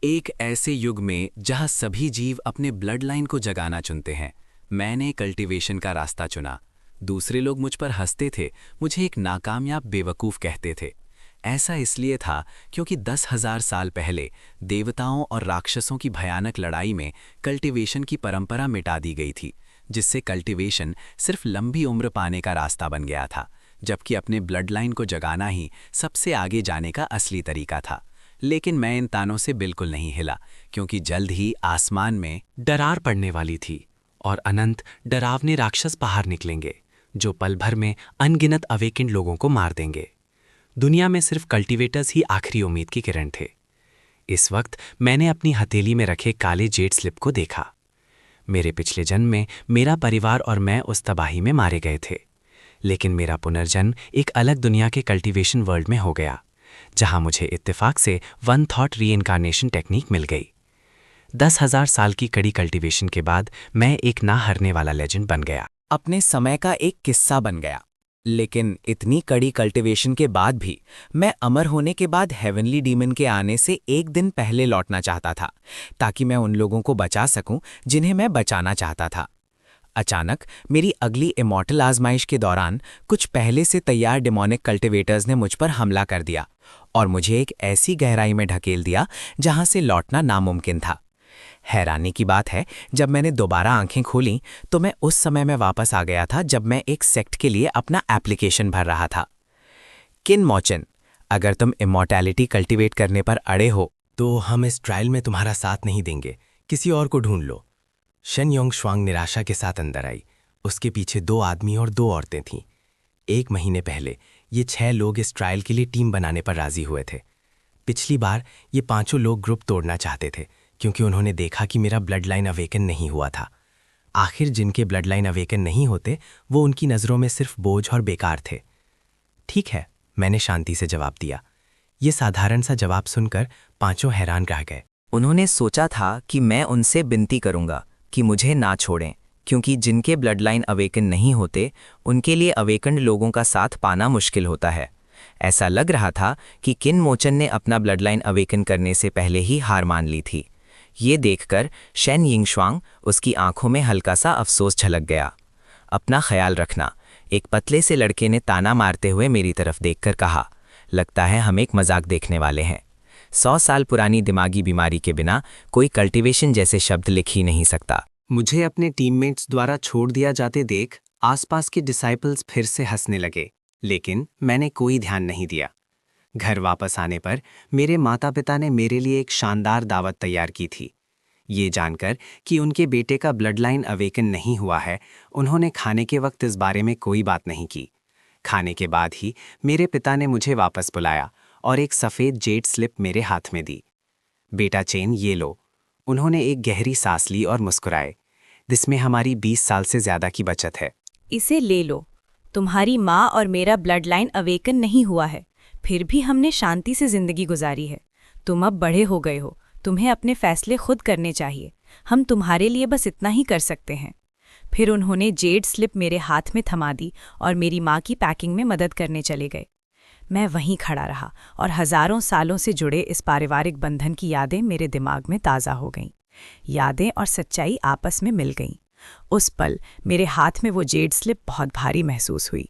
एक ऐसे युग में जहां सभी जीव अपने ब्लड लाइन को जगाना चुनते हैं, मैंने कल्टीवेशन का रास्ता चुना। दूसरे लोग मुझ पर हंसते थे, मुझे एक नाकामयाब बेवकूफ़ कहते थे। ऐसा इसलिए था क्योंकि 10,000 साल पहले देवताओं और राक्षसों की भयानक लड़ाई में कल्टीवेशन की परंपरा मिटा दी गई थी, जिससे कल्टीवेशन सिर्फ लंबी उम्र पाने का रास्ता बन गया था, जबकि अपने ब्लड लाइन को जगाना ही सबसे आगे जाने का असली तरीका था। लेकिन मैं इन तानों से बिल्कुल नहीं हिला, क्योंकि जल्द ही आसमान में दरार पड़ने वाली थी और अनंत डरावने राक्षस बाहर निकलेंगे जो पल भर में अनगिनत अवेकेंड लोगों को मार देंगे। दुनिया में सिर्फ कल्टीवेटर्स ही आखिरी उम्मीद की किरण थे। इस वक्त मैंने अपनी हथेली में रखे काले जेड स्लिप को देखा। मेरे पिछले जन्म में मेरा परिवार और मैं उस तबाही में मारे गए थे, लेकिन मेरा पुनर्जन्म एक अलग दुनिया के कल्टीवेशन वर्ल्ड में हो गया, जहां मुझे इत्तेफाक से वन थॉट रीइंकार्नेशन टेक्निक मिल गई। 10,000 साल की कड़ी कल्टीवेशन के बाद मैं एक ना हारने वाला लेजेंड बन गया। अपने समय का एक किस्सा बन गया। लेकिन इतनी कड़ी कल्टीवेशन के बाद भी मैं अमर होने के बाद हेवनली डीमन के आने से एक दिन पहले लौटना चाहता था, ताकि मैं उन लोगों को बचा सकूं जिन्हें मैं बचाना चाहता था। अचानक मेरी अगली इमॉर्टल आजमाइश के दौरान कुछ पहले से तैयार डिमोनिक कल्टीवेटर्स ने मुझ पर हमला कर दिया और मुझे एक ऐसी गहराई में ढकेल दिया जहां से लौटना नामुमकिन था। हैरानी की बात है, जब मैंने दोबारा आंखें खोलीं तो मैं उस समय में वापस आ गया था जब मैं एक सेक्ट के लिए अपना एप्लीकेशन भर रहा था। किन मोचन, अगर तुम इमॉर्टैलिटी कल्टीवेट करने पर अड़े हो तो हम इस ट्रायल में तुम्हारा साथ नहीं देंगे, किसी और को ढूंढ लो। शन योंग श्वांग निराशा के साथ अंदर आई। उसके पीछे 2 आदमी और 2 औरतें थीं। 1 महीने पहले ये 6 लोग इस ट्रायल के लिए टीम बनाने पर राजी हुए थे। पिछली बार ये 5 लोग ग्रुप तोड़ना चाहते थे, क्योंकि उन्होंने देखा कि मेरा ब्लड लाइन अवेकन नहीं हुआ था। आखिर जिनके ब्लड लाइन अवेकन नहीं होते वो उनकी नज़रों में सिर्फ बोझ और बेकार थे। ठीक है, मैंने शांति से जवाब दिया। ये साधारण सा जवाब सुनकर 5 हैरान रह गए। उन्होंने सोचा था कि मैं उनसे विनती करूंगा कि मुझे ना छोड़ें, क्योंकि जिनके ब्लड लाइन अवेकन नहीं होते उनके लिए अवेकन्ड लोगों का साथ पाना मुश्किल होता है। ऐसा लग रहा था कि किन मोचन ने अपना ब्लड लाइन अवेकन करने से पहले ही हार मान ली थी। ये देखकर शेन यिंगश्वांग, उसकी आंखों में हल्का सा अफसोस झलक गया। अपना ख्याल रखना, एक पतले से लड़के ने ताना मारते हुए मेरी तरफ देखकर कहा। लगता है हम एक मजाक देखने वाले हैं। 100 साल पुरानी दिमागी बीमारी के बिना कोई कल्टीवेशन जैसे शब्द लिख ही नहीं सकता। मुझे अपने टीममेट्स द्वारा छोड़ दिया जाते देख आसपास के डिसाइपल्स फिर से हंसने लगे, लेकिन मैंने कोई ध्यान नहीं दिया। घर वापस आने पर मेरे माता पिता ने मेरे लिए एक शानदार दावत तैयार की थी। ये जानकर कि उनके बेटे का ब्लड लाइन अवेकन नहीं हुआ है, उन्होंने खाने के वक्त इस बारे में कोई बात नहीं की। खाने के बाद ही मेरे पिता ने मुझे वापस बुलाया और एक सफ़ेद जेड स्लिप मेरे हाथ में दी। बेटा चेन, ये लो। उन्होंने एक गहरी सांस ली और मुस्कुराए। जिसमें हमारी 20 साल से ज़्यादा की बचत है। इसे ले लो। तुम्हारी माँ और मेरा ब्लड लाइन अवेकन नहीं हुआ है, फिर भी हमने शांति से जिंदगी गुजारी है। तुम अब बड़े हो गए हो, तुम्हें अपने फैसले खुद करने चाहिए। हम तुम्हारे लिए बस इतना ही कर सकते हैं। फिर उन्होंने जेड स्लिप मेरे हाथ में थमा दी और मेरी माँ की पैकिंग में मदद करने चले गए। मैं वहीं खड़ा रहा और हजारों सालों से जुड़े इस पारिवारिक बंधन की यादें मेरे दिमाग में ताज़ा हो गईं। यादें और सच्चाई आपस में मिल गईं। उस पल मेरे हाथ में वो जेड स्लिप बहुत भारी महसूस हुई।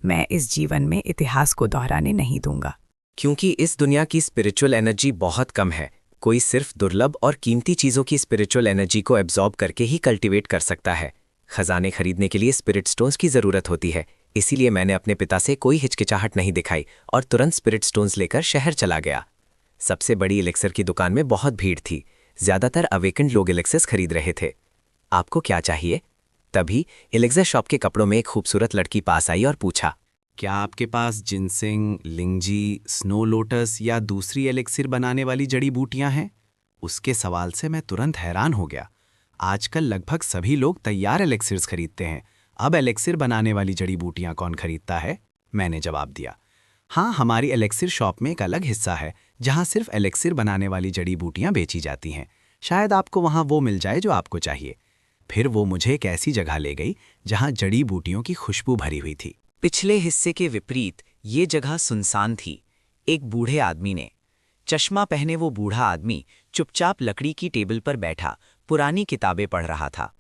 मैं इस जीवन में इतिहास को दोहराने नहीं दूंगा। क्योंकि इस दुनिया की स्पिरिचुअल एनर्जी बहुत कम है। कोई सिर्फ दुर्लभ और कीमती चीज़ों की स्पिरिचुअल एनर्जी को एब्जॉर्ब करके ही कल्टीवेट कर सकता है। खजाने खरीदने के लिए स्पिरिट स्टोन्स की ज़रूरत होती है। इसीलिए मैंने अपने पिता से कोई हिचकिचाहट नहीं दिखाई और तुरंत स्पिरिट स्टोन्स लेकर शहर चला गया। सबसे बड़ी एलेक्सर की दुकान में बहुत भीड़ थी। ज़्यादातर अवेकन्ड लोग एलेक्सर्स खरीद रहे थे। आपको क्या चाहिए? तभी एलेक्सर शॉप के कपड़ों में एक खूबसूरत लड़की पास आई और पूछा, क्या आपके पास जिनसिंग, लिंगजी, स्नो लोटस या दूसरी एलेक्सिर बनाने वाली जड़ी बूटियां हैं? उसके सवाल से मैं तुरंत हैरान हो गया। आजकल लगभग सभी लोग तैयार एलेक्सिर्स खरीदते हैं। अब एलेक्सिर बनाने वाली जड़ी बूटियां कौन खरीदता है? मैंने जवाब दिया, हाँ, हमारी एलेक्सिर शॉप में एक अलग हिस्सा है जहां सिर्फ एलेक्सिर बनाने वाली जड़ी बूटियां बेची जाती हैं। शायद आपको वहां वो मिल जाए जो आपको चाहिए। फिर वो मुझे एक ऐसी जगह ले गई जहां जड़ी बूटियों की खुशबू भरी हुई थी। पिछले हिस्से के विपरीत ये जगह सुनसान थी। एक बूढ़े आदमी ने चश्मा पहने वो बूढ़ा आदमी चुपचाप लकड़ी की टेबल पर बैठा पुरानी किताबें पढ़ रहा था।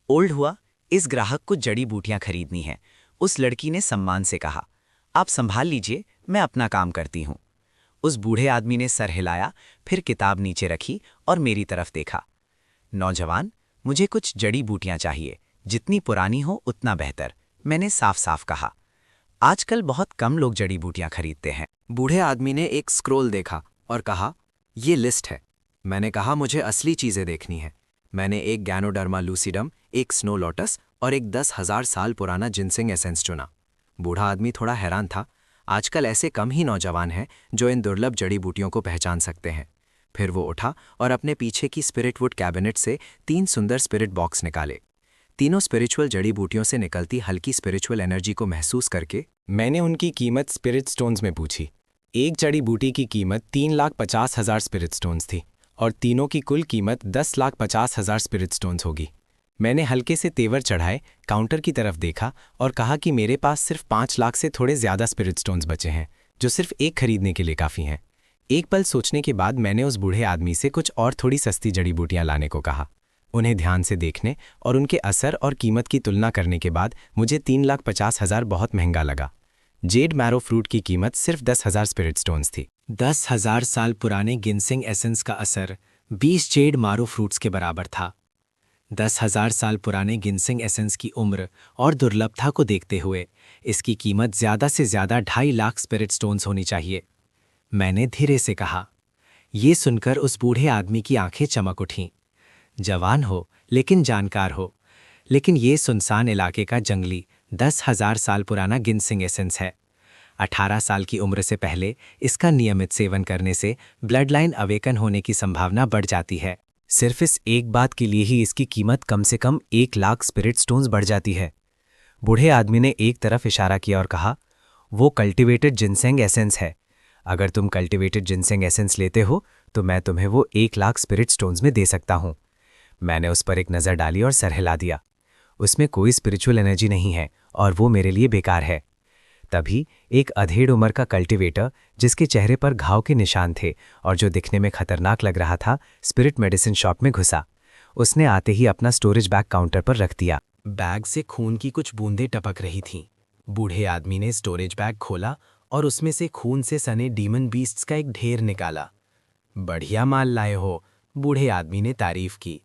ओल्ड हुआ, इस ग्राहक को जड़ी बूटियां खरीदनी हैं, उस लड़की ने सम्मान से कहा। आप संभाल लीजिए, मैं अपना काम करती हूं। उस बूढ़े आदमी ने सर हिलाया, फिर किताब नीचे रखी और मेरी तरफ देखा। नौजवान, मुझे कुछ जड़ी बूटियां चाहिए, जितनी पुरानी हो उतना बेहतर, मैंने साफ साफ कहा। आजकल बहुत कम लोग जड़ी बूटियां खरीदते हैं। बूढ़े आदमी ने एक स्क्रोल देखा और कहा, ये लिस्ट है। मैंने कहा, मुझे असली चीजें देखनी है। मैंने एक गैनोडर्मा लूसिडम, एक स्नो लोटस और एक 10,000 साल पुराना जिनसिंग एसेंस चुना। बूढ़ा आदमी थोड़ा हैरान था। आजकल ऐसे कम ही नौजवान हैं जो इन दुर्लभ जड़ी बूटियों को पहचान सकते हैं। फिर वो उठा और अपने पीछे की स्पिरिटवुड कैबिनेट से 3 सुंदर स्पिरिट बॉक्स निकाले। तीनों स्पिरिचुअल जड़ी बूटियों से निकलती हल्की स्पिरिचुअल एनर्जी को महसूस करके मैंने उनकी कीमत स्पिरिट स्टोन्स में पूछी। एक जड़ी बूटी की कीमत 3,50,000 स्पिरिट स्टोन्स थी और तीनों की कुल कीमत 10,50,000 स्पिरिट स्टोन्स होगी। मैंने हल्के से तेवर चढ़ाए, काउंटर की तरफ देखा और कहा कि मेरे पास सिर्फ 5 लाख से थोड़े ज्यादा स्पिरिट स्टोन्स बचे हैं, जो सिर्फ एक खरीदने के लिए काफ़ी हैं। एक पल सोचने के बाद मैंने उस बूढ़े आदमी से कुछ और थोड़ी सस्ती जड़ी बूटियां लाने को कहा। उन्हें ध्यान से देखने और उनके असर और कीमत की तुलना करने के बाद मुझे 3,50,000 बहुत महंगा लगा। जेड मैरो फ्रूट की कीमत सिर्फ 10,000 स्पिरिट स्टोन्स थी। 10,000 साल पुराने गिनसिंग एसेंस का असर 20 जेड मारो फ्रूट्स के बराबर था। 10,000 साल पुराने गिनसिंग एसेंस की उम्र और दुर्लभता को देखते हुए इसकी कीमत ज़्यादा से ज़्यादा 2.5 लाख स्पिरिट स्टोन्स होनी चाहिए। मैंने धीरे से कहा। ये सुनकर उस बूढ़े आदमी की आंखें चमक उठीं। जवान हो लेकिन जानकार हो, लेकिन ये सुनसान इलाके का जंगली 10,000 साल पुराना गिनसिंग एसेंस है। 18 साल की उम्र से पहले इसका नियमित सेवन करने से ब्लड लाइन अवेकन होने की संभावना बढ़ जाती है। सिर्फ इस एक बात के लिए ही इसकी कीमत कम से कम 1 लाख स्पिरिट स्टोन्स बढ़ जाती है। बूढ़े आदमी ने एक तरफ इशारा किया और कहा, वो कल्टिवेटेड जिनसेंग एसेंस है। अगर तुम कल्टिवेटेड जिनसेंग एसेंस लेते हो तो मैं तुम्हें वो 1 लाख स्पिरिट स्टोन्स में दे सकता हूँ। मैंने उस पर एक नज़र डाली और सर हिला दिया। उसमें कोई स्पिरिचुअल एनर्जी नहीं है और वो मेरे लिए बेकार है। तभी एक अधेड़ उम्र का कल्टिवेटर, जिसके चेहरे पर घाव के निशान थे और जो दिखने में खतरनाक लग रहा था, स्पिरिट मेडिसिन शॉप में घुसा। उसने आते ही अपना स्टोरेज बैग काउंटर पर रख दिया। बैग से खून की कुछ बूंदें टपक रही थीं। बूढ़े आदमी ने स्टोरेज बैग खोला और उसमें से खून से सने डीमन बीस्ट्स का एक ढेर निकाला। बढ़िया माल लाए हो, बूढ़े आदमी ने तारीफ की।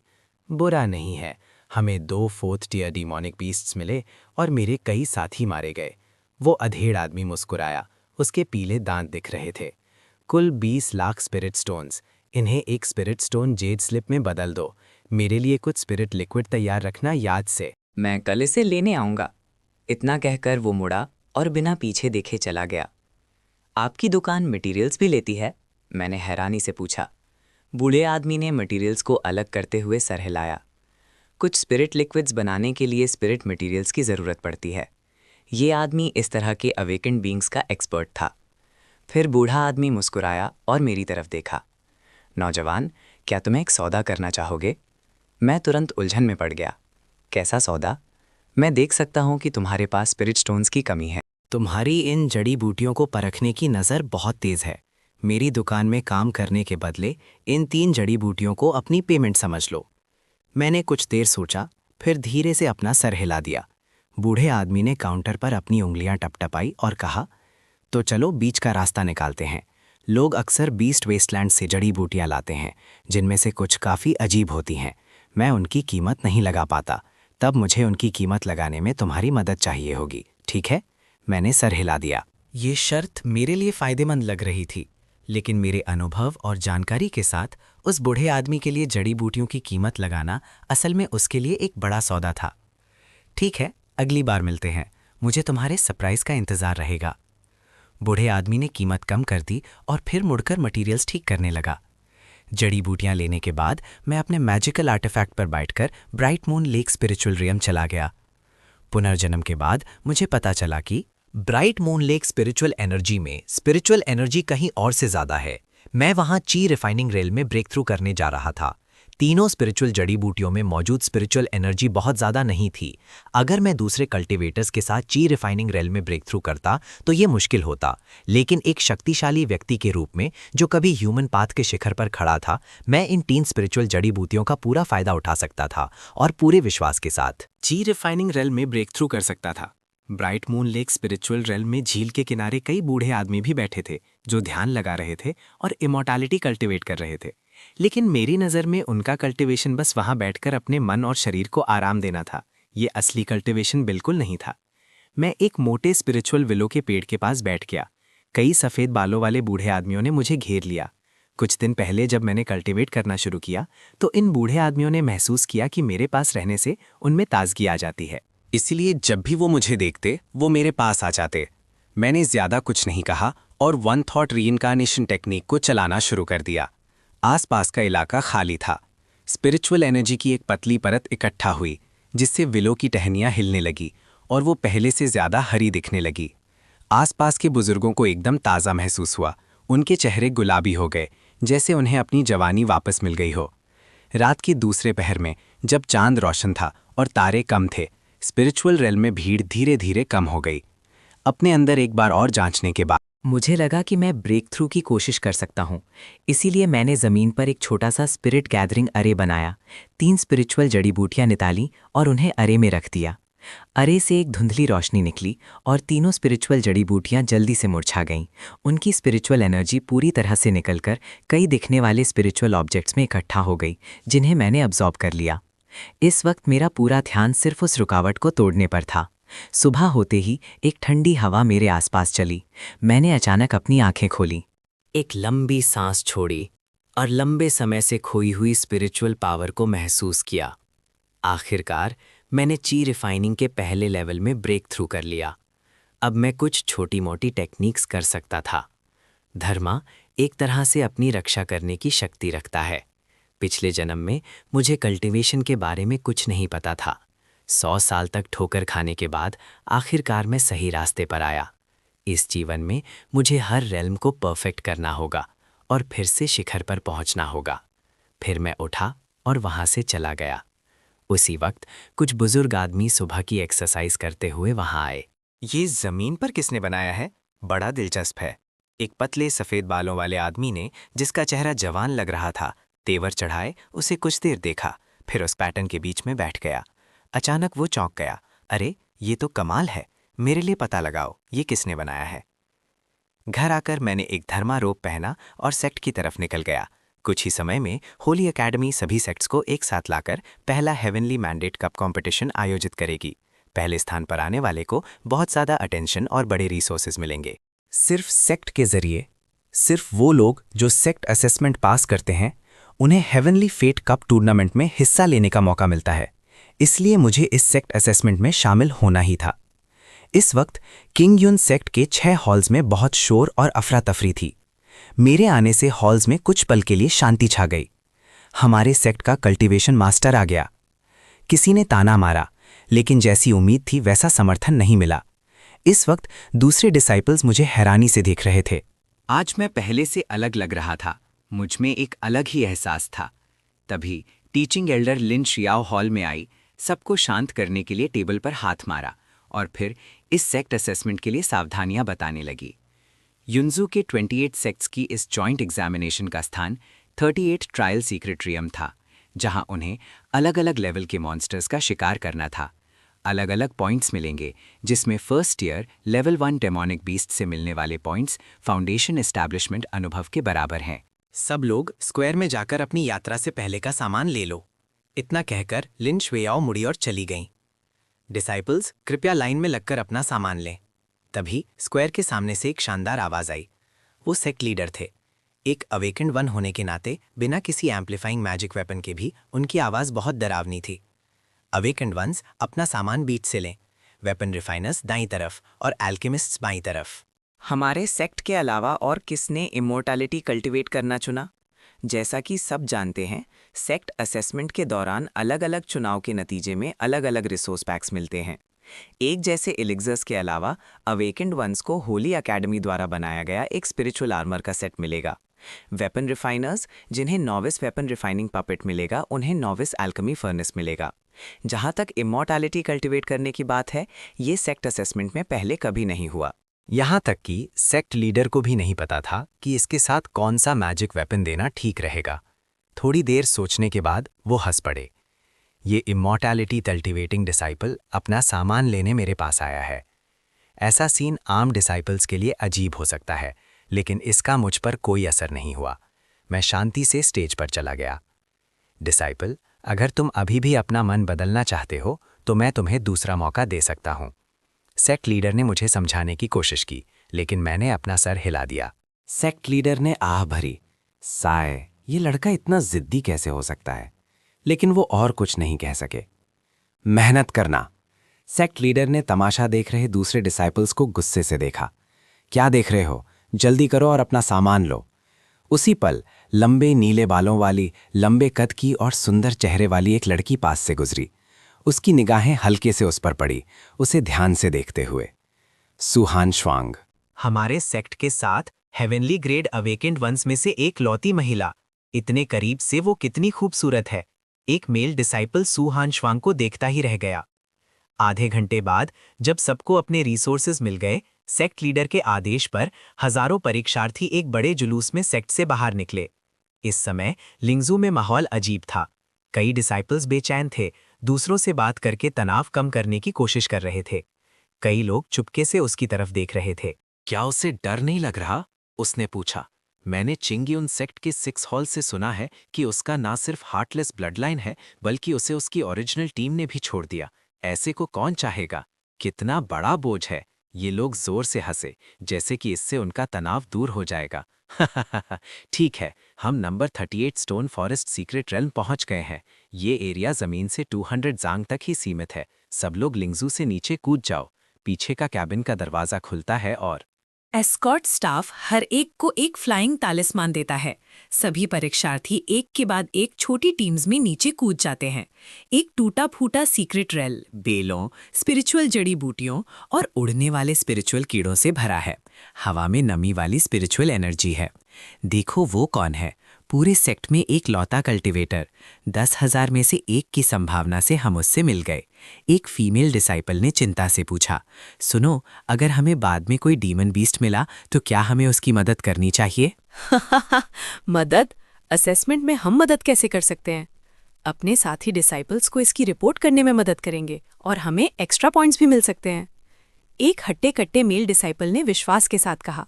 बुरा नहीं है, हमें 2 4th टियर डीमोनिक बीस्ट्स मिले और मेरे कई साथी मारे गए। वो अधेड़ आदमी मुस्कुराया, उसके पीले दांत दिख रहे थे। कुल 20 लाख स्पिरिट स्टोन्स, इन्हें एक स्पिरिट स्टोन जेड स्लिप में बदल दो। मेरे लिए कुछ स्पिरिट लिक्विड तैयार रखना याद से। मैं कल इसे लेने आऊँगा। इतना कहकर वो मुड़ा और बिना पीछे देखे चला गया। आपकी दुकान मटेरियल्स भी लेती है? मैंने हैरानी से पूछा। बूढ़े आदमी ने मटेरियल्स को अलग करते हुए सर हिलाया। कुछ स्पिरिट लिक्विड्स बनाने के लिए स्पिरिट मटेरियल्स की ज़रूरत पड़ती है। ये आदमी इस तरह के अवेकेंड बीइंग्स का एक्सपर्ट था। फिर बूढ़ा आदमी मुस्कुराया और मेरी तरफ देखा। नौजवान, क्या तुम्हें एक सौदा करना चाहोगे? मैं तुरंत उलझन में पड़ गया। कैसा सौदा? मैं देख सकता हूँ कि तुम्हारे पास स्पिरिट स्टोन्स की कमी है। तुम्हारी इन जड़ी बूटियों को परखने की नज़र बहुत तेज़ है। मेरी दुकान में काम करने के बदले इन 3 जड़ी बूटियों को अपनी पेमेंट समझ लो। मैंने कुछ देर सोचा, फिर धीरे से अपना सर हिला दिया। बूढ़े आदमी ने काउंटर पर अपनी उंगलियां टपटपाई और कहा, तो चलो बीच का रास्ता निकालते हैं। लोग अक्सर बीस्ट वेस्टलैंड से जड़ी बूटियां लाते हैं, जिनमें से कुछ काफ़ी अजीब होती हैं। मैं उनकी कीमत नहीं लगा पाता, तब मुझे उनकी कीमत लगाने में तुम्हारी मदद चाहिए होगी, ठीक है? मैंने सर हिला दिया। ये शर्त मेरे लिए फ़ायदेमंद लग रही थी, लेकिन मेरे अनुभव और जानकारी के साथ उस बूढ़े आदमी के लिए जड़ी बूटियों की कीमत लगाना असल में उसके लिए एक बड़ा सौदा था। ठीक है, अगली बार मिलते हैं, मुझे तुम्हारे सरप्राइज़ का इंतज़ार रहेगा। बूढ़े आदमी ने कीमत कम कर दी और फिर मुड़कर मटेरियल्स ठीक करने लगा। जड़ी बूटियां लेने के बाद मैं अपने मैजिकल आर्टिफैक्ट पर बैठकर ब्राइट मून लेक स्पिरिचुअल रियम चला गया। पुनर्जन्म के बाद मुझे पता चला कि bright moon lake spiritual energy में स्पिरिचुअल एनर्जी कहीं और से ज़्यादा है। मैं वहाँ ची रिफाइनिंग रेल में ब्रेक थ्रू करने जा रहा था। तीनों स्पिरिचुअल जड़ी बूटियों में मौजूद स्पिरिचुअल एनर्जी बहुत ज़्यादा नहीं थी। अगर मैं दूसरे कल्टिवेटर्स के साथ ची रिफाइनिंग रेल में ब्रेक थ्रू करता तो ये मुश्किल होता, लेकिन एक शक्तिशाली व्यक्ति के रूप में जो कभी ह्यूमन पाथ के शिखर पर खड़ा था, मैं इन 3 स्पिरिचुअल जड़ी बूटियों का पूरा फायदा उठा सकता था और पूरे विश्वास के साथ ची रिफाइनिंग रेल में ब्रेक थ्रू कर सकता था। Bright moon lake spiritual rail में झील के किनारे कई बूढ़े आदमी भी बैठे थे जो ध्यान लगा रहे थे और इमॉर्टैलिटी कल्टिवेट कर रहे थे। लेकिन मेरी नज़र में उनका कल्टिवेशन बस वहां बैठकर अपने मन और शरीर को आराम देना था। ये असली कल्टिवेशन बिल्कुल नहीं था। मैं एक मोटे स्पिरिचुअल विलो के पेड़ के पास बैठ गया। कई सफ़ेद बालों वाले बूढ़े आदमियों ने मुझे घेर लिया। कुछ दिन पहले जब मैंने कल्टिवेट करना शुरू किया तो इन बूढ़े आदमियों ने महसूस किया कि मेरे पास रहने से उनमें ताजगी आ जाती है। इसलिए जब भी वो मुझे देखते वो मेरे पास आ जाते। मैंने ज़्यादा कुछ नहीं कहा और वन थॉट रीइंकार्नेशन टेक्निक को चलाना शुरू कर दिया। आसपास का इलाका खाली था। स्पिरिचुअल एनर्जी की एक पतली परत इकट्ठा हुई जिससे विलो की टहनियाँ हिलने लगी और वो पहले से ज़्यादा हरी दिखने लगी। आसपास के बुजुर्गों को एकदम ताज़ा महसूस हुआ। उनके चेहरे गुलाबी हो गए, जैसे उन्हें अपनी जवानी वापस मिल गई हो। रात के दूसरे पहर में जब चांद रोशन था और तारे कम थे, स्पिरिचुअल रेल में भीड़ धीरे धीरे कम हो गई। अपने अंदर एक बार और जांचने के बाद मुझे लगा कि मैं ब्रेक थ्रू की कोशिश कर सकता हूँ। इसीलिए मैंने ज़मीन पर एक छोटा सा स्पिरिट गैदरिंग अरे बनाया, 3 स्पिरिचुअल जड़ी बूटियाँ निकाली और उन्हें अरे में रख दिया। अरे से एक धुंधली रोशनी निकली और तीनों स्पिरिचुअल जड़ी बूटियाँ जल्दी से मुरझा गईं। उनकी स्पिरिचुअल एनर्जी पूरी तरह से निकलकर कई दिखने वाले स्पिरिचुअल ऑब्जेक्ट्स में इकट्ठा हो गई, जिन्हें मैंने अब्जॉर्ब कर लिया। इस वक्त मेरा पूरा ध्यान सिर्फ उस रुकावट को तोड़ने पर था। सुबह होते ही एक ठंडी हवा मेरे आसपास चली। मैंने अचानक अपनी आंखें खोली, एक लंबी सांस छोड़ी और लंबे समय से खोई हुई स्पिरिचुअल पावर को महसूस किया। आखिरकार मैंने ची रिफाइनिंग के पहले लेवल में ब्रेक थ्रू कर लिया। अब मैं कुछ छोटी मोटी टेक्निक्स कर सकता था। धर्मा एक तरह से अपनी रक्षा करने की शक्ति रखता है। पिछले जन्म में मुझे कल्टीवेशन के बारे में कुछ नहीं पता था। 100 साल तक ठोकर खाने के बाद आखिरकार मैं सही रास्ते पर आया। इस जीवन में मुझे हर रेल्म को परफेक्ट करना होगा और फिर से शिखर पर पहुंचना होगा। फिर मैं उठा और वहां से चला गया। उसी वक्त कुछ बुजुर्ग आदमी सुबह की एक्सरसाइज करते हुए वहां आए। ये ज़मीन पर किसने बनाया है? बड़ा दिलचस्प है। एक पतले सफ़ेद बालों वाले आदमी ने, जिसका चेहरा जवान लग रहा था, तेवर चढ़ाए उसे कुछ देर देखा, फिर उस पैटर्न के बीच में बैठ गया। अचानक वो चौंक गया। अरे, ये तो कमाल है। मेरे लिए पता लगाओ, ये किसने बनाया है? घर आकर मैंने एक धर्मा रोब पहना और सेक्ट की तरफ निकल गया। कुछ ही समय में होली एकेडमी सभी सेक्ट्स को एक साथ लाकर पहला हेवनली मैंडेट कप कंपटीशन आयोजित करेगी। पहले स्थान पर आने वाले को बहुत ज़्यादा अटेंशन और बड़े रिसोर्सेज मिलेंगे। सिर्फ सेक्ट के जरिए सिर्फ वो लोग जो सेक्ट असेसमेंट पास करते हैं, उन्हें हेवनली फेट कप टूर्नामेंट में हिस्सा लेने का मौका मिलता है। इसलिए मुझे इस सेक्ट असेसमेंट में शामिल होना ही था। इस वक्त किंग युन सेक्ट के 6 हॉल्स में बहुत शोर और अफरा तफरी थी। मेरे आने से हॉल्स में कुछ पल के लिए शांति छा गई। हमारे सेक्ट का कल्टीवेशन मास्टर आ गया। किसी ने ताना मारा, लेकिन जैसी उम्मीद थी वैसा समर्थन नहीं मिला। इस वक्त दूसरे डिसाइपल्स मुझे हैरानी से देख रहे थे। आज मैं पहले से अलग लग रहा था। मुझ में एक अलग ही एहसास था। तभी टीचिंग एल्डर लिन शियाओ हॉल में आई, सबको शांत करने के लिए टेबल पर हाथ मारा और फिर इस सेक्ट असेसमेंट के लिए सावधानियां बताने लगी। युनजू के 28 सेक्ट्स की इस जॉइंट एग्जामिनेशन का स्थान 38 ट्रायल सीक्रेटरियम था, जहां उन्हें अलग अलग लेवल के मॉन्स्टर्स का शिकार करना था। अलग अलग पॉइंट्स मिलेंगे, जिसमें first year level 1 demonic beast से मिलने वाले पॉइंट्स फाउंडेशन एस्टैब्लिशमेंट अनुभव के बराबर हैं। सब लोग स्क्वायर में जाकर अपनी यात्रा से पहले का सामान ले लो। इतना कहकर लिन शुएयाओ मुड़ी और चली गईं। डिसाइपल्स कृपया लाइन में लगकर अपना सामान लें। तभी स्क्वायर के सामने से एक शानदार आवाज़ आई। वो सेक्ट लीडर थे। एक अवेकेंड वन होने के नाते बिना किसी एम्पलीफाइंग मैजिक वेपन के भी उनकी आवाज़ बहुत डरावनी थी। अवेकेंड वंस अपना सामान बीच से लें। वेपन रिफाइनर्स दाईं तरफ और एल्केमिस्ट्स बाईं तरफ। हमारे सेक्ट के अलावा और किसने इमोर्टैलिटी कल्टिवेट करना चुना? जैसा कि सब जानते हैं, सेक्ट असेसमेंट के दौरान अलग अलग चुनाव के नतीजे में अलग अलग रिसोर्स पैक्स मिलते हैं। एक जैसे एलिक्सर्स के अलावा अवेकेंड वंस को होली एकेडमी द्वारा बनाया गया एक स्पिरिचुअल आर्मर का सेट मिलेगा। वेपन रिफाइनर्स, जिन्हें नॉविस वेपन रिफाइनिंग पपेट मिलेगा, उन्हें नॉविस एल्केमी फर्नेस मिलेगा। जहां तक इमॉर्टैलिटी कल्टिवेट करने की बात है, ये सेक्ट असेसमेंट में पहले कभी नहीं हुआ। यहाँ तक कि सेक्ट लीडर को भी नहीं पता था कि इसके साथ कौन सा मैजिक वेपन देना ठीक रहेगा। थोड़ी देर सोचने के बाद वो हंस पड़े। ये इमॉर्टैलिटी कल्टिवेटिंग डिसाइपल अपना सामान लेने मेरे पास आया है। ऐसा सीन आम डिसाइपल्स के लिए अजीब हो सकता है, लेकिन इसका मुझ पर कोई असर नहीं हुआ। मैं शांति से स्टेज पर चला गया। डिसाइपल, अगर तुम अभी भी अपना मन बदलना चाहते हो तो मैं तुम्हें दूसरा मौका दे सकता हूँ। सेक्ट लीडर ने मुझे समझाने की कोशिश की, लेकिन मैंने अपना सर हिला दिया। सेक्ट लीडर ने आह भरी। साय, ये लड़का इतना जिद्दी कैसे हो सकता है? लेकिन वो और कुछ नहीं कह सके। मेहनत करना। सेक्ट लीडर ने तमाशा देख रहे दूसरे डिसाइपल्स को गुस्से से देखा। क्या देख रहे हो? जल्दी करो और अपना सामान लो। उसी पल लंबे नीले बालों वाली, लंबे कद की और सुंदर चेहरे वाली एक लड़की पास से गुजरी। उसकी निगाहें हल्के से उस पर पड़ी, उसे ध्यान से देखते हुए। सुहान श्वांग। हमारे सेक्ट के साथ हेवनली ग्रेड अवेकेंड वंस में से एक लौती महिला। इतने करीब से वो कितनी खूबसूरत है। एक मेल डिसाइपल सुहान श्वांग को देखता ही रह गया। आधे घंटे बाद जब सबको अपने रिसोर्सेज मिल गए, सेक्ट लीडर के आदेश पर हजारों परीक्षार्थी एक बड़े जुलूस में सेक्ट से बाहर निकले। इस समय लिंगजू में माहौल अजीब था। कई डिसाइपल्स बेचैन थे, दूसरों से बात करके तनाव कम करने की कोशिश कर रहे थे। कई लोग चुपके से उसकी तरफ देख रहे थे। क्या उसे डर नहीं लग रहा? उसने पूछा। मैंने चिंग्यून सेक्ट के 6 हॉल से सुना है कि उसका ना सिर्फ हार्टलेस ब्लडलाइन है, बल्कि उसे उसकी ओरिजिनल टीम ने भी छोड़ दिया। ऐसे को कौन चाहेगा? कितना बड़ा बोझ है। ये लोग जोर से हंसे, जैसे कि इससे उनका तनाव दूर हो जाएगा। ठीक है, हम number 38 stone forest secret realm पहुंच गए हैं। ये एरिया जमीन से 200 जांग तक ही सीमित है। सब लोग लिंगजू से नीचे कूद जाओ। पीछे का कैबिन का दरवाजा खुलता है और एस्कॉर्ट स्टाफ हर एक को एक फ्लाइंग तालिस्मान देता है। सभी परीक्षार्थी एक के बाद एक छोटी टीम्स में नीचे कूद जाते हैं। एक टूटा फूटा सीक्रेट रेल बेलों, स्पिरिचुअल जड़ी बूटियों और उड़ने वाले स्पिरिचुअल कीड़ों से भरा है। हवा में नमी वाली स्पिरिचुअल एनर्जी है। देखो वो कौन है? पूरे सेक्ट में एक लौता कल्टिवेटर। 10,000 में से एक की संभावना से हम उससे मिल गए। एक फीमेल डिसाइपल ने चिंता से पूछा, सुनो, अगर हमें बाद में कोई डीमन बीस्ट मिला तो क्या हमें उसकी मदद करनी चाहिए? मदद? असेसमेंट में हम मदद कैसे कर सकते हैं? अपने साथी डिसाइपल्स को इसकी रिपोर्ट करने में मदद करेंगे और हमें एक्स्ट्रा पॉइंट्स भी मिल सकते हैं। एक हट्टे कट्टे मेल डिसाइपल ने विश्वास के साथ कहा।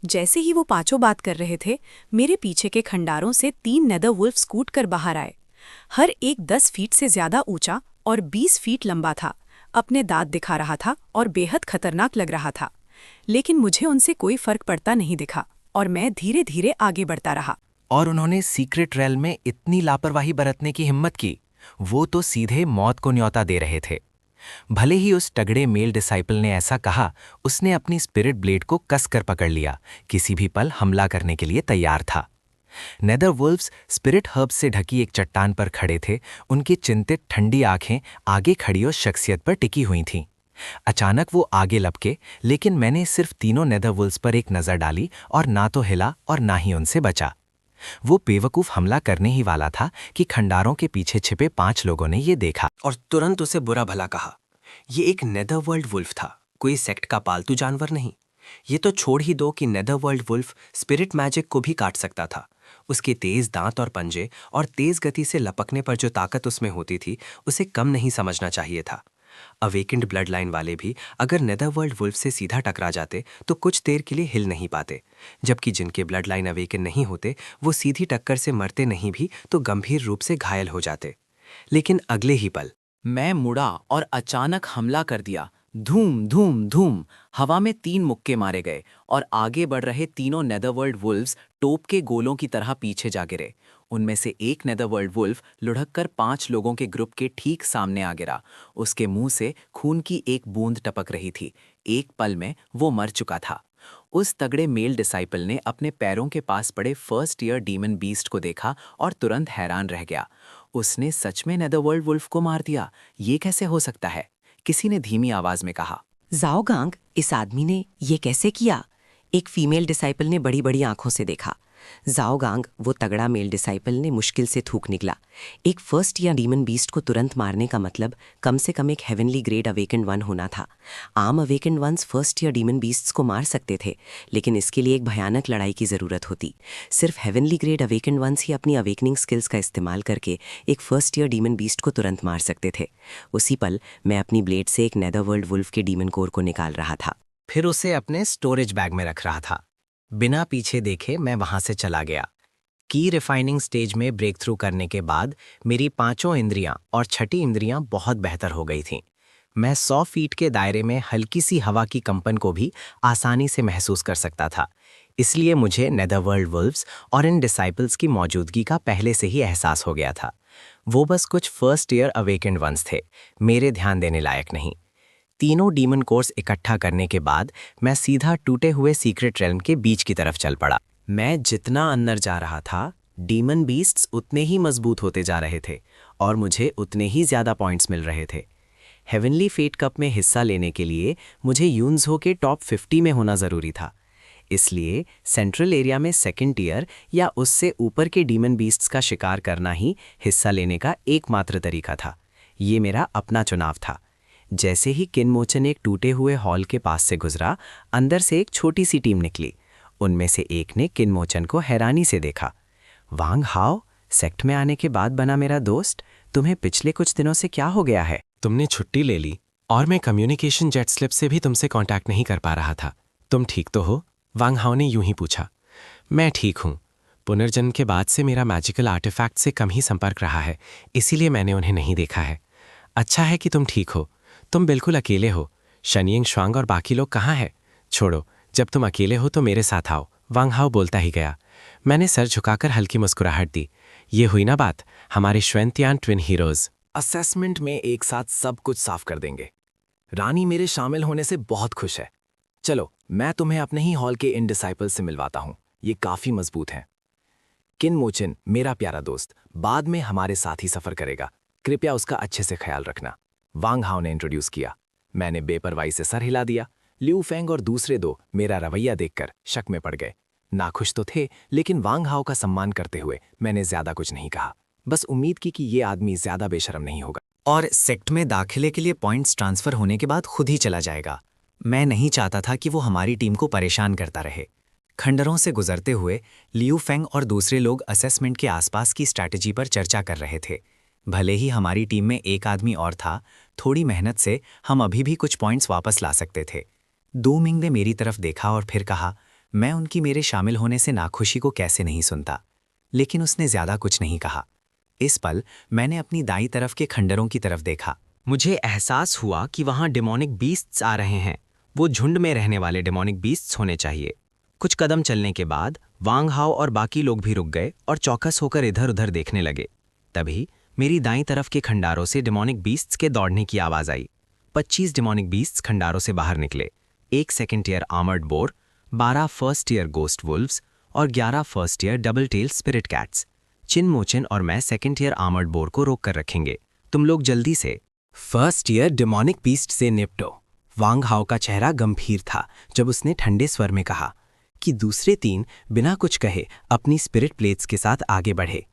जैसे ही वो पांचों बात कर रहे थे, मेरे पीछे के खंडारों से 3 नेदर वुल्फ स्कूट कर बाहर आए। हर एक 10 फीट से ज्यादा ऊंचा और 20 फीट लंबा था। अपने दांत दिखा रहा था और बेहद खतरनाक लग रहा था। लेकिन मुझे उनसे कोई फर्क पड़ता नहीं दिखा और मैं धीरे धीरे आगे बढ़ता रहा। और उन्होंने सीक्रेट रेल में इतनी लापरवाही बरतने की हिम्मत की। वो तो सीधे मौत को न्योता दे रहे थे। भले ही उस तगड़े मेल डिसाइपल ने ऐसा कहा, उसने अपनी स्पिरिट ब्लेड को कसकर पकड़ लिया। किसी भी पल हमला करने के लिए तैयार था। नेदर वुल्व्स स्पिरिट हर्ब से ढकी एक चट्टान पर खड़े थे। उनकी चिंतित ठंडी आंखें आगे खड़ी उस शख्सियत पर टिकी हुई थीं। अचानक वो आगे लपके, लेकिन मैंने सिर्फ तीनों नेदर वुल्व्स पर एक नज़र डाली और ना तो हिला और ना ही उनसे बचा। वो बेवकूफ हमला करने ही वाला था कि खंडारों के पीछे छिपे 5 लोगों ने ये देखा और तुरंत उसे बुरा भला कहा। ये एक नेदरवर्ल्ड वुल्फ था, कोई सेक्ट का पालतू जानवर नहीं। ये तो छोड़ ही दो कि नेदरवर्ल्ड वुल्फ स्पिरिट मैजिक को भी काट सकता था। उसके तेज दांत और पंजे और तेज गति से लपकने पर जो ताकत उसमें होती थी, उसे कम नहीं समझना चाहिए था। अवेकेंड ब्लड लाइन वाले भी अगर नेदरवर्ल्ड वुल्फ से सीधा टकरा जाते तो कुछ देर के लिए हिल नहीं पाते, जबकि जिनके ब्लड लाइन अवेकन नहीं होते वो सीधी टक्कर से मरते नहीं भी तो गंभीर रूप से घायल हो जाते। लेकिन अगले ही पल मैं मुड़ा और अचानक हमला कर दिया। धूम धूम धूम हवा में 3 मुक्के मारे गए और आगे बढ़ रहे तीनों नेदरवर्ल्ड वुल्व्स टोप के गोलों की तरह पीछे जा गिरे। उनमें से एक नेदरवर्ल्ड वुल्फ लुढ़ककर 5 लोगों के ग्रुप के ठीक सामने आ गिरा। उसके मुंह से खून की एक बूंद टपक रही थी। एक पल में वो मर चुका था। उस तगड़े मेल डिसाइपल ने अपने पैरों के पास पड़े फर्स्ट ईयर डीमन बीस्ट को देखा और तुरंत हैरान रह गया। उसने सच में नेदरवर्ल्ड वुल्फ को मार दिया। ये कैसे हो सकता है? किसी ने धीमी आवाज में कहा। ज़ाओगांग, इस आदमी ने ये कैसे किया? एक फीमेल डिसाइपल ने बड़ी बड़ी आंखों से देखा। जाओगांग, वो तगड़ा मेल डिसाइपल, ने मुश्किल से थूक निकला। एक फर्स्ट ईयर डीमन बीस्ट को तुरंत मारने का मतलब कम से कम एक हेवनली ग्रेड अवेकेंड वन होना था। आम awakened ones first year demon beasts को मार सकते थे, लेकिन इसके लिए एक भयानक लड़ाई की ज़रूरत होती। सिर्फ हेवनली ग्रेड अवेकेंड वंस ही अपनी अवेकनिंग स्किल्स का इस्तेमाल करके एक फर्स्ट ईयर डीमन बीस्ट को तुरंत मार सकते थे। उसी पल मैं अपनी ब्लेड से एक नेदरवर्ल्ड वुल्फ के डीमन कोर को निकाल रहा था। फिर उसे अपने स्टोरेज बैग में रख रहा था। बिना पीछे देखे मैं वहां से चला गया। की रिफाइनिंग स्टेज में ब्रेक थ्रू करने के बाद मेरी 5 इंद्रियां और 6ठी इंद्रियां बहुत बेहतर हो गई थीं। मैं 100 फीट के दायरे में हल्की सी हवा की कंपन को भी आसानी से महसूस कर सकता था। इसलिए मुझे नेदरवर्ल्ड वुल्व्स और इन डिसाइपल्स की मौजूदगी का पहले से ही एहसास हो गया था। वो बस कुछ फर्स्ट ईयर अवेकेंड वंस थे, मेरे ध्यान देने लायक नहीं। तीनों डीमन कोर्स इकट्ठा करने के बाद मैं सीधा टूटे हुए सीक्रेट रेल्म के बीच की तरफ चल पड़ा। मैं जितना अंदर जा रहा था, डीमन बीस्ट्स उतने ही मजबूत होते जा रहे थे और मुझे उतने ही ज़्यादा पॉइंट्स मिल रहे थे। हेवनली फेट कप में हिस्सा लेने के लिए मुझे यून्सहो के टॉप 50 में होना ज़रूरी था। इसलिए सेंट्रल एरिया में सेकेंड टियर या उससे ऊपर के डीमन बीस्ट्स का शिकार करना ही हिस्सा लेने का एकमात्र तरीका था। ये मेरा अपना चुनाव था। जैसे ही किनमोचन एक टूटे हुए हॉल के पास से गुजरा, अंदर से एक छोटी सी टीम निकली। उनमें से एक ने किनमोचन को हैरानी से देखा। वांग हाओ, सेक्ट में आने के बाद बना मेरा दोस्त, तुम्हें पिछले कुछ दिनों से क्या हो गया है? तुमने छुट्टी ले ली और मैं कम्युनिकेशन जेट स्लिप से भी तुमसे कांटेक्ट नहीं कर पा रहा था। तुम ठीक तो हो? वांग हाओ ने यूं ही पूछा। मैं ठीक हूं। पुनर्जन्म के बाद से मेरा मैजिकल आर्टिफैक्ट से कम ही संपर्क रहा है, इसीलिए मैंने उन्हें नहीं देखा है। अच्छा है कि तुम ठीक हो। तुम बिल्कुल अकेले हो। शनियंग श्वांग और बाकी लोग कहाँ हैं? छोड़ो, जब तुम अकेले हो तो मेरे साथ आओ, वांग हाओ बोलता ही गया। मैंने सर झुकाकर हल्की मुस्कुराहट दी। ये हुई ना बात, हमारे श्वेंतियान ट्विन हीरोज। असेसमेंट में एक साथ सब कुछ साफ कर देंगे। रानी मेरे शामिल होने से बहुत खुश है। चलो, मैं तुम्हें अपने ही हॉल के इन डिसाइपल्स से मिलवाता हूं। ये काफी मजबूत हैं। किनमोचन, मेरा प्यारा दोस्त, बाद में हमारे साथ ही सफर करेगा। कृपया उसका अच्छे से ख्याल रखना। वांग हाओ ने इंट्रोड्यूस किया। मैंने बेपरवाही से सर हिला दिया। लिू फेंग और दूसरे दो मेरा रवैया देखकर शक में पड़ गए। नाखुश तो थे, लेकिन वांग हाओ का सम्मान करते हुए मैंने ज्यादा कुछ नहीं कहा। बस उम्मीद की कि ये आदमी ज्यादा बेशर्म नहीं होगा और सेक्ट में दाखिले के लिए पॉइंट्स ट्रांसफर होने के बाद खुद ही चला जाएगा। मैं नहीं चाहता था कि वो हमारी टीम को परेशान करता रहे। खंडरों से गुजरते हुए लियू फेंग और दूसरे लोग असेसमेंट के आसपास की स्ट्रैटेजी पर चर्चा कर रहे थे। भले ही हमारी टीम में एक आदमी और था, थोड़ी मेहनत से हम अभी भी कुछ पॉइंट्स वापस ला सकते थे। दू मिंग ने मेरी तरफ देखा और फिर कहा, मैं उनकी मेरे शामिल होने से नाखुशी को कैसे नहीं सुनता। लेकिन उसने ज्यादा कुछ नहीं कहा। इस पल मैंने अपनी दाईं तरफ के खंडरों की तरफ देखा। मुझे एहसास हुआ कि वहां डेमोनिक बीस्ट्स आ रहे हैं। वो झुंड में रहने वाले डेमोनिक बीस्ट्स होने चाहिए। कुछ कदम चलने के बाद वांग हाओ और बाकी लोग भी रुक गए और चौकस होकर इधर उधर देखने लगे। तभी मेरी दाईं तरफ के खंडारों से डेमोनिक बीस्ट्स के दौड़ने की आवाज आई। 25 डेमोनिक बीस्ट्स खंडारों से बाहर निकले। 1 second year armoured boar, 12 first year ghost wolves और 11 first year double tail spirit cats. चिनमोचन और मैं सेकेंड ईयर आर्मर्ड बोर को रोक कर रखेंगे। तुम लोग जल्दी से फर्स्ट ईयर डेमोनिक बीस्ट से निपटो। वांग हाओ का चेहरा गंभीर था जब उसने ठंडे स्वर में कहा कि दूसरे 3 बिना कुछ कहे अपनी स्पिरिट प्लेट्स के साथ आगे बढ़े।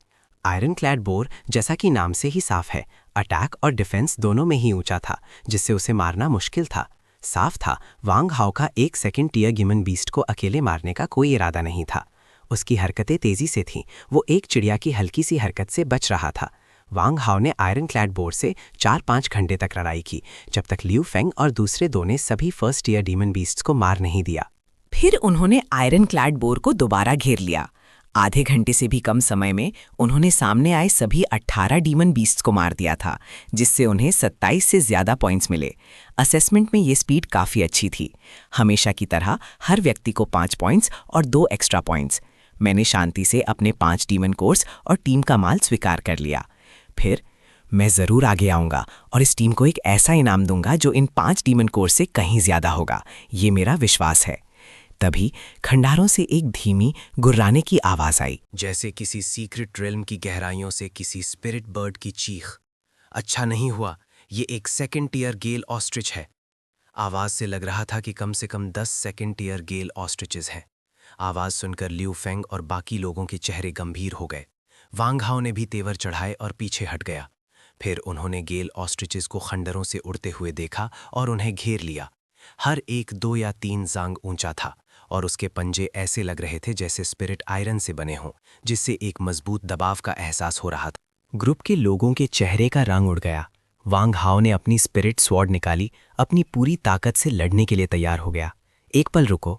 आयरन क्लैड बोर, जैसा कि नाम से ही साफ है, अटैक और डिफेंस दोनों में ही ऊंचा था, जिससे उसे मारना मुश्किल था। साफ था वांग हाओ का 1 सेकेंड टीयर गिमन बीस्ट को अकेले मारने का कोई इरादा नहीं था। उसकी हरकतें तेजी से थीं। वो एक चिड़िया की हल्की सी हरकत से बच रहा था। वांग हाओ ने आयरन क्लैड बोर से 4-5 घंटे तक लड़ाई की, जब तक लियू फेंग और दूसरे 2 ने सभी फर्स्ट ईयर डीमन बीस्ट्स को मार नहीं दिया। फिर उन्होंने आयरन क्लैड बोर को दोबारा घेर लिया। आधे घंटे से भी कम समय में उन्होंने सामने आए सभी 18 डीमन बीस्ट्स को मार दिया था, जिससे उन्हें 27 से ज़्यादा पॉइंट्स मिले। असेसमेंट में ये स्पीड काफ़ी अच्छी थी। हमेशा की तरह हर व्यक्ति को 5 पॉइंट्स और 2 एक्स्ट्रा पॉइंट्स। मैंने शांति से अपने 5 डीमन कोर्स और टीम का माल स्वीकार कर लिया। फिर मैं ज़रूर आगे आऊँगा और इस टीम को एक ऐसा इनाम दूंगा जो इन 5 डीमन कोर्स से कहीं ज़्यादा होगा। ये मेरा विश्वास है। तभी खंडारों से एक धीमी गुर्राने की आवाज आई, जैसे किसी सीक्रेट रेल्म की गहराइयों से किसी स्पिरिट बर्ड की चीख। अच्छा नहीं हुआ, ये एक सेकेंड टीयर गेल ऑस्ट्रिच है। आवाज से लग रहा था कि कम से कम 10 सेकेंड टीयर गेल ऑस्ट्रिचेस हैं। आवाज सुनकर लिू फेंग और बाकी लोगों के चेहरे गंभीर हो गए। वांग हाओ ने भी तेवर चढ़ाए और पीछे हट गया। फिर उन्होंने गेल ऑस्ट्रिचेस को खंडरों से उड़ते हुए देखा और उन्हें घेर लिया। हर एक 2 या 3 जांग ऊंचा था और उसके पंजे ऐसे लग रहे थे जैसे स्पिरिट आयरन से बने हों, जिससे एक मजबूत दबाव का एहसास हो रहा था। ग्रुप के लोगों के चेहरे का रंग उड़ गया। वांग हाओ ने अपनी स्पिरिट स्वॉर्ड निकाली, अपनी पूरी ताकत से लड़ने के लिए तैयार हो गया। एक पल रुको,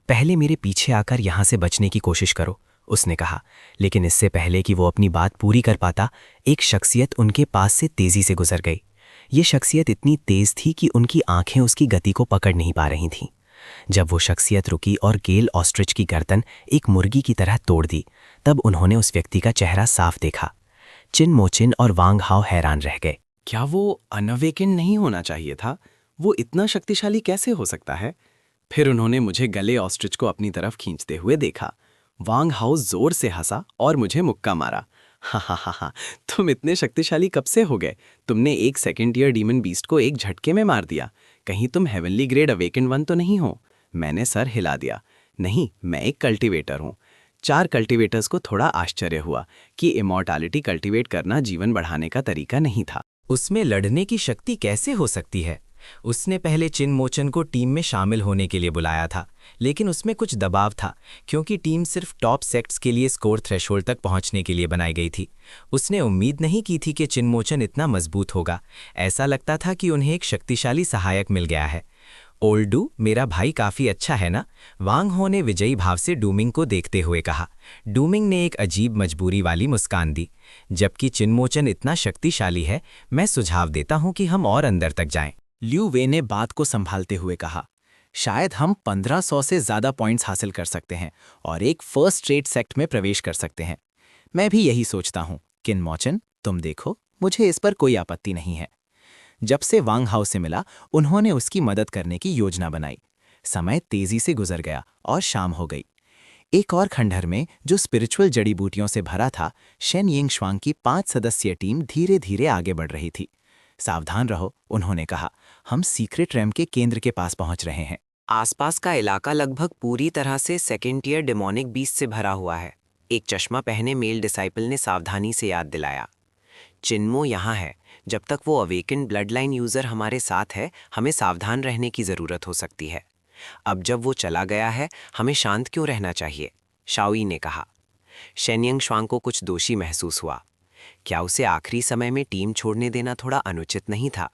पहले मेरे पीछे आकर यहां से बचने की कोशिश करो, उसने कहा। लेकिन इससे पहले कि वो अपनी बात पूरी कर पाता, एक शख्सियत उनके पास से तेजी से गुजर गई। ये शख्सियत इतनी तेज थी कि उनकी आंखें उसकी गति को पकड़ नहीं पा रही थीं। जब वो शख्सियत रुकी और गेल ऑस्ट्रिच की गर्दन एक मुर्गी की तरह तोड़ दी, तब उन्होंने उस व्यक्ति का चेहरा साफ देखा। चिन मोचिन और वांग हाओ हैरान रह गए। क्या वो अनअवेकेंड नहीं होना चाहिए था? वो इतना शक्तिशाली कैसे हो सकता है? फिर उन्होंने मुझे गले ऑस्ट्रिच को अपनी तरफ खींचते हुए देखा। वांग हाओ जोर से हंसा और मुझे मुक्का मारा। हा, तुम इतने शक्तिशाली कब से हो गए? तुमने एक सेकेंड ईयर डीमन बीस्ट को एक झटके में मार दिया। कहीं तुम हेवनली ग्रेड अवेकेंड 1 तो नहीं हो? मैंने सर हिला दिया। नहीं, मैं एक कल्टिवेटर हूँ। 4 कल्टिवेटर्स को थोड़ा आश्चर्य हुआ कि इमॉर्टैलिटी कल्टिवेट करना जीवन बढ़ाने का तरीका नहीं था। उसमें लड़ने की शक्ति कैसे हो सकती है? उसने पहले चिन मोचन को टीम में शामिल होने के लिए बुलाया था, लेकिन उसमें कुछ दबाव था क्योंकि टीम सिर्फ टॉप सेक्ट्स के लिए स्कोर थ्रेशोल्ड तक पहुंचने के लिए बनाई गई थी। उसने उम्मीद नहीं की थी कि चिन मोचन इतना मजबूत होगा। ऐसा लगता था कि उन्हें एक शक्तिशाली सहायक मिल गया है। ओल्ड डू, मेरा भाई काफी अच्छा है ना? वांग हो ने विजयी भाव से डूमिंग को देखते हुए कहा। डूमिंग ने एक अजीब मजबूरी वाली मुस्कान दी। जबकि चिनमोचन इतना शक्तिशाली है, मैं सुझाव देता हूं कि हम और अंदर तक जाएं। ल्यू वे ने बात को संभालते हुए कहा, शायद हम 1500 से ज्यादा पॉइंट्स हासिल कर सकते हैं और एक फर्स्ट रेट सेक्ट में प्रवेश कर सकते हैं। मैं भी यही सोचता हूं। किनमोचन, तुम देखो, मुझे इस पर कोई आपत्ति नहीं है। जब से वांग हाओ से मिला, उन्होंने उसकी मदद करने की योजना बनाई। समय तेजी से गुजर गया और शाम हो गई। एक और खंडहर में, जो स्पिरिचुअल जड़ी बूटियों से भरा था, शेन यिंग श्वांग की 5 सदस्यीय टीम धीरे धीरे आगे बढ़ रही थी। सावधान रहो, उन्होंने कहा, हम सीक्रेट रैम के केंद्र के पास पहुंच रहे हैं। आसपास का इलाका लगभग पूरी तरह से सेकेंड टियर डेमोनिक बीस्ट से भरा हुआ है, एक चश्मा पहने मेल डिसाइपल ने सावधानी से याद दिलाया। चिन्मो यहाँ है। जब तक वो अवेकन ब्लड लाइन यूज़र हमारे साथ है, हमें सावधान रहने की ज़रूरत हो सकती है। अब जब वो चला गया है, हमें शांत क्यों रहना चाहिए? शाओई ने कहा। शेनयंग श्वांग को कुछ दोषी महसूस हुआ। क्या उसे आखिरी समय में टीम छोड़ने देना थोड़ा अनुचित नहीं था?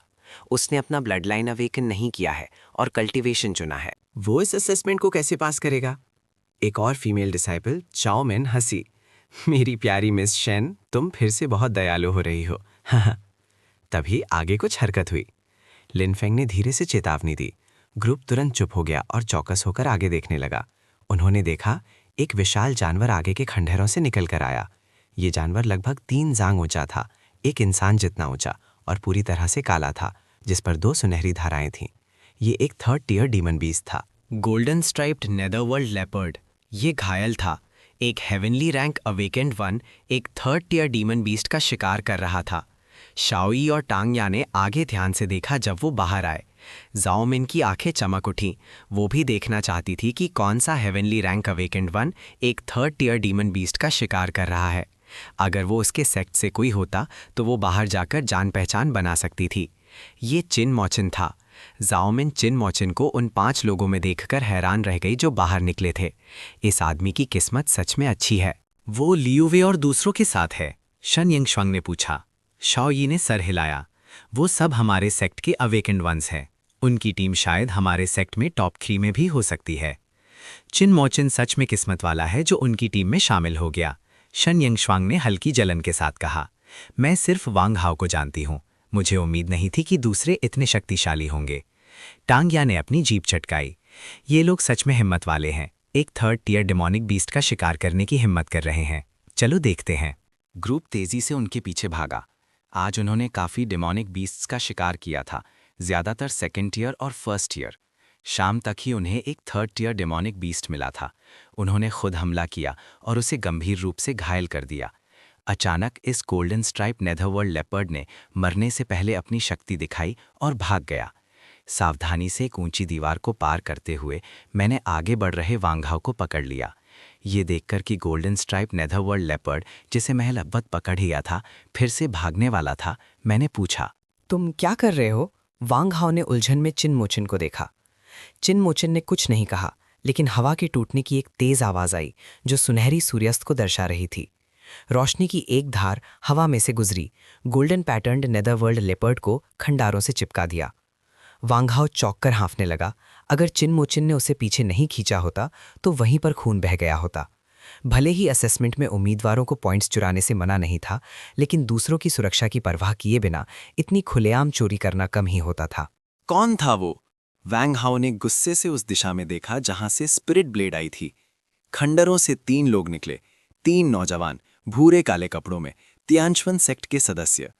उसने अपना ब्लड लाइन अवेकन नहीं किया है और कल्टिवेशन चुना है। वो इस असेसमेंट को कैसे पास करेगा? एक और फीमेल डिसाइपल चाओ मेन हंसी। मेरी प्यारी मिस शेन, तुम फिर से बहुत दयालु हो रही हो। तभी आगे कुछ हरकत हुई। लिनफेंग ने धीरे से चेतावनी दी। ग्रुप तुरंत चुप हो गया और चौकस होकर आगे देखने लगा। उन्होंने देखा, एक विशाल जानवर आगे के खंडहरों से निकल कर आया। ये जानवर लगभग 3 जांग ऊंचा था, एक इंसान जितना ऊंचा, और पूरी तरह से काला था, जिस पर 2 सुनहरी धाराएं थीं। ये एक 3rd टियर डीमन बीस्ट था। Golden striped netherworld leopard. ये घायल था। एक हेवनली रैंक अवेकेंड 1 एक 3rd टियर डीमन बीस्ट का शिकार कर रहा था। शाओई और टांगया ने आगे ध्यान से देखा जब वो बाहर आए। जाओमिन की आंखें चमक उठीं। वो भी देखना चाहती थी कि कौन सा हेवनली रैंक अवेकेंड 1 एक 3rd टियर डीमन बीस्ट का शिकार कर रहा है। अगर वो उसके सेक्ट से कोई होता तो वो बाहर जाकर जान पहचान बना सकती थी। ये चिन मोचिन था। जाओमिन चिन मोचिन को उन 5 लोगों में देखकर हैरान रह गई जो बाहर निकले थे। इस आदमी की किस्मत सच में अच्छी है। वो लियूवे और दूसरों के साथ है? शन यंग श्वांग ने पूछा। शाओई ने सर हिलाया। वो सब हमारे सेक्ट के अवेकेंड वंस हैं। उनकी टीम शायद हमारे सेक्ट में टॉप 3 में भी हो सकती है। चिन मोचिन सच में किस्मत वाला है जो उनकी टीम में शामिल हो गया, शन यंग श्वांग ने हल्की जलन के साथ कहा। मैं सिर्फ वांग हाओ को जानती हूँ। मुझे उम्मीद नहीं थी कि दूसरे इतने शक्तिशाली होंगे। टांगया ने अपनी जीभ चटकाई। ये लोग सच में हिम्मत वाले हैं। एक 3rd टियर डेमोनिक बीस्ट का शिकार करने की हिम्मत कर रहे हैं। चलो देखते हैं। ग्रुप तेजी से उनके पीछे भागा। आज उन्होंने काफ़ी डेमोनिक बीस्ट्स का शिकार किया था, ज़्यादातर 2nd टियर और 1st टियर। शाम तक ही उन्हें एक 3rd टियर डेमोनिक बीस्ट मिला था। उन्होंने खुद हमला किया और उसे गंभीर रूप से घायल कर दिया। अचानक इस गोल्डन स्ट्राइप नेदरवर्ल्ड लेपर्ड ने मरने से पहले अपनी शक्ति दिखाई और भाग गया। सावधानी से एक ऊंची दीवार को पार करते हुए मैंने आगे बढ़ रहे वांगहाओ को पकड़ लिया। ये देखकर कि गोल्डन स्ट्राइप नेदरवर्ल्ड लेपर्ड, जिसे मैं लब्बत पकड़ लिया था, फिर से भागने वाला था, मैंने पूछा, तुम क्या कर रहे हो? वांग हाओ ने उलझन में चिन मोचिन को देखा। चिन मोचिन ने कुछ नहीं कहा, लेकिन हवा के टूटने की एक तेज आवाज आई जो सुनहरी सूर्यास्त को दर्शा रही थी। रोशनी की एक धार हवा में से गुजरी, गोल्डन पैटर्न्ड नेदरवर्ल्ड लेपर्ड को खंडारों से चिपका दिया। वांग हाओ चौंक कर हाँफने लगा। अगर चिन मोचिन ने उसे पीछे नहीं खींचा होता तो वहीं पर खून बह गया होता। भले ही असेसमेंट में उम्मीदवारों को पॉइंट्स चुराने से मना नहीं था, लेकिन दूसरों की सुरक्षा की परवाह किए बिना इतनी खुलेआम चोरी करना कम ही होता था। कौन था वो? वांग हाओ ने गुस्से से उस दिशा में देखा जहां से स्पिरिट ब्लेड आई थी। खंडरों से 3 लोग निकले, 3 नौजवान, भूरे काले कपड़ों में, तियानश्वन सेक्ट के सदस्य।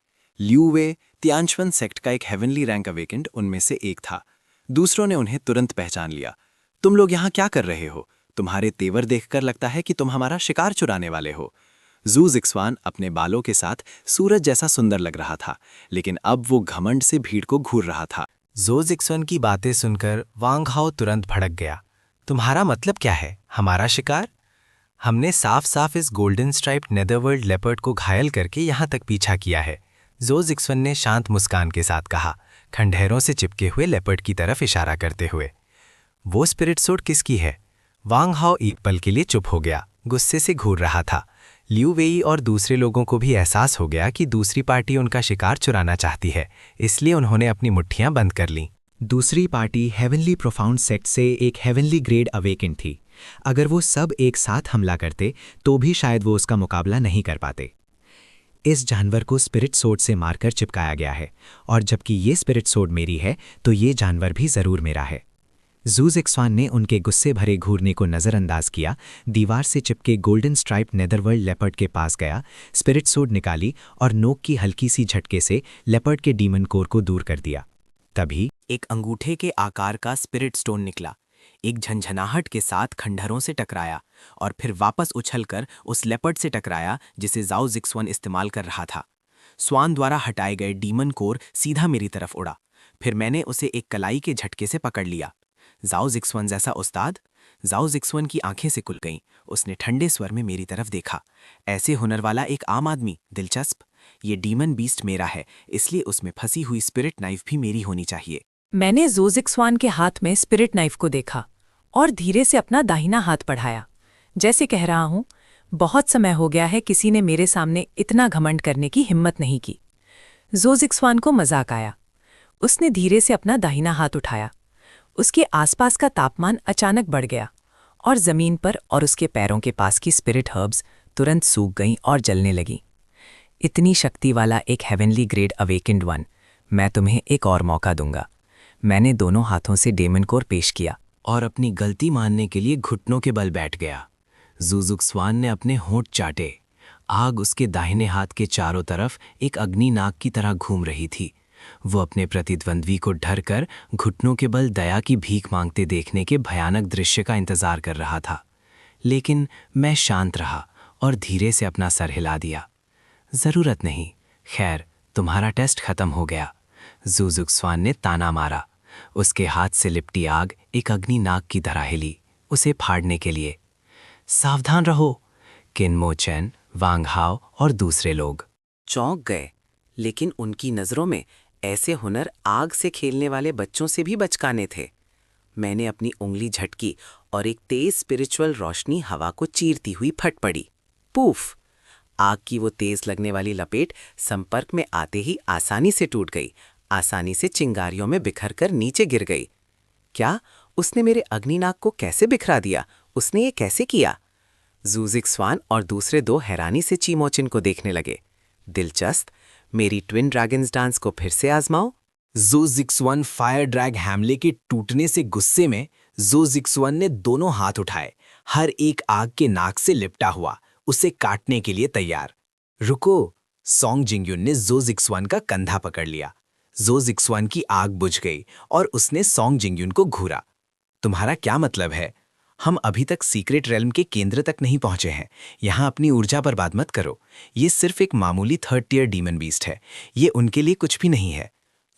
लियू वे, तियानश्वन सेक्ट का एक हेवनली रैंक अवेकेंड उनमें से एक था। दूसरों ने उन्हें तुरंत पहचान लिया। तुम लोग यहाँ क्या कर रहे हो? तुम्हारे तेवर देखकर लगता है कि तुम हमारा शिकार चुराने वाले हो। ज़ू ज़िक्सवान अपने बालों के साथ सूरज जैसा सुंदर लग रहा था, लेकिन अब वो घमंड से भीड़ को घूर रहा था। ज़ू ज़िक्सवान की बातें सुनकर वांग हाओ तुरंत भड़क गया। तुम्हारा मतलब क्या है? हमारा शिकार? हमने साफ साफ इस गोल्डन स्ट्राइप्ड नेदरवर्ल्ड लेपर्ड को घायल करके यहाँ तक पीछा किया है। ज़ू ज़िक्सवान ने शांत मुस्कान के साथ कहा, खंडहरों से चिपके हुए लेपर्ड की तरफ इशारा करते हुए। वो स्पिरिट सूट किसकी है? वांग हाओ एक पल के लिए चुप हो गया, गुस्से से घूर रहा था। लियू वेई और दूसरे लोगों को भी एहसास हो गया कि दूसरी पार्टी उनका शिकार चुराना चाहती है, इसलिए उन्होंने अपनी मुट्ठियां बंद कर लीं। दूसरी पार्टी हेवनली प्रोफाउंड सेक्ट से एक हेवनली ग्रेड अवेकेंड थी। अगर वो सब एक साथ हमला करते तो भी शायद वो उसका मुकाबला नहीं कर पाते। इस जानवर को स्पिरिट सोड से मारकर चिपकाया गया है, और जबकि ये स्पिरिट सोड मेरी है तो ये जानवर भी ज़रूर मेरा है। ज़ू ज़िक्सवान ने उनके गुस्से भरे घूरने को नज़रअंदाज किया, दीवार से चिपके गोल्डन स्ट्राइप नेदरवर्ल्ड लेपर्ड के पास गया, स्पिरिट सोड निकाली और नोक की हल्की सी झटके से लेपर्ड के डीमन कोर को दूर कर दिया। तभी एक अंगूठे के आकार का स्पिरिट स्टोन निकला, एक झंझनाहट के साथ खंडहरों से टकराया और फिर वापस उछलकर उस लेपर्ड से टकराया जिसे ज़ाओ ज़िक्सवान इस्तेमाल कर रहा था। स्वान द्वारा हटाए गए डीमन कोर सीधा मेरी तरफ उड़ा। फिर मैंने उसे एक कलाई के झटके से पकड़ लिया। ज़ाओ ज़िक्सवान जैसा उस्ताद? ज़ाओ ज़िक्सवान की आंखें से खुल गईं। उसने ठंडे स्वर में मेरी तरफ देखा। ऐसे हुनर वाला एक आम आदमी? दिलचस्प। ये डीमन बीस्ट मेरा है, इसलिए उसमें फंसी हुई स्पिरिट नाइफ भी मेरी होनी चाहिए। मैंने ज़ू ज़िक्सवान के हाथ में स्पिरिट नाइफ को देखा और धीरे से अपना दाहिना हाथ बढ़ाया, जैसे कह रहा हूं, बहुत समय हो गया है किसी ने मेरे सामने इतना घमंड करने की हिम्मत नहीं की। ज़ू ज़िक्सवान को मजाक आया। उसने धीरे से अपना दाहिना हाथ उठाया। उसके आसपास का तापमान अचानक बढ़ गया और जमीन पर और उसके पैरों के पास की स्पिरिट हर्ब्स तुरंत सूख गईं और जलने लगीं। इतनी शक्ति वाला एक हेवनली ग्रेड अवेकेंड वन, मैं तुम्हें एक और मौका दूंगा। मैंने दोनों हाथों से डेमन कोर पेश किया और अपनी गलती मानने के लिए घुटनों के बल बैठ गया। ज़ू ज़िक्सवान ने अपने होंठ चाटे। आग उसके दाहिने हाथ के चारों तरफ एक अग्नि नाग की तरह घूम रही थी। वो अपने प्रतिद्वंद्वी को डर कर घुटनों के बल दया की भीख मांगते देखने के भयानक दृश्य का इंतजार कर रहा था। लेकिन मैं शांत रहा और धीरे से अपना सर हिला दिया। ज़रूरत नहीं, खैर तुम्हारा टेस्ट खत्म हो गया। ज़ू ज़िक्सवान ने ताना मारा। उसके हाथ से लिपटी आग एक अग्नि नाग की तरह हिली, उसे फाड़ने के लिए। सावधान रहो। किन मो चेन, वांग हाओ और दूसरे लोग चौंक गए, लेकिन उनकी नज़रों में ऐसे हुनर आग से खेलने वाले बच्चों से भी बचकाने थे। मैंने अपनी उंगली झटकी और एक तेज स्पिरिचुअल रोशनी हवा को चीरती हुई फट पड़ी। पूफ! आग की वो तेज लगने वाली लपेट संपर्क में आते ही आसानी से टूट गई, आसानी से चिंगारियों में बिखर कर नीचे गिर गई। क्या उसने मेरे अग्निनाग को कैसे बिखरा दिया? उसने ये कैसे किया? ज़ू ज़िक्सवान और दूसरे 2 हैरानी से चीमोचिन को देखने लगे। दिलचस्प, मेरी ट्विन ड्रैगन्स डांस को फिर से आजमाओ। ज़ू ज़िक्सवान फायर ड्रैग हैमले के टूटने से गुस्से में ज़ू ज़िक्सवान ने दोनों हाथ उठाए, हर एक आग के नाक से लिपटा हुआ, उसे काटने के लिए तैयार। रुको! सोंग जिंगयुन ने ज़ू ज़िक्सवान का कंधा पकड़ लिया। ज़ू ज़िक्सवान की आग बुझ गई और उसने सोंग जिंगयुन को घूरा। तुम्हारा क्या मतलब है? हम अभी तक सीक्रेट रेल्म के केंद्र तक नहीं पहुंचे हैं। यहाँ अपनी ऊर्जा बर्बाद मत करो। ये सिर्फ एक मामूली 3rd टियर डीमन बीस्ट है। ये उनके लिए कुछ भी नहीं है।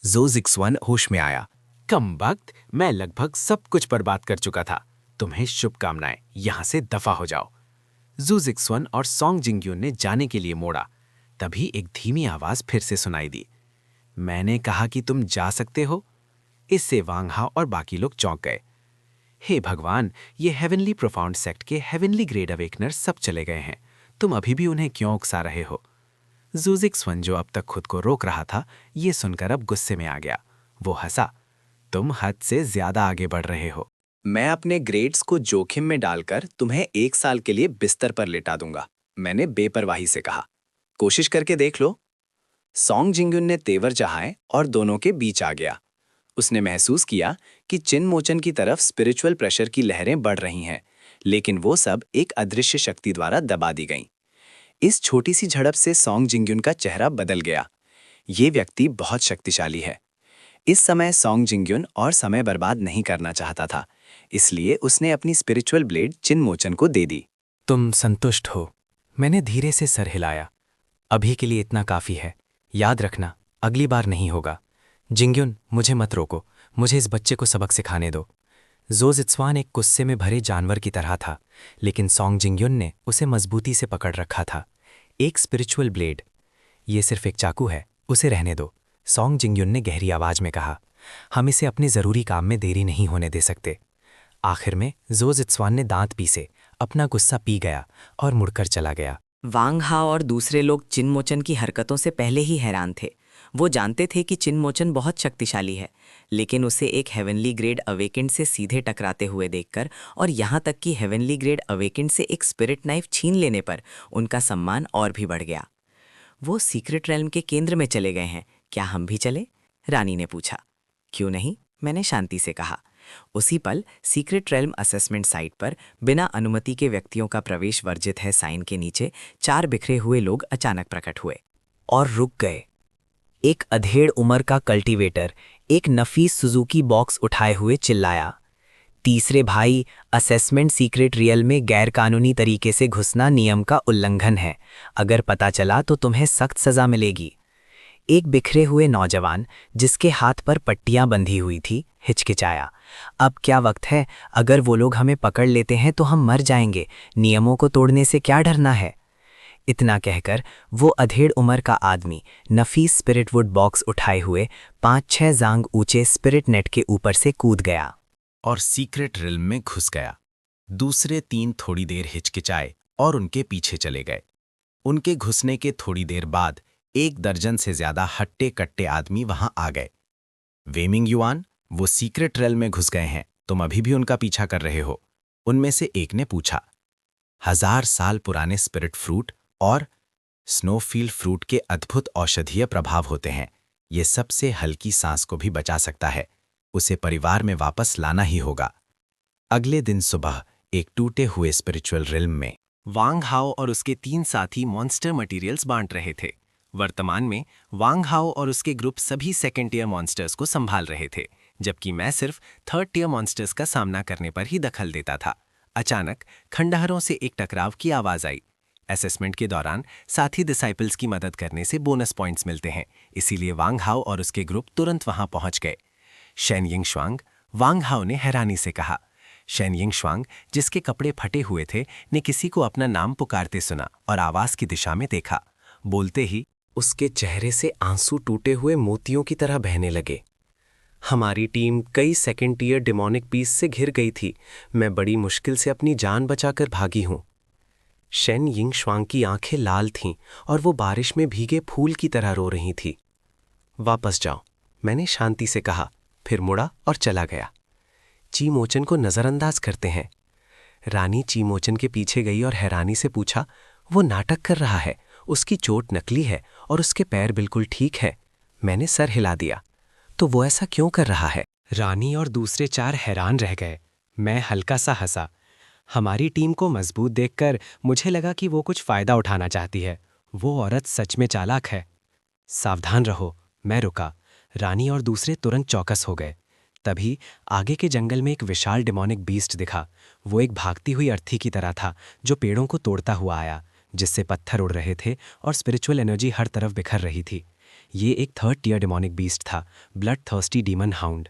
ज़ू ज़िक्सवान होश में आया। कमबख्त, मैं लगभग सब कुछ बर्बाद कर चुका था। तुम्हें शुभकामनाएं, यहाँ से दफा हो जाओ। जू जिक्सवन और सॉन्ग जिंगयुन ने जाने के लिए मोड़ा। तभी एक धीमी आवाज फिर से सुनाई दी। मैंने कहा कि तुम जा सकते हो। इससे वांग हाओ और बाकी लोग चौंक गए। हे भगवान, ये हेवनली प्रोफाउंड सेक्ट के हेवनली ग्रेड अवेकनर सब चले गए हैं। तुम अभी भी उन्हें क्यों उकसा रहे हो? जू जिक्सवन, जो अब तक खुद को रोक रहा था, ये सुनकर अब गुस्से में आ गया। वो हंसा। तुम हद से ज्यादा आगे बढ़ रहे हो। मैं अपने ग्रेड्स को जोखिम में डालकर तुम्हें 1 साल के लिए बिस्तर पर लेटा दूंगा, मैंने बेपरवाही से कहा। कोशिश करके देख लो। सॉन्ग जिंगयुन ने तेवर चढ़ाए और दोनों के बीच आ गया। उसने महसूस किया कि चिन मोचन की तरफ स्पिरिचुअल प्रेशर की लहरें बढ़ रही हैं, लेकिन वो सब एक अदृश्य शक्ति द्वारा दबा दी गईं। इस छोटी सी झड़प से सॉन्ग जिंगयुन का चेहरा बदल गया। ये व्यक्ति बहुत शक्तिशाली है। इस समय सॉन्ग जिंगयुन और समय बर्बाद नहीं करना चाहता था, इसलिए उसने अपनी स्पिरिचुअल ब्लेड चिन मोचन को दे दी। तुम संतुष्ट हो? मैंने धीरे से सर हिलाया। अभी के लिए इतना काफी है। याद रखना, अगली बार नहीं होगा। जिंगयुन, मुझे मत रोको। मुझे इस बच्चे को सबक सिखाने दो। जो जिक्सवान एक गुस्से में भरे जानवर की तरह था, लेकिन सॉन्ग जिंगयुन ने उसे मजबूती से पकड़ रखा था। एक स्पिरिचुअल ब्लेड, ये सिर्फ एक चाकू है, उसे रहने दो, सॉन्ग जिंगयुन ने गहरी आवाज में कहा। हम इसे अपने जरूरी काम में देरी नहीं होने दे सकते। आखिर में जो जिक्सवान ने दांत पीसे, अपना गुस्सा पी गया और मुड़कर चला गया। वांग हाओ और दूसरे लोग चिन मोचन की हरकतों से पहले ही हैरान थे। वो जानते थे कि चिन मोचन बहुत शक्तिशाली है, लेकिन उसे एक हेवनली ग्रेड अवेकेंड से सीधे टकराते हुए देखकर और यहाँ तक कि हेवनली ग्रेड अवेकेंड से एक स्पिरिट नाइफ छीन लेने पर उनका सम्मान और भी बढ़ गया। वो सीक्रेट रेल्म के केंद्र में चले गए हैं, क्या हम भी चले? रानी ने पूछा। क्यों नहीं, मैंने शांति से कहा। उसी पल सीक्रेट रेल्म असेसमेंट साइट पर बिना अनुमति के व्यक्तियों का प्रवेश वर्जित है साइन के नीचे 4 बिखरे हुए लोग अचानक प्रकट हुए और रुक गए। एक अधेड़ उम्र का कल्टीवेटर एक नफीस सुजुकी बॉक्स उठाए हुए चिल्लाया, तीसरे भाई, असेसमेंट सीक्रेट रियल में गैरकानूनी तरीके से घुसना नियम का उल्लंघन है। अगर पता चला तो तुम्हें सख्त सजा मिलेगी। एक बिखरे हुए नौजवान, जिसके हाथ पर पट्टियां बंधी हुई थी, हिचकिचाया। अब क्या वक्त है? अगर वो लोग हमें पकड़ लेते हैं तो हम मर जाएंगे। नियमों को तोड़ने से क्या डरना है? इतना कहकर वो अधेड़ उम्र का आदमी नफीस स्पिरिट वुड बॉक्स उठाए हुए 5-6 जांग ऊंचे स्पिरिट नेट के ऊपर से कूद गया और सीक्रेट रिल्म में घुस गया। दूसरे 3 थोड़ी देर हिचकिचाए और उनके पीछे चले गए। उनके घुसने के थोड़ी देर बाद 1 दर्जन से ज्यादा हट्टे कट्टे आदमी वहां आ गए। वेमिंग युआन, वो सीक्रेट रेल में घुस गए हैं, तुम अभी भी उनका पीछा कर रहे हो? उनमें से एक ने पूछा। 1000 साल पुराने स्पिरिट फ्रूट और स्नोफील्ड फ्रूट के अद्भुत औषधीय प्रभाव होते हैं। ये सबसे हल्की सांस को भी बचा सकता है। उसे परिवार में वापस लाना ही होगा। अगले दिन सुबह एक टूटे हुए स्पिरिचुअल रिल्म में वांग हाओ और उसके 3 साथी मॉन्स्टर मटेरियल्स बांट रहे थे। वर्तमान में वांग हाओ और उसके ग्रुप सभी सेकेंड टियर मॉन्स्टर्स को संभाल रहे थे, जबकि मैं सिर्फ 3rd टियर मॉन्स्टर्स का सामना करने पर ही दखल देता था। अचानक खंडहरों से एक टकराव की आवाज आई। असेसमेंट के दौरान साथी डिसाइपल्स की मदद करने से बोनस पॉइंट्स मिलते हैं, इसीलिए वांग हाओ और उसके ग्रुप तुरंत वहां पहुंच गए। शेन यिंगश्वांग, वांग हाओ ने हैरानी से कहा। शेन यिंगश्वांग, जिसके कपड़े फटे हुए थे, ने किसी को अपना नाम पुकारते सुना और आवाज की दिशा में देखा। बोलते ही उसके चेहरे से आंसू टूटे हुए मोतियों की तरह बहने लगे। हमारी टीम कई सेकेंड टियर डिमोनिक बीस्ट से घिर गई थी। मैं बड़ी मुश्किल से अपनी जान बचाकर भागी हूं। शेन यिंगश्वांग की आंखें लाल थीं और वो बारिश में भीगे फूल की तरह रो रही थी। वापस जाओ, मैंने शांति से कहा, फिर मुड़ा और चला गया। चीमोचन को नजरअंदाज करते हैं। रानी चीमोचन के पीछे गई और हैरानी से पूछा, वो नाटक कर रहा है, उसकी चोट नकली है और उसके पैर बिल्कुल ठीक है। मैंने सर हिला दिया। तो वो ऐसा क्यों कर रहा है? रानी और दूसरे 4 हैरान रह गए। मैं हल्का सा हंसा। हमारी टीम को मजबूत देखकर मुझे लगा कि वो कुछ फायदा उठाना चाहती है। वो औरत सच में चालाक है। सावधान रहो, मैं रुका। रानी और दूसरे तुरंत चौकस हो गए। तभी आगे के जंगल में एक विशाल डिमोनिक बीस्ट दिखा। वो एक भागती हुई अर्थी की तरह था, जो पेड़ों को तोड़ता हुआ आया, जिससे पत्थर उड़ रहे थे और स्पिरिचुअल एनर्जी हर तरफ बिखर रही थी। ये एक 3rd टियर डिमोनिक बीस्ट था, ब्लड थर्स्टी डीमन हाउंड।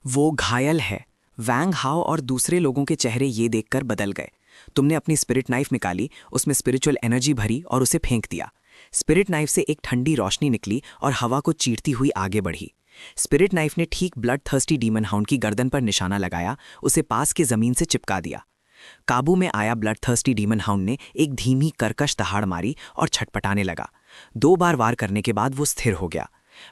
वो घायल है। वैंग हाओ और दूसरे लोगों के चेहरे ये देखकर बदल गए। तुमने अपनी स्पिरिट नाइफ निकाली, उसमें स्पिरिचुअल एनर्जी भरी और उसे फेंक दिया। स्पिरिट नाइफ से एक ठंडी रोशनी निकली और हवा को चीरती हुई आगे बढ़ी। स्पिरिट नाइफ ने ठीक ब्लड थर्स्टी डीमन हाउंड की गर्दन पर निशाना लगाया, उसे पास के जमीन से चिपका दिया। काबू में आया ब्लड थर्स्टी डीमन हाउंड ने एक धीमी कर्कश दहाड़ मारी और छटपटाने लगा। 2 बार वार करने के बाद वो स्थिर हो गया।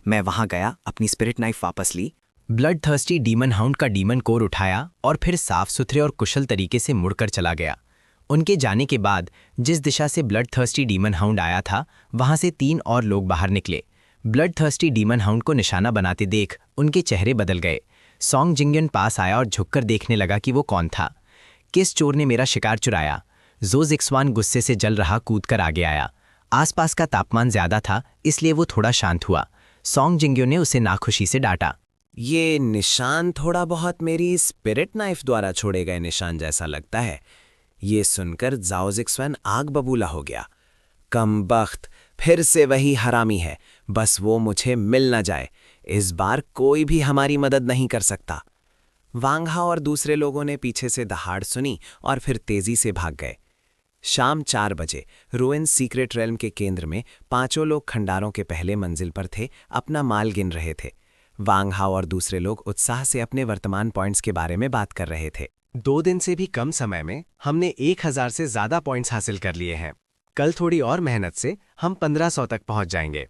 मैं वहां गया, अपनी स्पिरिट नाइफ वापस ली। ब्लड थर्स्टी डीमन हाउंड का डीमन कोर उठाया और फिर साफ सुथरे और कुशल तरीके से मुड़कर चला गया। उनके जाने के बाद जिस दिशा से ब्लड थर्स्टी डीमन हाउंड आया था, वहां से 3 और लोग बाहर निकले। ब्लड थर्स्टी डीमन हाउंड को निशाना बनाते देख उनके चेहरे बदल गए। सॉन्ग जिंगन पास आया और झुककर देखने लगा कि वो कौन था। किस चोर ने मेरा शिकार चुराया? ज़ो ज़िक्सवान गुस्से से जल रहा कूदकर आगे आया। आसपास का तापमान ज्यादा था, इसलिए वो थोड़ा शांत हुआ। सॉन्ग जिंग्यो ने उसे नाखुशी से डांटा। ये निशान थोड़ा बहुत मेरी स्पिरिट नाइफ द्वारा छोड़े गए निशान जैसा लगता है। ये सुनकर ज़ाओ ज़िक्सवान आग बबूला हो गया। कमबख्त, फिर से वही हरामी है, बस वो मुझे मिल न जाए। इस बार कोई भी हमारी मदद नहीं कर सकता। वांग हाओ और दूसरे लोगों ने पीछे से दहाड़ सुनी और फिर तेजी से भाग गए। शाम 4 बजे रुइन सीक्रेट रेल्म के केंद्र में 5 लोग खंडारों के पहले मंजिल पर थे, अपना माल गिन रहे थे। वांग हाओ और दूसरे लोग उत्साह से अपने वर्तमान पॉइंट्स के बारे में बात कर रहे थे। 2 दिन से भी कम समय में हमने 1000 से ज्यादा पॉइंट्स हासिल कर लिए हैं। कल थोड़ी और मेहनत से हम 1500 तक पहुंच जाएंगे।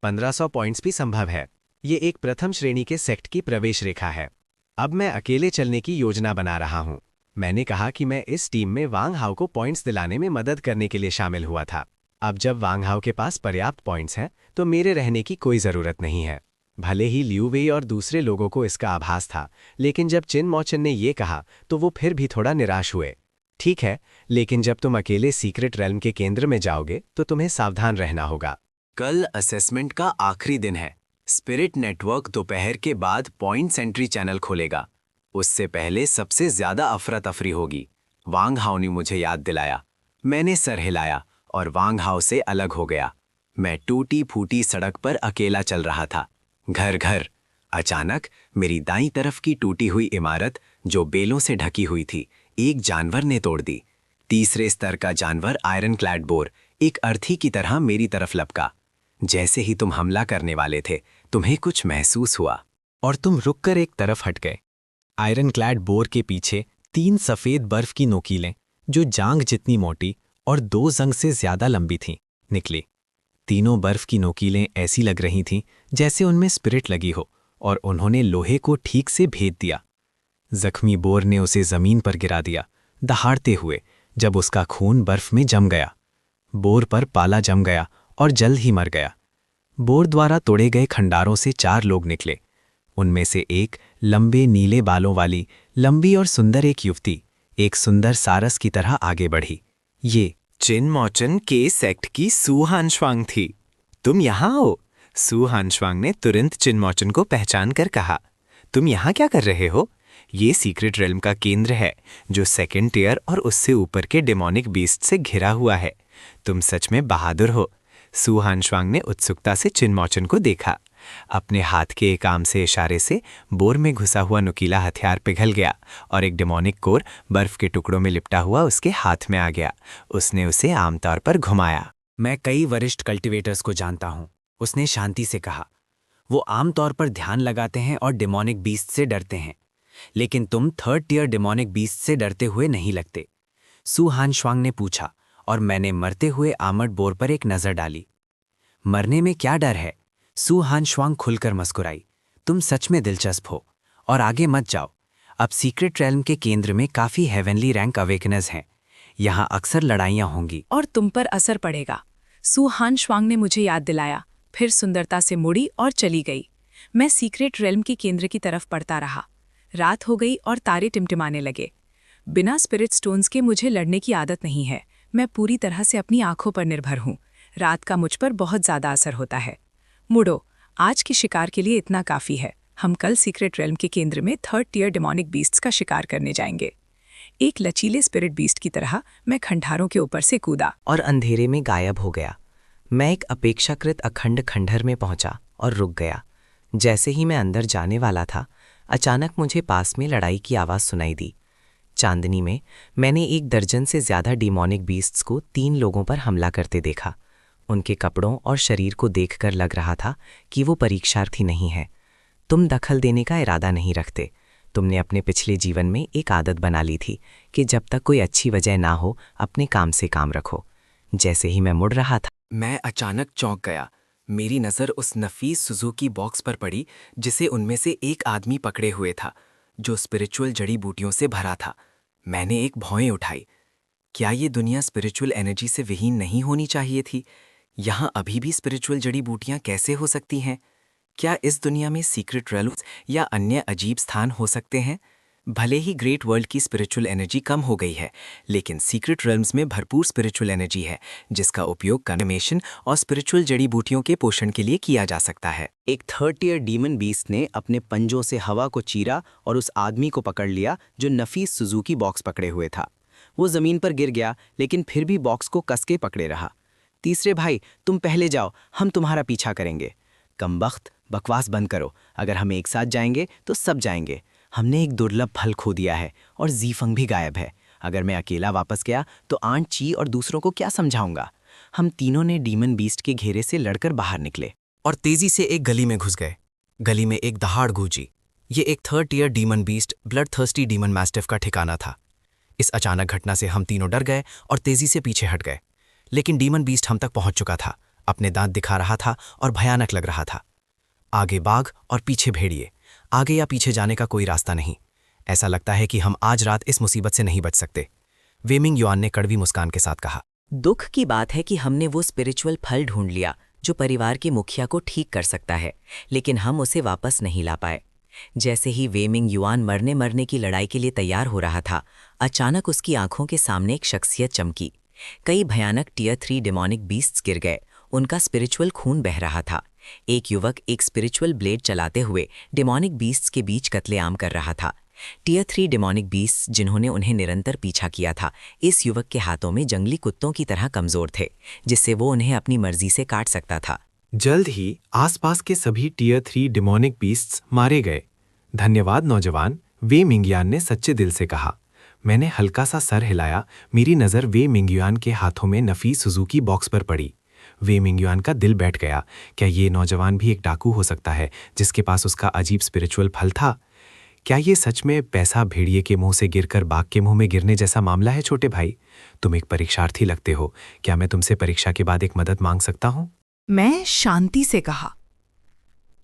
1500 पॉइंट्स भी संभव है। ये एक प्रथम श्रेणी के सेक्ट की प्रवेश रेखा है। अब मैं अकेले चलने की योजना बना रहा हूं। मैंने कहा कि मैं इस टीम में वांग हाओ को पॉइंट्स दिलाने में मदद करने के लिए शामिल हुआ था। अब जब वांग हाओ के पास पर्याप्त पॉइंट्स हैं, तो मेरे रहने की कोई जरूरत नहीं है। भले ही लियू वेई और दूसरे लोगों को इसका आभास था, लेकिन जब चिन मौचन ने ये कहा तो वो फिर भी थोड़ा निराश हुए। ठीक है, लेकिन जब तुम अकेले सीक्रेट रेल्म के केंद्र में जाओगे तो तुम्हें सावधान रहना होगा। कल असेसमेंट का आखिरी दिन है। स्पिरिट नेटवर्क दोपहर के बाद पॉइंट सेंट्री चैनल खोलेगा। उससे पहले सबसे ज्यादा अफरा तफरी होगी। वांग हाओ ने मुझे याद दिलाया। मैंने सर हिलाया और वांग हाओ से अलग हो गया। मैं टूटी फूटी सड़क पर अकेला चल रहा था। घर घर। अचानक मेरी दाईं तरफ की टूटी हुई इमारत, जो बेलों से ढकी हुई थी, एक जानवर ने तोड़ दी। 3रे स्तर का जानवर आयरन क्लैड बोर एक अर्थी की तरह मेरी तरफ लपका। जैसे ही तुम हमला करने वाले थे, तुम्हें कुछ महसूस हुआ और तुम रुककर एक तरफ हट गए। आयरन क्लैड बोर के पीछे 3 सफेद बर्फ की नोकीलें, जो जांग जितनी मोटी और 2 जंग से ज्यादा लंबी थीं, निकली। तीनों बर्फ की नोकीलें ऐसी लग रही थीं जैसे उनमें स्पिरिट लगी हो, और उन्होंने लोहे को ठीक से भेद दिया। जख्मी बोर ने उसे जमीन पर गिरा दिया, दहाड़ते हुए, जब उसका खून बर्फ में जम गया। बोर पर पाला जम गया और जल्द ही मर गया। बोर द्वारा तोड़े गए खंडारों से 4 लोग निकले। उनमें से एक लंबे नीले बालों वाली लंबी और सुंदर एक युवती एक सुंदर सारस की तरह आगे बढ़ी। ये चिन मौचन के सेक्ट की सू हानश्वांग थी। तुम यहाँ हो? सू हानश्वांग ने तुरंत चिन मौचन को पहचान कर कहा। तुम यहाँ क्या कर रहे हो? ये सीक्रेट रेल्म का केंद्र है, जो 2nd टियर और उससे ऊपर के डेमोनिक बीस्ट से घिरा हुआ है। तुम सच में बहादुर हो। सू हानश्वांग ने उत्सुकता से चिन मौचन को देखा। अपने हाथ के एक आम से इशारे से बोर में घुसा हुआ नुकीला हथियार पिघल गया और एक डेमोनिक कोर बर्फ के टुकड़ों में लिपटा हुआ उसके हाथ में आ गया। उसने उसे आमतौर पर घुमाया। मैं कई वरिष्ठ कल्टिवेटर्स को जानता हूं, उसने शांति से कहा। वो आमतौर पर ध्यान लगाते हैं और डेमोनिक बीस्ट से डरते हैं, लेकिन तुम 3rd टियर डेमोनिक बीस्ट से डरते हुए नहीं लगते। सू हानश्वांग ने पूछा, और मैंने मरते हुए आर्मर्ड बोर पर एक नजर डाली। मरने में क्या डर है? सू हानश्वांग खुलकर मुस्कुराई। तुम सच में दिलचस्प हो, और आगे मत जाओ। अब सीक्रेट रेल्म के केंद्र में काफी हेवनली रैंक अवेकनर्स हैं। यहाँ अक्सर लड़ाइयाँ होंगी और तुम पर असर पड़ेगा। सू हानश्वांग ने मुझे याद दिलाया, फिर सुंदरता से मुड़ी और चली गई। मैं सीक्रेट रेल्म के केंद्र की तरफ पड़ता रहा। रात हो गई और तारे टिमटिमाने लगे। बिना स्पिरिट स्टोन्स के मुझे लड़ने की आदत नहीं है। मैं पूरी तरह से अपनी आंखों पर निर्भर हूँ। रात का मुझ पर बहुत ज़्यादा असर होता है। मुड़ो, आज की शिकार के लिए इतना काफ़ी है। हम कल सीक्रेट रेल्म के केंद्र में 3rd टियर डेमोनिक बीस्ट्स का शिकार करने जाएंगे। एक लचीले स्पिरिट बीस्ट की तरह मैं खंडारों के ऊपर से कूदा और अंधेरे में गायब हो गया। मैं एक अपेक्षाकृत अखंड खंडहर में पहुंचा और रुक गया। जैसे ही मैं अंदर जाने वाला था, अचानक मुझे पास में लड़ाई की आवाज़ सुनाई दी। चांदनी में मैंने 1 दर्जन से ज़्यादा डिमोनिक बीस्ट्स को 3 लोगों पर हमला करते देखा। उनके कपड़ों और शरीर को देखकर लग रहा था कि वो परीक्षार्थी नहीं है। तुम दखल देने का इरादा नहीं रखते। तुमने अपने पिछले जीवन में एक आदत बना ली थी कि जब तक कोई अच्छी वजह ना हो अपने काम से काम रखो। जैसे ही मैं मुड़ रहा था, मैं अचानक चौंक गया। मेरी नज़र उस नफीस सुजुकी बॉक्स पर पड़ी जिसे उनमें से एक आदमी पकड़े हुए था, जो स्पिरिचुअल जड़ी बूटियों से भरा था। मैंने एक भौएं उठाई। क्या ये दुनिया स्पिरिचुअल एनर्जी से विहीन नहीं होनी चाहिए थी? यहाँ अभी भी स्पिरिचुअल जड़ी बूटियाँ कैसे हो सकती हैं? क्या इस दुनिया में सीक्रेट रेल्स या अन्य अजीब स्थान हो सकते हैं? भले ही ग्रेट वर्ल्ड की स्पिरिचुअल एनर्जी कम हो गई है, लेकिन सीक्रेट रेल्म्स में भरपूर स्पिरिचुअल एनर्जी है, जिसका उपयोग कन्फर्मेशन और स्पिरिचुअल जड़ी बूटियों के पोषण के लिए किया जा सकता है। एक 3rd ईयर डीमन बीस्ट ने अपने पंजों से हवा को चीरा और उस आदमी को पकड़ लिया जो नफीस सुजुकी बॉक्स पकड़े हुए था। वो जमीन पर गिर गया, लेकिन फिर भी बॉक्स को कस के पकड़े रहा। तीसरे भाई, तुम पहले जाओ, हम तुम्हारा पीछा करेंगे। कमबख्त, बकवास बंद करो। अगर हम एक साथ जाएंगे तो सब जाएंगे। हमने एक दुर्लभ फल खो दिया है और जीफंग भी गायब है। अगर मैं अकेला वापस गया तो आंट ची और दूसरों को क्या समझाऊंगा? हम तीनों ने डीमन बीस्ट के घेरे से लड़कर बाहर निकले और तेजी से एक गली में घुस गए। गली में एक दहाड़ गूंजी। ये एक 3rd year demon beast blood thirsty demon mastiff का ठिकाना था। इस अचानक घटना से हम तीनों डर गए और तेजी से पीछे हट गए। लेकिन डीमन बीस्ट हम तक पहुंच चुका था, अपने दांत दिखा रहा था और भयानक लग रहा था। आगे बाघ और पीछे भेड़िए। आगे या पीछे जाने का कोई रास्ता नहीं। ऐसा लगता है कि हम आज रात इस मुसीबत से नहीं बच सकते। वेमिंग युआन ने कड़वी मुस्कान के साथ कहा। दुख की बात है कि हमने वो स्पिरिचुअल फल ढूंढ लिया जो परिवार के मुखिया को ठीक कर सकता है, लेकिन हम उसे वापस नहीं ला पाए। जैसे ही वेमिंग युआन मरने की लड़ाई के लिए तैयार हो रहा था, अचानक उसकी आंखों के सामने एक शख्सियत चमकी। कई भयानक टियर 3 डिमोनिक बीस्ट्स गिर गए। उनका स्पिरिचुअल खून बह रहा था। एक युवक एक स्पिरिचुअल ब्लेड चलाते हुए डिमोनिक बीस्ट्स के बीच कत्लेआम कर रहा था। टियर 3 डिमोनिक बीस्ट्स जिन्होंने उन्हें निरंतर पीछा किया था, इस युवक के हाथों में जंगली कुत्तों की तरह कमजोर थे, जिससे वो उन्हें अपनी मर्जी से काट सकता था। जल्द ही आसपास के सभी टियर 3 डिमोनिक बीस्ट्स मारे गए। धन्यवाद नौजवान, वे मिंगयान ने सच्चे दिल से कहा। मैंने हल्का सा सर हिलाया। मेरी नज़र वे मिंगयान के हाथों में नफीस सुजुकी बॉक्स पर पड़ी। वे मिंगयान का दिल बैठ गया। क्या ये नौजवान भी एक डाकू हो सकता है जिसके पास उसका अजीब स्पिरिचुअल फल था? क्या ये सच में पैसा भेड़िए के मुंह से गिरकर बाघ के मुंह में गिरने जैसा मामला है? छोटे भाई, तुम एक परीक्षार्थी लगते हो। क्या मैं तुमसे परीक्षा के बाद एक मदद मांग सकता हूँ? मैं शांति से कहा,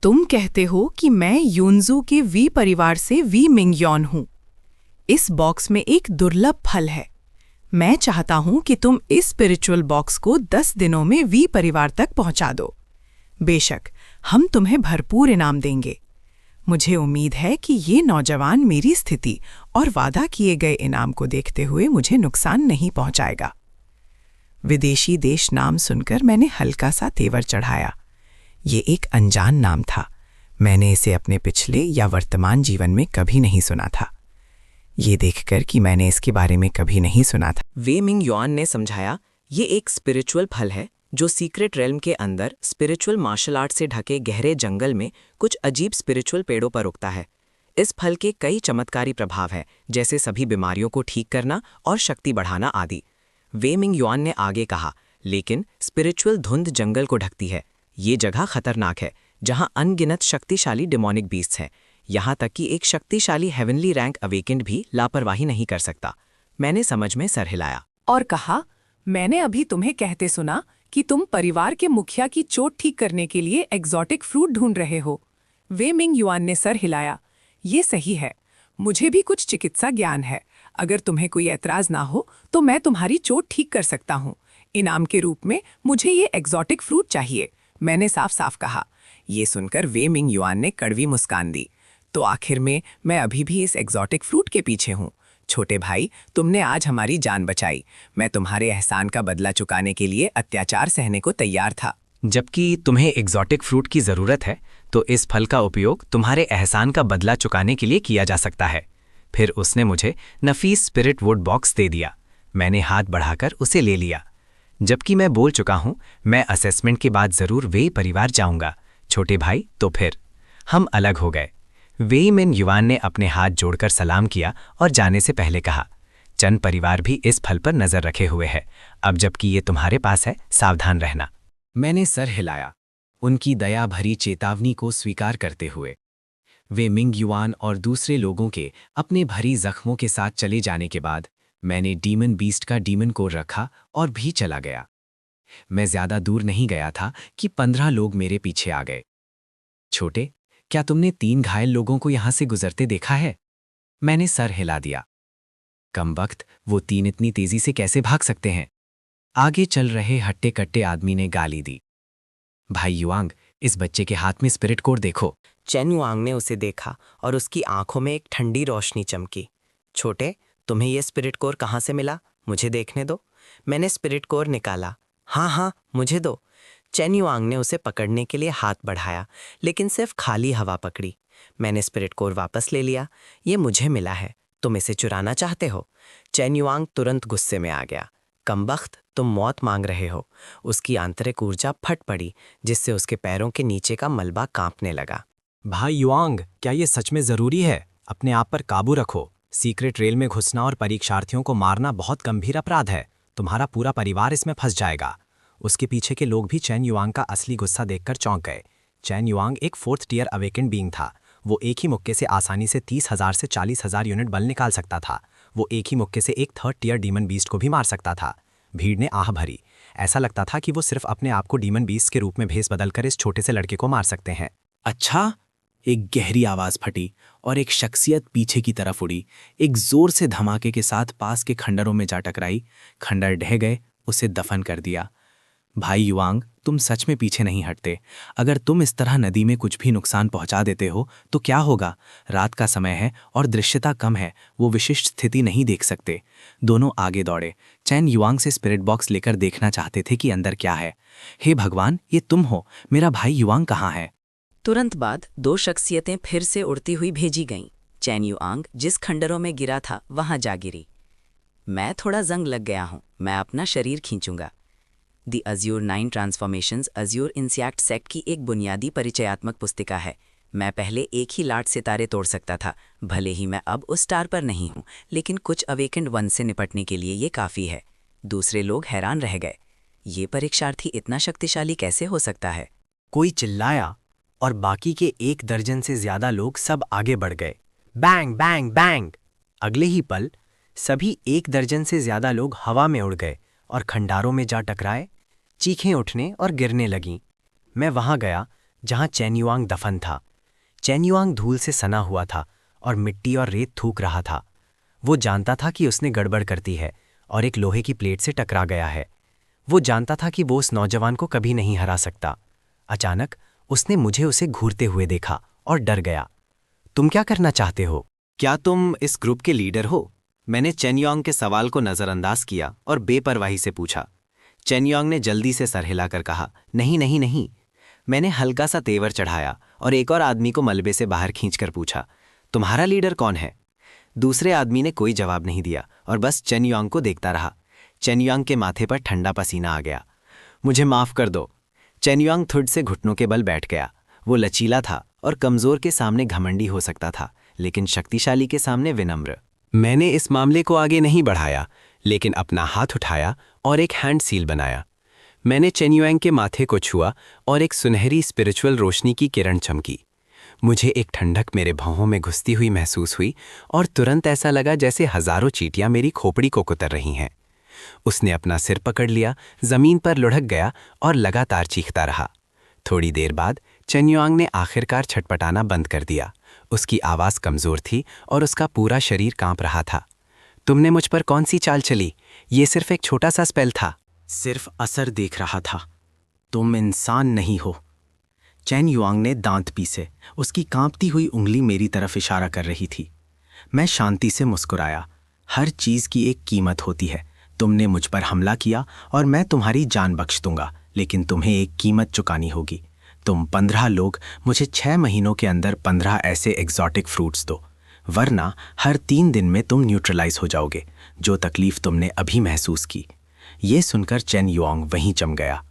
तुम कहते हो कि मैं यूनजू के वी परिवार से वी मिंगयॉन हूं। इस बॉक्स में एक दुर्लभ फल है। मैं चाहता हूं कि तुम इस स्पिरिचुअल बॉक्स को 10 दिनों में वी परिवार तक पहुंचा दो। बेशक हम तुम्हें भरपूर इनाम देंगे। मुझे उम्मीद है कि ये नौजवान मेरी स्थिति और वादा किए गए इनाम को देखते हुए मुझे नुकसान नहीं पहुंचाएगा। विदेशी देश नाम सुनकर मैंने हल्का सा तेवर चढ़ाया। ये एक अनजान नाम था। मैंने इसे अपने पिछले या वर्तमान जीवन में कभी नहीं सुना था। ये देखकर कि मैंने इसके बारे में कभी नहीं सुना था। वे मिंग युआन ने समझाया, ये एक स्पिरिचुअल फल है जो सीक्रेट रेल्म के अंदर स्पिरिचुअल मार्शल आर्ट से ढके गहरे जंगल में कुछ अजीब स्पिरिचुअल पेड़ों पर उगता है। इस फल के कई चमत्कारी प्रभाव हैं, जैसे सभी बीमारियों को ठीक करना और शक्ति बढ़ाना आदि। वे मिंग युआन ने आगे कहा, लेकिन स्पिरिचुअल धुंध जंगल को ढकती है। ये जगह खतरनाक है, जहाँ अनगिनत शक्तिशाली डिमोनिक बीस्ट्स हैं। यहाँ तक कि एक शक्तिशाली हेवनली रैंक अवेकेंड भी लापरवाही नहीं कर सकता। मैंने समझ में सर हिलाया और कहा, मैंने अभी तुम्हें कहते सुना कि तुम परिवार के मुखिया की चोट ठीक करने के लिए एग्जॉटिक फ्रूट ढूंढ रहे हो। वे मिंग युआन ने सर हिलाया। ये सही है, मुझे भी कुछ चिकित्सा ज्ञान है। अगर तुम्हें कोई ऐतराज ना हो तो मैं तुम्हारी चोट ठीक कर सकता हूँ। इनाम के रूप में मुझे ये एग्जॉटिक फ्रूट चाहिए, मैंने साफ साफ कहा। ये सुनकर वे मिंग युआन ने कड़वी मुस्कान दी। तो आखिर में मैं अभी भी इस एग्जॉटिक फ्रूट के पीछे हूँ। छोटे भाई, तुमने आज हमारी जान बचाई। मैं तुम्हारे एहसान का बदला चुकाने के लिए अत्याचार सहने को तैयार था। जबकि तुम्हें एग्जॉटिक फ्रूट की ज़रूरत है, तो इस फल का उपयोग तुम्हारे एहसान का बदला चुकाने के लिए किया जा सकता है। फिर उसने मुझे नफीस स्पिरिट वुड बॉक्स दे दिया। मैंने हाथ बढ़ाकर उसे ले लिया। जबकि मैं बोल चुका हूँ, मैं असेसमेंट के बाद ज़रूर वे परिवार जाऊँगा। छोटे भाई, तो फिर हम अलग हो गए। वेई मिन युआन ने अपने हाथ जोड़कर सलाम किया और जाने से पहले कहा, चन परिवार भी इस फल पर नजर रखे हुए है। अब जबकि ये तुम्हारे पास है, सावधान रहना। मैंने सर हिलाया, उनकी दया भरी चेतावनी को स्वीकार करते हुए। वे मिंग युआन और दूसरे लोगों के अपने भरी जख्मों के साथ चले जाने के बाद मैंने डीमन बीस्ट का डीमन कोर रखा और भी चला गया। मैं ज्यादा दूर नहीं गया था कि 15 लोग मेरे पीछे आ गए। छोटे, क्या तुमने 3 घायल लोगों को यहां से गुजरते देखा है? मैंने सर हिला दिया। कमबख्त, वो 3 इतनी तेजी से कैसे भाग सकते हैं? आगे चल रहे हट्टे कट्टे आदमी ने गाली दी। भाई युआंग, इस बच्चे के हाथ में स्पिरिट कोर देखो। चेन युआंग ने उसे देखा और उसकी आंखों में एक ठंडी रोशनी चमकी। छोटे, तुम्हें यह स्पिरिट कोर कहाँ से मिला? मुझे देखने दो। मैंने स्पिरिट कोर निकाला। हाँ हाँ, मुझे दो। चेन युआंग ने उसे पकड़ने के लिए हाथ बढ़ाया, लेकिन सिर्फ खाली हवा पकड़ी। मैंने स्पिरिट कोर वापस ले लिया। ये मुझे मिला है, तुम इसे चुराना चाहते हो? चेन युआंग तुरंत गुस्से में आ गया। कमबख्त, तुम मौत मांग रहे हो। उसकी आंतरिक ऊर्जा फट पड़ी, जिससे उसके पैरों के नीचे का मलबा कांपने लगा। भाई युआंग, क्या ये सच में जरूरी है? अपने आप पर काबू रखो। सीक्रेट रेल में घुसना और परीक्षार्थियों को मारना बहुत गंभीर अपराध है। तुम्हारा पूरा परिवार इसमें फंस जाएगा। उसके पीछे के लोग भी चेन युआंग का असली गुस्सा देखकर चौंक गए। चेन युआंग एक 4th टियर अवेकेंड बीइंग था। वो एक ही मुक्के से आसानी से 30,000 से 40,000 यूनिट बल निकाल सकता था। वो एक ही मुक्के से एक 3rd टियर डीमन बीस्ट को भी मार सकता था। भीड़ ने आह भरी। ऐसा लगता था कि वो सिर्फ अपने आप को डीमन बीस्ट के रूप में भेस बदलकर इस छोटे से लड़के को मार सकते हैं। अच्छा, एक गहरी आवाज फटी और एक शख्सियत पीछे की तरफ उड़ी। एक जोर से धमाके के साथ पास के खंडरों में जा टकराई। खंडर ढह गए, उसे दफन कर दिया। भाई युआंग, तुम सच में पीछे नहीं हटते। अगर तुम इस तरह नदी में कुछ भी नुकसान पहुंचा देते हो तो क्या होगा? रात का समय है और दृश्यता कम है, वो विशिष्ट स्थिति नहीं देख सकते। दोनों आगे दौड़े। चेन युआंग से स्पिरिट बॉक्स लेकर देखना चाहते थे कि अंदर क्या है। हे भगवान, ये तुम हो। मेरा भाई युआंग कहाँ है? तुरंत बाद 2 शख्सियतें फिर से उड़ती हुई भेजी गईं। चेन युआंग जिस खंडरों में गिरा था वहां जा गिरी। मैं थोड़ा जंग लग गया हूं, मैं अपना शरीर खींचूंगा। The azure 9 transformations azure insect sect की एक बुनियादी परिचयात्मक पुस्तिका है। मैं पहले एक ही लाट सितारे तोड़ सकता था, भले ही मैं अब उस स्टार पर नहीं हूं, लेकिन कुछ अवेकेंड वन से निपटने के लिए ये काफ़ी है। दूसरे लोग हैरान रह गए। ये परीक्षार्थी इतना शक्तिशाली कैसे हो सकता है? कोई चिल्लाया और बाकी के 1 दर्जन से ज्यादा लोग सब आगे बढ़ गए। Bang bang bang! अगले ही पल सभी 1 दर्जन से ज्यादा लोग हवा में उड़ गए और खंडारों में जा टकराए। चीखें उठने और गिरने लगीं। मैं वहां गया जहां चेन युआंग दफन था। चेन युआंग धूल से सना हुआ था और मिट्टी और रेत थूक रहा था। वो जानता था कि उसने गड़बड़ करती है और एक लोहे की प्लेट से टकरा गया है। वो जानता था कि वो उस नौजवान को कभी नहीं हरा सकता। अचानक उसने मुझे उसे घूरते हुए देखा और डर गया। तुम क्या करना चाहते हो? क्या तुम इस ग्रुप के लीडर हो? मैंने चेन युआंग के सवाल को नज़रअंदाज किया और बेपरवाही से पूछा। चेन युआंग ने जल्दी से सर हिलाकर कहा, नहीं नहीं नहीं। मैंने हल्का सा तेवर चढ़ाया और एक और आदमी को मलबे से बाहर खींचकर पूछा, तुम्हारा लीडर कौन है? दूसरे आदमी ने कोई जवाब नहीं दिया और बस चेन युआंग को देखता रहा। चेन युआंग के माथे पर ठंडा पसीना आ गया। मुझे माफ़ कर दो। चेन युआंग थुड़ से घुटनों के बल बैठ गया। वो लचीला था और कमज़ोर के सामने घमंडी हो सकता था, लेकिन शक्तिशाली के सामने विनम्र। मैंने इस मामले को आगे नहीं बढ़ाया, लेकिन अपना हाथ उठाया और एक हैंड सील बनाया। मैंने चेन युआंग के माथे को छुआ और एक सुनहरी स्पिरिचुअल रोशनी की किरण चमकी। मुझे एक ठंडक मेरे भौहों में घुसती हुई महसूस हुई और तुरंत ऐसा लगा जैसे हजारों चींटियां मेरी खोपड़ी को कुतर रही हैं। उसने अपना सिर पकड़ लिया, जमीन पर लुढ़क गया और लगातार चीखता रहा। थोड़ी देर बाद चेन युआंग ने आखिरकार छटपटाना बंद कर दिया। उसकी आवाज़ कमज़ोर थी और उसका पूरा शरीर कांप रहा था। तुमने मुझ पर कौन सी चाल चली? ये सिर्फ एक छोटा सा स्पेल था। सिर्फ असर देख रहा था। तुम इंसान नहीं हो। चेन युआंग ने दांत पीसे। उसकी कांपती हुई उंगली मेरी तरफ इशारा कर रही थी। मैं शांति से मुस्कुराया। हर चीज़ की एक कीमत होती है। तुमने मुझ पर हमला किया और मैं तुम्हारी जान बख्श दूंगा, लेकिन तुम्हें एक कीमत चुकानी होगी। तुम 15 लोग मुझे 6 महीनों के अंदर 15 ऐसे एग्जॉटिक फ्रूट्स दो, वरना हर 3 दिन में तुम न्यूट्रलाइज हो जाओगे, जो तकलीफ तुमने अभी महसूस की। ये सुनकर चेन युआंग वहीं जम गया।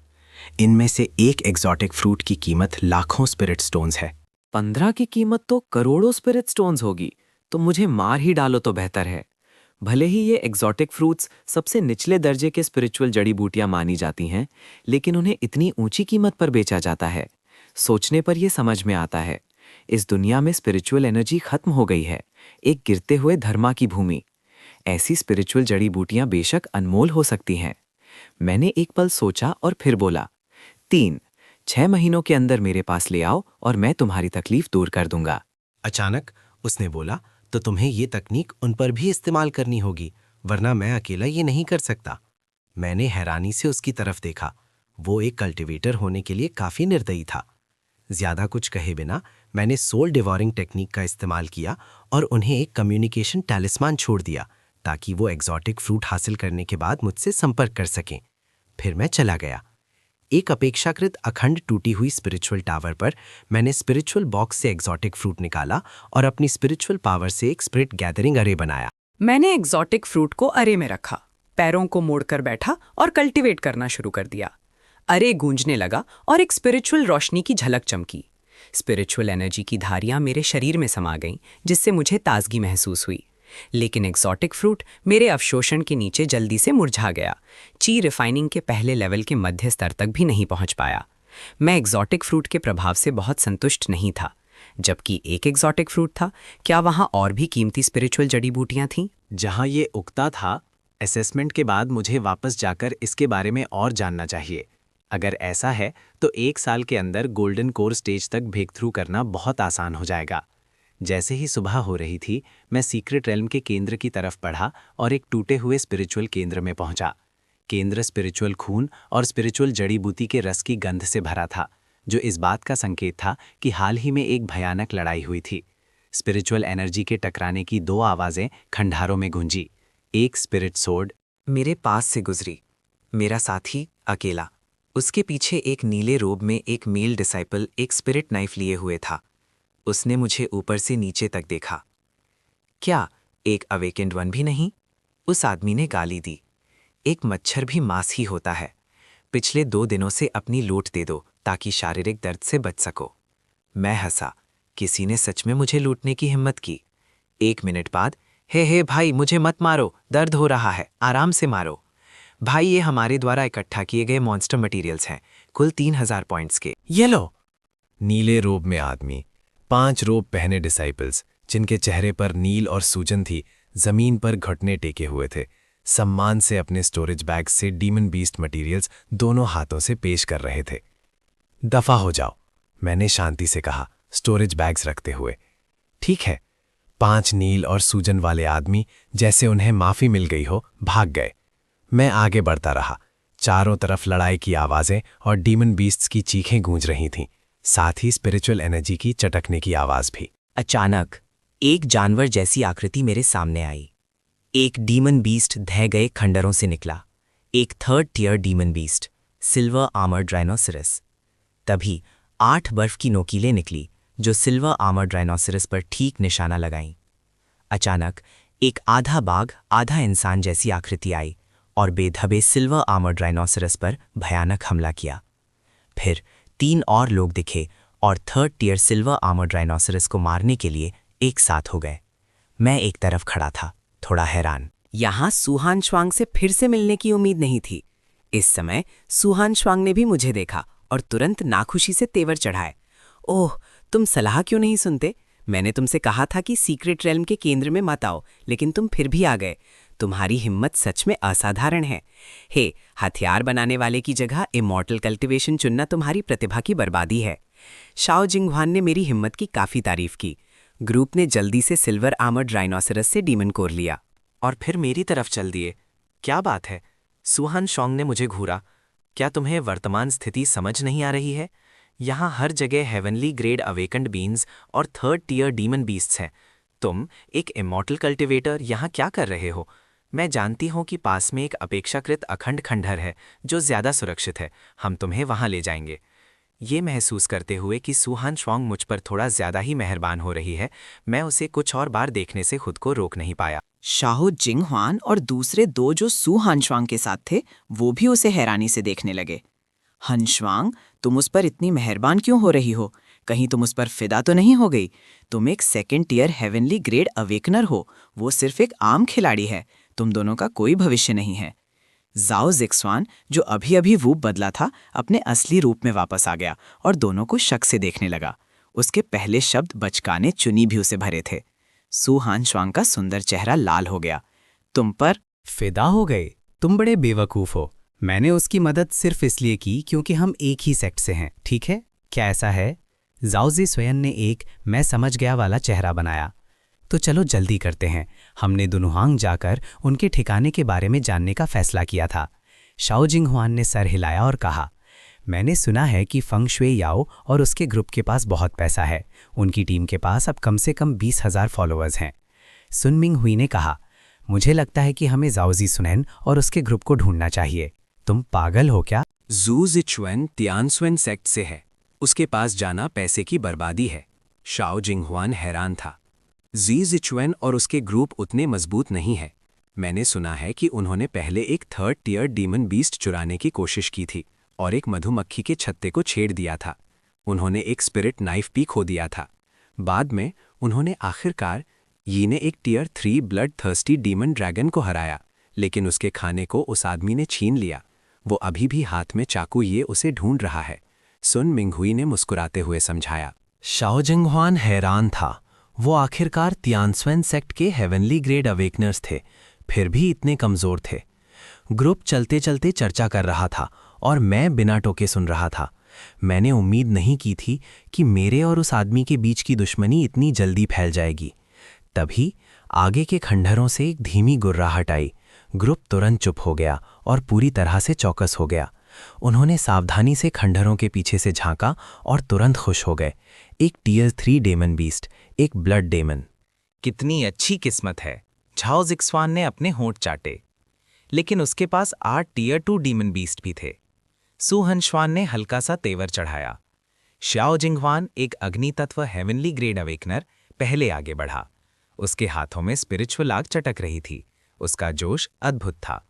इनमें से एक एग्जॉटिक फ्रूट की कीमत लाखों स्पिरिट स्टोन्स है। 15 की कीमत तो करोड़ों स्पिरिट स्टोन्स होगी, तो मुझे मार ही डालो तो बेहतर है। भले ही ये एग्जॉटिक फ्रूट्स सबसे निचले दर्जे के स्पिरिचुअल जड़ी बूटियां मानी जाती हैं, लेकिन उन्हें इतनी ऊंची कीमत पर बेचा जाता है। सोचने पर यह समझ में आता है, इस दुनिया में स्पिरिचुअल एनर्जी खत्म हो गई है, एक गिरते हुए धर्मा की भूमि। ऐसी स्पिरिचुअल जड़ी बूटियां बेशक अनमोल हो सकती हैं। मैंने एक पल सोचा और फिर बोला, 6 महीनों के अंदर मेरे पास ले आओ और मैं तुम्हारी तकलीफ दूर कर दूंगा। अचानक उसने बोला, तो तुम्हें ये तकनीक उन पर भी इस्तेमाल करनी होगी, वरना मैं अकेला ये नहीं कर सकता। मैंने हैरानी से उसकी तरफ देखा। वो एक कल्टीवेटर होने के लिए काफी निर्दयी था। ज्यादा कुछ कहे बिना मैंने सोल डिवॉरिंग टेक्निक का इस्तेमाल किया और उन्हें एक कम्युनिकेशन टैलिस्मान छोड़ दिया, ताकि वो एग्जॉटिक फ्रूट हासिल करने के बाद मुझसे संपर्क कर सकें। फिर मैं चला गया। एक अपेक्षाकृत अखंड टूटी हुई स्पिरिचुअल टावर पर मैंने स्पिरिचुअल बॉक्स से एग्जॉटिक फ्रूट निकाला और अपनी स्पिरिचुअल पावर से एक स्पिरिट गैदरिंग अरे बनाया। मैंने एग्जॉटिक फ्रूट को अरे में रखा, पैरों को मोड़कर बैठा और कल्टीवेट करना शुरू कर दिया। अरे गूंजने लगा और एक स्पिरिचुअल रोशनी की झलक चमकी। स्पिरिचुअल एनर्जी की धारियां मेरे शरीर में समा गईं, जिससे मुझे ताजगी महसूस हुई। लेकिन एक्सॉटिक फ्रूट मेरे अवशोषण के नीचे जल्दी से मुरझा गया। ची रिफाइनिंग के पहले लेवल के मध्य स्तर तक भी नहीं पहुंच पाया। मैं एक्सॉटिक फ्रूट के प्रभाव से बहुत संतुष्ट नहीं था। जबकि एक एक्सॉटिक फ्रूट था, क्या वहां और भी कीमती स्पिरिचुअल जड़ी बूटियां थीं? जहां ये उगता था, असेसमेंट के बाद मुझे वापस जाकर इसके बारे में और जानना चाहिए। अगर ऐसा है तो 1 साल के अंदर गोल्डन कोर स्टेज तक ब्रेक थ्रू करना बहुत आसान हो जाएगा। जैसे ही सुबह हो रही थी, मैं सीक्रेट रेल्म के केंद्र की तरफ बढ़ा और एक टूटे हुए स्पिरिचुअल केंद्र में पहुंचा। केंद्र स्पिरिचुअल खून और स्पिरिचुअल जड़ी बूटी के रस की गंध से भरा था, जो इस बात का संकेत था कि हाल ही में एक भयानक लड़ाई हुई थी। स्पिरिचुअल एनर्जी के टकराने की 2 आवाज़ें खंडारों में गूंजी। एक स्पिरिट सोर्ड मेरे पास से गुजरी, मेरा साथी अकेला। उसके पीछे एक नीले रोब में एक मेल डिसाइपल एक स्पिरिट नाइफ लिए हुए था। उसने मुझे ऊपर से नीचे तक देखा। क्या एक अवेकेंड वन भी नहीं? उस आदमी ने गाली दी। एक मच्छर भी मांस ही होता है। पिछले 2 दिनों से अपनी लूट दे दो ताकि शारीरिक दर्द से बच सको। मैं हंसा। किसी ने सच में मुझे लूटने की हिम्मत की। 1 मिनट बाद, हे भाई, मुझे मत मारो, दर्द हो रहा है, आराम से मारो। भाई, ये हमारे द्वारा इकट्ठा किए गए मॉन्स्टर मटेरियल्स हैं, कुल 3000 पॉइंट्स के। ये लो। नीले रोब में आदमी, 5 रोब पहने डिसाइपल्स, जिनके चेहरे पर नील और सूजन थी, जमीन पर घुटने टेके हुए थे, सम्मान से अपने स्टोरेज बैग से डीमन बीस्ट मटेरियल्स दोनों हाथों से पेश कर रहे थे। दफा हो जाओ, मैंने शांति से कहा, स्टोरेज बैग्स रखते हुए। ठीक है। 5 नील और सूजन वाले आदमी, जैसे उन्हें माफी मिल गई हो, भाग गए। मैं आगे बढ़ता रहा। चारों तरफ लड़ाई की आवाजें और डीमन बीस्ट्स की चीखें गूंज रही थीं, साथ ही स्पिरिचुअल एनर्जी की चटकने की आवाज भी। अचानक एक जानवर जैसी आकृति मेरे सामने आई। एक डीमन बीस्ट ढह गए खंडरों से निकला। एक 3rd tier demon beast, silver armoured rhinoceros. तभी 8 बर्फ की नोकीलें निकली, जो सिल्वर आर्मर्ड राइनोसरस पर ठीक निशाना लगाईं। अचानक एक आधा बाघ आधा इंसान जैसी आकृति आई और बेधबे सिल्वर आर्मर्ड राइनोसरस पर भयानक हमला किया। फिर 3 और लोग दिखे और 3rd tier silver armoured rhinoceros को मारने के लिए एक साथ हो गए। मैं एक तरफ खड़ा था, थोड़ा हैरान। यहाँ सुहान श्वांग से फिर से मिलने की उम्मीद नहीं थी। इस समय सुहान श्वांग ने भी मुझे देखा और तुरंत नाखुशी से तेवर चढ़ाए। ओह, तुम सलाह क्यों नहीं सुनते? मैंने तुमसे कहा था कि सीक्रेट रेल्म के केंद्र में मत आओ, लेकिन तुम फिर भी आ गए। तुम्हारी हिम्मत सच में असाधारण है। हे, हथियार बनाने वाले की जगह इमॉर्टल कल्टिवेशन चुनना तुम्हारी प्रतिभा की बर्बादी है। शाओ जिंगहुआन ने मेरी हिम्मत की काफ़ी तारीफ की। ग्रुप ने जल्दी से सिल्वर आर्मर्ड राइनोसरस से डीमन कोर लिया। और फिर मेरी तरफ चल दिए। क्या बात है? सुहान शोंग ने मुझे घूरा। क्या तुम्हें वर्तमान स्थिति समझ नहीं आ रही है? यहाँ हर जगह हेवनली ग्रेड अवेकंड बीन्स और 3rd टियर डीमन बीस्ट्स हैं। तुम एक इमॉर्टल कल्टिवेटर यहाँ क्या कर रहे हो? मैं जानती हूँ कि पास में एक अपेक्षाकृत अखंड खंडहर है जो ज़्यादा सुरक्षित है। हम तुम्हें वहाँ ले जाएंगे। ये महसूस करते हुए कि सुहान श्वांग मुझ पर थोड़ा ज़्यादा ही मेहरबान हो रही है, मैं उसे कुछ और बार देखने से खुद को रोक नहीं पाया। शाओ जिंगहुआन और दूसरे 2 जो सु हानश्वांग के साथ थे, वो भी उसे हैरानी से देखने लगे। हनश्वांग, तुम उस पर इतनी मेहरबान क्यों हो रही हो? कहीं तुम उस पर फिदा तो नहीं हो गई? तुम एक second tier heavenly grade awakener हो, वो सिर्फ एक आम खिलाड़ी है। तुम दोनों का कोई भविष्य नहीं है। जाओ जिक्सवान, जो अभी अभी रूप बदला था, अपने असली रूप में वापस आ गया और दोनों को शक से देखने लगा। उसके पहले शब्द बचकाने चुनी भी उसे भरे थे। सू हान श्वांग का सुंदर चेहरा लाल हो गया। तुम पर फिदा हो गए? तुम बड़े बेवकूफ़ हो। मैंने उसकी मदद सिर्फ इसलिए की क्योंकि हम एक ही सेक्ट से हैं, ठीक है? क्या ऐसा है? जाओजी स्वयं ने एक मैं समझ गया वाला चेहरा बनाया। तो चलो जल्दी करते हैं। हमने दुनुहांग जाकर उनके ठिकाने के बारे में जानने का फैसला किया था। शाओ जिंगहुआन ने सर हिलाया और कहा, मैंने सुना है कि फंग शुए याओ और उसके ग्रुप के पास बहुत पैसा है। उनकी टीम के पास अब कम से कम 20,000 फॉलोअर्स हैं। सुन मिंग हुई ने कहा, मुझे लगता है कि हमें जाओजी सुनैन और उसके ग्रुप को ढूंढना चाहिए। तुम पागल हो क्या? जू जिचुएन तियानसुएन सेक्ट से है। उसके पास जाना पैसे की बर्बादी है। शाओ जिंगहुआन हैरान था। जी जिचुएन और उसके ग्रुप उतने मजबूत नहीं है। मैंने सुना है कि उन्होंने पहले एक थर्ड टियर डीमन बीस्ट चुराने की कोशिश की थी और एक मधुमक्खी के छत्ते को छेड़ दिया था। उन्होंने एक स्पिरिट नाइफ भी खो दिया था। बाद में उन्होंने आखिरकार यी ने एक tier 3 bloodthirsty demon dragon को हराया, लेकिन उसके खाने को उस आदमी ने छीन लिया। वो अभी भी हाथ में चाकू ये उसे ढूंढ रहा है। सुन मिंगहुई ने मुस्कुराते हुए समझाया। शाओ जिंगहुआन हैरान था। वो आखिरकार तियानसुएन सेक्ट के हेवनली ग्रेड अवेकनर्स थे, फिर भी इतने कमज़ोर थे। ग्रुप चलते चलते चर्चा कर रहा था और मैं बिना टोके सुन रहा था। मैंने उम्मीद नहीं की थी कि मेरे और उस आदमी के बीच की दुश्मनी इतनी जल्दी फैल जाएगी। तभी आगे के खंडहरों से एक धीमी गुर्राहट आई। ग्रुप तुरंत चुप हो गया और पूरी तरह से चौकस हो गया। उन्होंने सावधानी से खंडहरों के पीछे से झांका और तुरंत खुश हो गए। एक टियर 3 डेमन बीस्ट, एक ब्लड डेमन। कितनी अच्छी किस्मत है। झाओ जिक्सवान ने अपने होंठ चाटे। लेकिन उसके पास 8 टियर 2 डीमन बीस्ट भी थे। सू हनश्वान ने हल्का सा तेवर चढ़ाया। शाओ जिंगहुआन, एक अग्नि तत्व हेवनली ग्रेड अवेकनर, पहले आगे बढ़ा। उसके हाथों में स्पिरिचुअल आग चटक रही थी। उसका जोश अद्भुत था।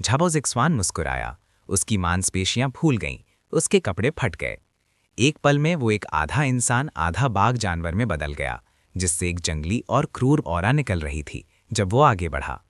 झाओ जिक्सवान मुस्कुराया। उसकी मांसपेशियां फूल गईं, उसके कपड़े फट गए। एक पल में वो एक आधा इंसान आधा बाघ जानवर में बदल गया, जिससे एक जंगली और क्रूर ऑरा निकल रही थी। जब वो आगे बढ़ा,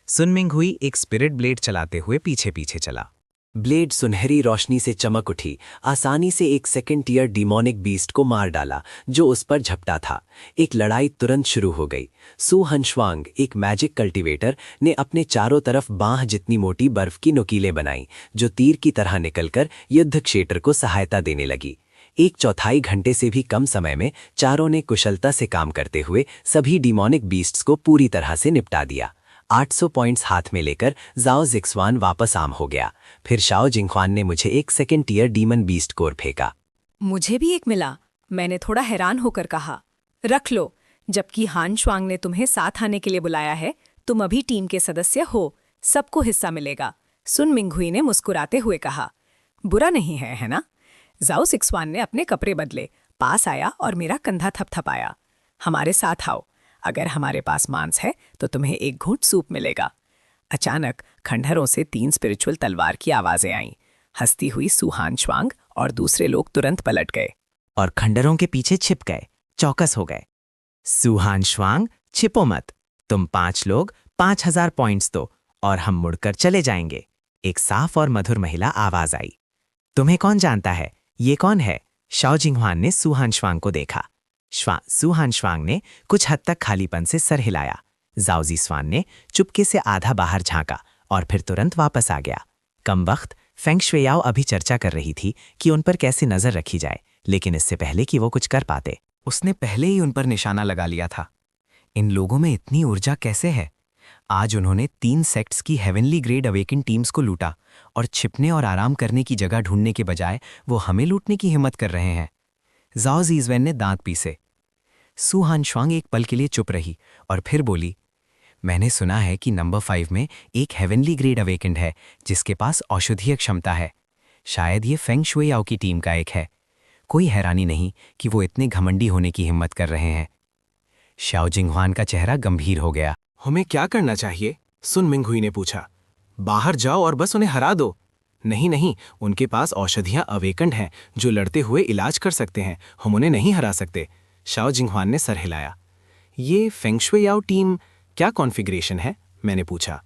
सुन मिंगहुई एक स्पिरिट ब्लेड चलाते हुए पीछे पीछे चला। ब्लेड सुनहरी रोशनी से चमक उठी, आसानी से एक सेकंड टियर डिमोनिक बीस्ट को मार डाला जो उस पर झपटा था। एक लड़ाई तुरंत शुरू हो गई। सू हनश्वांग, एक मैजिक कल्टीवेटर, ने अपने चारों तरफ बांह जितनी मोटी बर्फ की नुकीलें बनाई, जो तीर की तरह निकलकर युद्ध क्षेत्र को सहायता देने लगी। 1/4 घंटे से भी कम समय में चारों ने कुशलता से काम करते हुए सभी डिमोनिक बीस्ट्स को पूरी तरह से निपटा दिया। 800 पॉइंट्स हाथ में लेकर जाओ जिक्सवान वापस आम हो गया। फिर शाओ जिंगहुआन ने मुझे एक second tier demon beast core फेंका। मुझे भी एक मिला। मैंने थोड़ा हैरान होकर कहा, रख लो। जबकि हान श्वांग ने तुम्हें साथ आने के लिए बुलाया है, तुम अभी टीम के सदस्य हो, सबको हिस्सा मिलेगा। सुन मिंगहुई ने मुस्कुराते हुए कहा, बुरा नहीं है, है ना? जाओ जिक्सवान ने अपने कपड़े बदले, पास आया और मेरा कंधा थपथपाया। हमारे साथ आओ। अगर हमारे पास मांस है तो तुम्हें एक घूंट सूप मिलेगा। अचानक खंडहरों से 3 स्पिरिचुअल तलवार की आवाजें आईं। हंसती हुई सू हान श्वांग और दूसरे लोग तुरंत पलट गए और खंडहरों के पीछे छिप गए, चौकस हो गए। सू हान श्वांग, छिपो मत। तुम 5 लोग 5000 पॉइंट्स दो और हम मुड़कर चले जाएंगे। एक साफ और मधुर महिला आवाज आई। तुम्हें कौन जानता है? ये कौन है? शाओ जिंगहुआन ने सू हान श्वांग को देखा। सू हान श्वांग ने कुछ हद तक खालीपन से सर हिलाया। जाओ जिक्सवान ने चुपके से आधा बाहर झांका और फिर तुरंत वापस आ गया। कम वक्त फेंग शुएयाओ अभी चर्चा कर रही थी कि उन पर कैसे नजर रखी जाए, लेकिन इससे पहले कि वो कुछ कर पाते, उसने पहले ही उन पर निशाना लगा लिया था। इन लोगों में इतनी ऊर्जा कैसे है? आज उन्होंने 3 सेक्ट्स की हेवनली ग्रेड अवेकन टीम्स को लूटा और छिपने और आराम करने की जगह ढूंढने के बजाय वो हमें लूटने की हिम्मत कर रहे हैं। जाओ जीजवेन ने दांत पीसे। सू हान श्वांग एक पल के लिए चुप रही और फिर बोली, मैंने सुना है कि नंबर 5 में एक हेवनली ग्रेड अवेकेंड है जिसके पास औषधीय क्षमता है। शायद ये फेंग शुएयाओ की टीम का एक है। कोई हैरानी नहीं कि वो इतने घमंडी होने की हिम्मत कर रहे हैं। शाओ जिंगहुआन का चेहरा गंभीर हो गया। हमें क्या करना चाहिए? सुन मिंगहुई ने पूछा। बाहर जाओ और बस उन्हें हरा दो। नहीं नहीं, उनके पास औषधियां अवेकंड हैं जो लड़ते हुए इलाज कर सकते हैं, हम उन्हें नहीं हरा सकते। शाओ जिंगहुआन ने सर हिलाया। ये फेंगशुई टीम क्या कॉन्फ़िगरेशन है? मैंने पूछा।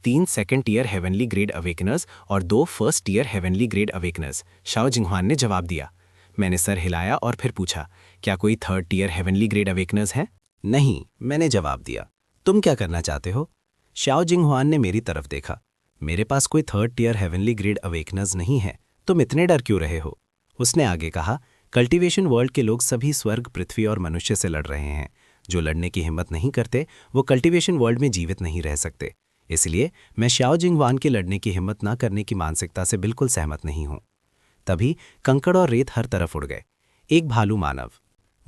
3 second tier heavenly grade awakeners और 2 first tier heavenly grade awakeners, Shao Jinghuan ने जवाब दिया। मैंने सर हिलाया और फिर पूछा, क्या कोई 3rd टियर हेवनली ग्रेड अवेकनर्स हैं? नहीं, मैंने जवाब दिया। तुम क्या करना चाहते हो? शाओ जिंगहुआन ने मेरी तरफ देखा। मेरे पास कोई 3rd टियर हेवनली ग्रेड अवेकनर्स नहीं है, तुम इतने डर क्यों रहे हो? उसने आगे कहा, कल्टीवेशन वर्ल्ड के लोग सभी स्वर्ग, पृथ्वी और मनुष्य से लड़ रहे हैं। जो लड़ने की हिम्मत नहीं करते वो कल्टीवेशन वर्ल्ड में जीवित नहीं रह सकते। इसलिए मैं शाओ जिंगहुआन के लड़ने की हिम्मत ना करने की मानसिकता से बिल्कुल सहमत नहीं हूं। तभी कंकड़ और रेत हर तरफ उड़ गए। एक भालू मानव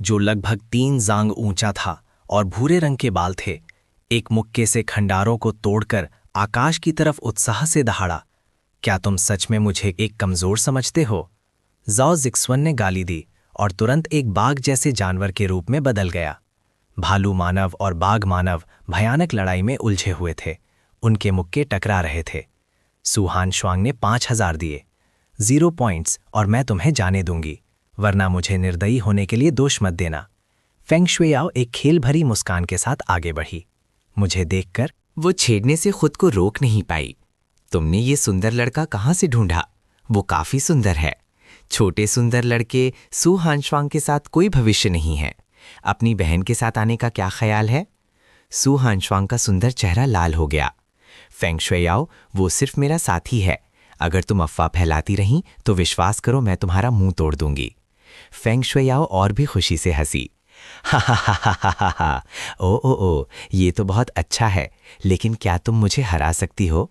जो लगभग 3 जांग ऊंचा था और भूरे रंग के बाल थे, एक मुक्के से खंडारों को तोड़कर आकाश की तरफ उत्साह से दहाड़ा। क्या तुम सच में मुझे एक कमजोर समझते हो? जाओ जिक्सवन ने गाली दी और तुरंत एक बाघ जैसे जानवर के रूप में बदल गया। भालू मानव और बाघ मानव भयानक लड़ाई में उलझे हुए थे। उनके मुक्के टकरा रहे थे। सुहान श्वांग ने 5000 दिए। 0 पॉइंट्स और मैं तुम्हें जाने दूंगी, वरना मुझे निर्दयी होने के लिए दोष मत देना। फेंगशुई एक खेल भरी मुस्कान के साथ आगे बढ़ी। मुझे देखकर वो छेड़ने से खुद को रोक नहीं पाई। तुमने ये सुंदर लड़का कहाँ से ढूंढा? वो काफी सुंदर है। छोटे सुंदर लड़के सु हानश्वांग के साथ कोई भविष्य नहीं है। अपनी बहन के साथ आने का क्या ख्याल है? सु हानश्वांग का सुंदर चेहरा लाल हो गया। फेंगशुई वो सिर्फ मेरा साथी है। अगर तुम अफवाह फैलाती रहीं तो विश्वास करो मैं तुम्हारा मुंह तोड़ दूंगी। फेंगशुई और भी खुशी से हंसी। हा हा हा हा हा हा, ओ, ये तो बहुत अच्छा है, लेकिन क्या तुम मुझे हरा सकती हो?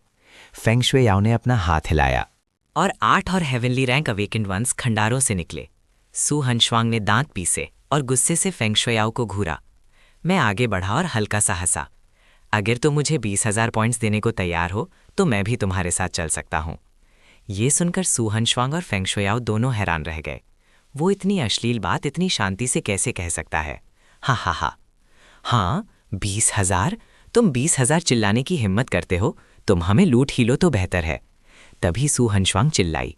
फेंगशुई ने अपना हाथ हिलाया और 8 और हेवनली रैंक अवेकेंड वंस खंडारों से निकले। सु हनश्वांग ने दांत पीसे और गुस्से से फेंगशुई को घूरा। मैं आगे बढ़ा और हल्का सा हंसा। अगर तुम मुझे 20,000 पॉइंट्स देने को तैयार हो तो मैं भी तुम्हारे साथ चल सकता हूँ। ये सुनकर सु हनश्वांग और फेंगशुई दोनों हैरान रह गए। वो इतनी अश्लील बात इतनी शांति से कैसे कह सकता है? हाँ हाँ हाँ हाँ, 20,000? तुम 20,000 चिल्लाने की हिम्मत करते हो? तुम हमें लूट ही लो तो बेहतर है। तभी सु हनश्वांग चिल्लाई,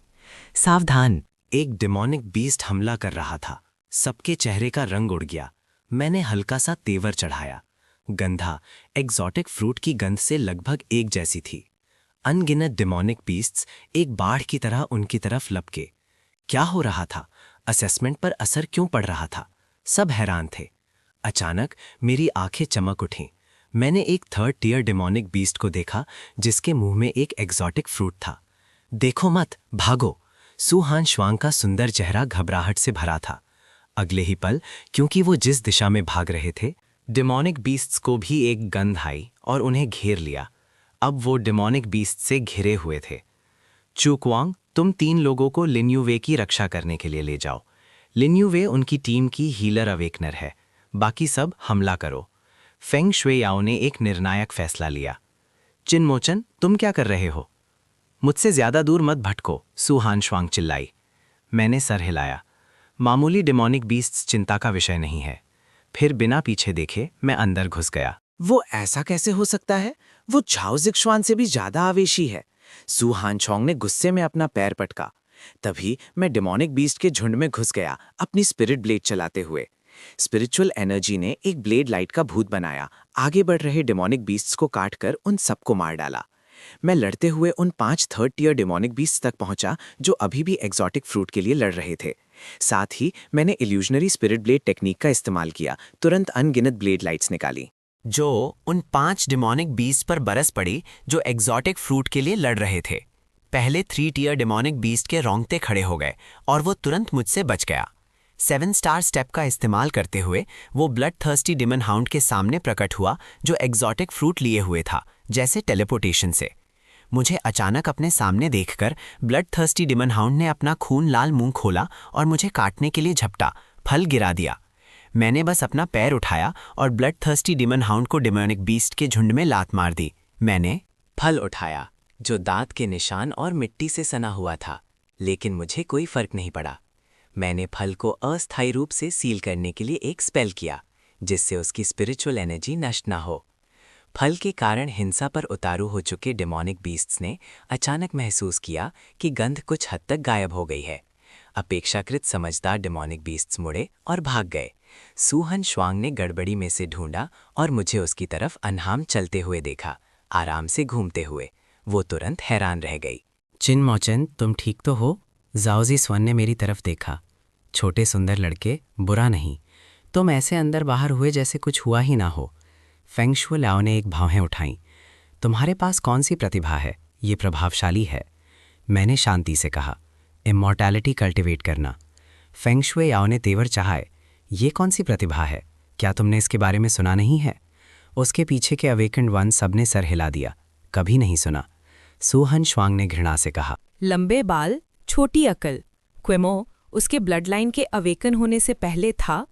सावधान! एक डिमोनिक बीस्ट हमला कर रहा था। सबके चेहरे का रंग उड़ गया। मैंने हल्का सा तेवर चढ़ाया। गंधा एग्जॉटिक फ्रूट की गंध से लगभग एक जैसी थी। अनगिनत डिमोनिक बीस्ट्स एक बाढ़ की तरह उनकी तरफ लपके। क्या हो रहा था? असेसमेंट पर असर क्यों पड़ रहा था? सब हैरान थे। अचानक मेरी आंखें चमक उठीं। मैंने एक 3rd टियर डिमोनिक बीस्ट को देखा जिसके मुंह में एक एग्जॉटिक फ्रूट था। देखो मत, भागो! सु हानश्वांग का सुंदर चेहरा घबराहट से भरा था। अगले ही पल, क्योंकि वो जिस दिशा में भाग रहे थे, डिमोनिक बीस्ट्स को भी एक गंध आई और उन्हें घेर लिया। अब वो डिमोनिक बीस्ट से घिरे हुए थे। चुक्वांग, तुम 3 लोगों को लिन्युवे की रक्षा करने के लिए ले जाओ। लिन्युवे उनकी टीम की हीलर अवेकनर है। बाकी सब हमला करो। फेंगशुई ने एक निर्णायक फैसला लिया। चिनमोचन, तुम क्या कर रहे हो? मुझसे ज्यादा दूर मत भटको, सु हानश्वांग चिल्लाई। मैंने सर हिलाया। मामूली डिमोनिक बीस्ट्स चिंता का विषय नहीं है। फिर बिना पीछे देखे मैं अंदर घुस गया। वो ऐसा कैसे हो सकता है? वो झाओ जिक्सवान से भी ज्यादा आवेशी है। सु हानश्वांग ने गुस्से में अपना पैर पटका। तभी मैं डिमोनिक बीस्ट के झुंड में घुस गया, अपनी स्पिरिट ब्लेड चलाते हुए। स्पिरिचुअल एनर्जी ने एक ब्लेड लाइट का भूत बनाया, आगे बढ़ रहे डिमोनिक बीस्ट्स को काटकर उन सबको मार डाला। मैं लड़ते हुए उन 5 3rd टियर डिमोनिक बीस्ट्स तक पहुंचा जो अभी भी एग्जॉटिक फ्रूट के लिए लड़ रहे थे। साथ ही मैंने इल्यूजनरी स्पिरिट ब्लेड टेक्निक का इस्तेमाल किया। तुरंत अनगिनत ब्लेड लाइट्स निकाली जो उन 5 डिमोनिक बीस्ट पर बरस पड़ी जो एग्जॉटिक फ्रूट के लिए लड़ रहे थे। पहले 3 टियर डिमोनिक बीस्ट के रोंगटे खड़े हो गए और वो तुरंत मुझसे बच गया। 7 स्टार स्टेप का इस्तेमाल करते हुए वो ब्लड थर्स्टी डिमन हाउंड के सामने प्रकट हुआ जो एग्जॉटिक फ्रूट लिए हुए था, जैसे टेलीपोर्टेशन से। मुझे अचानक अपने सामने देखकर ब्लड थर्स्टी डिमन हाउंड ने अपना खून लाल मुंह खोला और मुझे काटने के लिए झपटा, फल गिरा दिया। मैंने बस अपना पैर उठाया और ब्लड थर्स्टी डिमन हाउंड को डिमोनिक बीस्ट के झुंड में लात मार दी। मैंने फल उठाया जो दांत के निशान और मिट्टी से सना हुआ था, लेकिन मुझे कोई फर्क नहीं पड़ा। मैंने फल को अस्थायी रूप से सील करने के लिए एक स्पेल किया जिससे उसकी स्पिरिचुअल एनर्जी नष्ट ना हो। फल के कारण हिंसा पर उतारू हो चुके डेमोनिक बीस्ट्स ने अचानक महसूस किया कि गंध कुछ हद तक गायब हो गई है। अपेक्षाकृत समझदार डेमोनिक बीस्ट्स मुड़े और भाग गए। सूहन श्वांग ने गड़बड़ी में से ढूंढा और मुझे उसकी तरफ अनहाम चलते हुए देखा, आराम से घूमते हुए। वो तुरंत हैरान रह गई। चिन मोचन, तुम ठीक तो हो? जाओजी स्वन ने मेरी तरफ देखा। छोटे सुंदर लड़के, बुरा नहीं। तुम ऐसे अंदर बाहर हुए जैसे कुछ हुआ ही ना हो। फेंगशुए लाओ ने एक भावें उठाईं। तुम्हारे पास कौन सी प्रतिभा है? ये प्रभावशाली है। मैंने शांति से कहा, इमॉर्टैलिटी कल्टिवेट करना। फेंगशुए याओ ने तेवर चाहे, ये कौन सी प्रतिभा है? क्या तुमने इसके बारे में सुना नहीं है? उसके पीछे के अवेकेंड वन सबने सर हिला दिया। कभी नहीं सुना। सूहन श्वांग ने घृणा से कहा, लंबे बाल, छोटी अकल। क्वेमो उसके ब्लड लाइन के अवेकन होने से पहले था।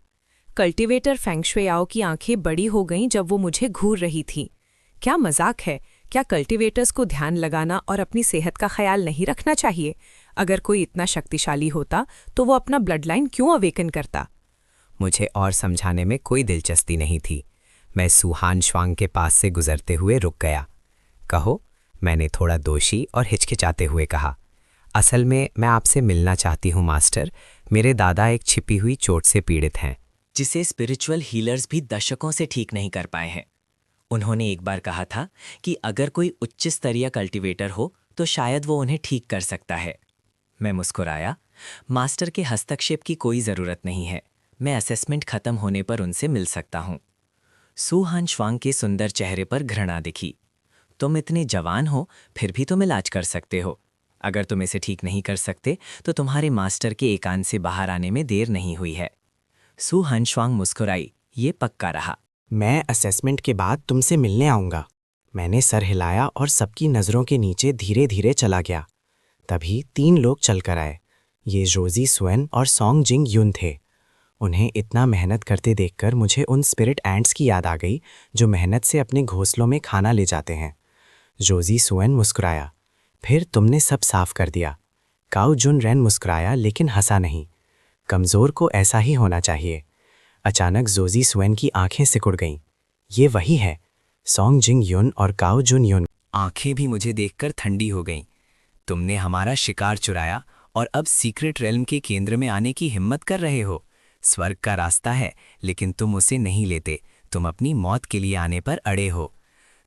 कल्टीवेटर फेंगशुएयाओ की आंखें बड़ी हो गईं जब वो मुझे घूर रही थी। क्या मजाक है? क्या कल्टीवेटर्स को ध्यान लगाना और अपनी सेहत का ख्याल नहीं रखना चाहिए? अगर कोई इतना शक्तिशाली होता तो वो अपना ब्लड लाइन क्यों अवेकन करता? मुझे और समझाने में कोई दिलचस्पी नहीं थी। मैं सूहान श्वांग के पास से गुजरते हुए रुक गया। कहो, मैंने थोड़ा दोषी और हिचकिचाते हुए कहा। असल में मैं आपसे मिलना चाहती हूँ मास्टर। मेरे दादा एक छिपी हुई चोट से पीड़ित हैं, जिसे स्पिरिचुअल हीलर्स भी दशकों से ठीक नहीं कर पाए हैं। उन्होंने एक बार कहा था कि अगर कोई उच्च स्तरीय कल्टीवेटर हो तो शायद वो उन्हें ठीक कर सकता है। मैं मुस्कुराया। मास्टर के हस्तक्षेप की कोई ज़रूरत नहीं है। मैं असेसमेंट खत्म होने पर उनसे मिल सकता हूँ। सूहान श्वांग के सुंदर चेहरे पर घृणा दिखी। तुम इतने जवान हो, फिर भी तुम इलाज कर सकते हो। अगर तुम इसे ठीक नहीं कर सकते तो तुम्हारे मास्टर के एकांत से बाहर आने में देर नहीं हुई है। सूहान श्वांग मुस्कुराई। ये पक्का रहा। मैं असेसमेंट के बाद तुमसे मिलने आऊँगा। मैंने सर हिलाया और सबकी नज़रों के नीचे धीरे धीरे चला गया। तभी 3 लोग चलकर आए। ये जोजी स्वेन और सॉन्ग जिंग युन थे। उन्हें इतना मेहनत करते देखकर मुझे उन स्पिरिट एंट्स की याद आ गई जो मेहनत से अपने घोंसलों में खाना ले जाते हैं। जोजी स्वेन मुस्कुराया। फिर तुमने सब साफ कर दिया। काओ जुन रैन मुस्कुराया लेकिन हंसा नहीं। कमज़ोर को ऐसा ही होना चाहिए। अचानक जोजी स्वेन की आंखें सिकुड़ गईं। ये वही है, सॉन्ग जिंग युन और काओ जुन युन। आंखें भी मुझे देखकर ठंडी हो गईं। तुमने हमारा शिकार चुराया और अब सीक्रेट रेल्म के केंद्र में आने की हिम्मत कर रहे हो। स्वर्ग का रास्ता है, लेकिन तुम उसे नहीं लेते। तुम अपनी मौत के लिए आने पर अड़े हो।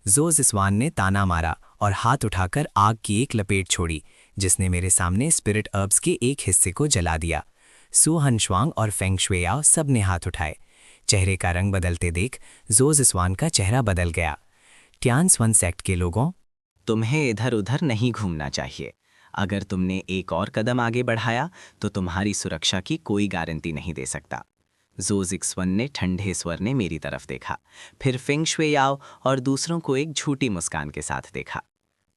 जोज स्वान ने ताना मारा और हाथ उठाकर आग की एक लपेट छोड़ी, जिसने मेरे सामने स्पिरिट अर्ब्स के एक हिस्से को जला दिया। सूहन श्वांग और फेंगशुएयाओ सब ने हाथ उठाए। चेहरे का रंग बदलते देख जोज स्वान का चेहरा बदल गया। ट्यान स्वन सेक्ट के लोगों, तुम्हें इधर उधर नहीं घूमना चाहिए। अगर तुमने एक और कदम आगे बढ़ाया तो तुम्हारी सुरक्षा की कोई गारंटी नहीं दे सकता। जोजिक्सवन ने ठंडे स्वर ने मेरी तरफ देखा, फिर फेंगशुएयाओ और दूसरों को एक झूठी मुस्कान के साथ देखा।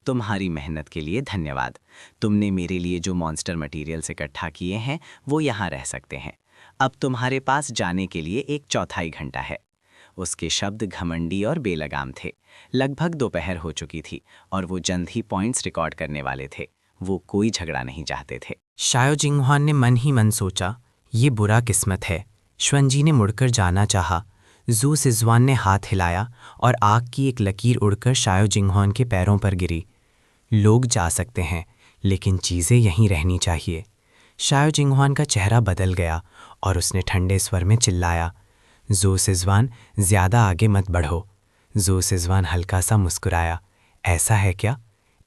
तुम्हारी मेहनत के लिए धन्यवाद। तुमने मेरे लिए जो मॉन्स्टर मटेरियल्स इकट्ठा किए हैं वो यहाँ रह सकते हैं। अब तुम्हारे पास जाने के लिए 1/4 घंटा है। उसके शब्द घमंडी और बेलगाम थे। लगभग दोपहर हो चुकी थी और वो जल्द ही पॉइंट्स रिकॉर्ड करने वाले थे। वो कोई झगड़ा नहीं चाहते थे। शायो जिंगहुआन ने मन ही मन सोचा, ये बुरा किस्मत है। श्वनजी ने मुड़कर जाना चाहा। जू सिजवान ने हाथ हिलाया और आग की एक लकीर उड़कर शायो जिंगहुआन के पैरों पर गिरी। लोग जा सकते हैं, लेकिन चीज़ें यहीं रहनी चाहिए। शायो जिंगहुआन का चेहरा बदल गया और उसने ठंडे स्वर में चिल्लाया, जू सिजवान, ज़्यादा आगे मत बढ़ो। जू सिजवान हल्का सा मुस्कुराया। ऐसा है क्या?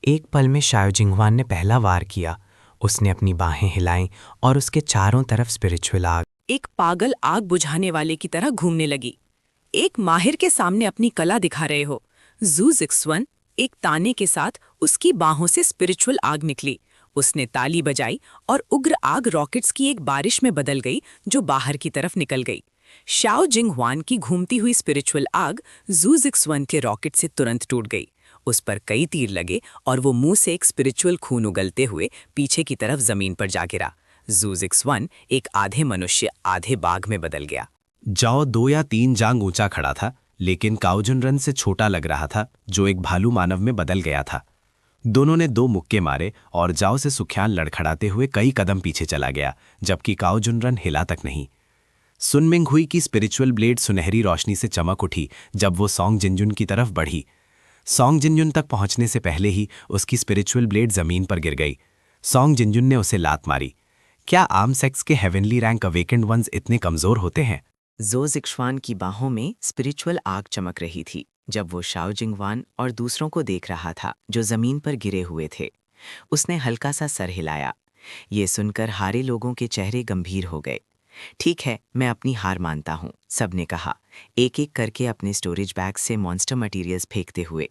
एक पल में शायो जिंगहुआन ने पहला वार किया। उसने अपनी बाहें हिलाईं और उसके चारों तरफ स्पिरिचुअल आग एक पागल आग बुझाने वाले की तरह घूमने लगी। एक माहिर के सामने अपनी कला दिखा रहे हो। जू जिक्सवन एक ताने के साथ उसकी बाहों से स्पिरिचुअल आग निकली। उसने ताली बजाई और उग्र आग रॉकेट्स की एक बारिश में बदल गई जो बाहर की तरफ निकल गई। शाओ जिंगहुआन की घूमती हुई स्पिरिचुअल आग जू जिक्सवन के रॉकेट से तुरंत टूट गई। उस पर कई तीर लगे और वो मुंह से एक स्पिरिचुअल खून उगलते हुए पीछे की तरफ जमीन पर जा गिरा। जू जिक्सवन एक आधे मनुष्य आधे बाघ में बदल गया। जाओ 2 या 3 जांग ऊंचा खड़ा था, लेकिन काउजुनरन से छोटा लग रहा था, जो एक भालू मानव में बदल गया था। दोनों ने 2 मुक्के मारे और जाओ से सुख्यान लड़खड़ाते हुए कई कदम पीछे चला गया, जबकि काउजुनरन हिला तक नहीं। सुनमिंग हुई की स्पिरिचुअल ब्लेड सुनहरी रोशनी से चमक उठी जब वो सॉन्ग जिनजुन की तरफ बढ़ी। सॉन्ग जिनजुन तक पहुंचने से पहले ही उसकी स्पिरिचुअल ब्लेड जमीन पर गिर गई। सॉन्ग जिनजुन ने उसे लात मारी। क्या आम सेक्स के हेवनली रैंक अवेकेंड वंस इतने कमजोर होते हैं? जो जिक्श्वान की बाहों में स्पिरिचुअल आग चमक रही थी जब वो शाओ जिंगवान और दूसरों को देख रहा था जो जमीन पर गिरे हुए थे। उसने हल्का सा सर हिलाया। ये सुनकर हारे लोगों के चेहरे गंभीर हो गए। ठीक है, मैं अपनी हार मानता हूँ, सबने कहा, एक एक करके अपने स्टोरेज बैग से मॉन्स्टर मटेरियल्स फेंकते हुए।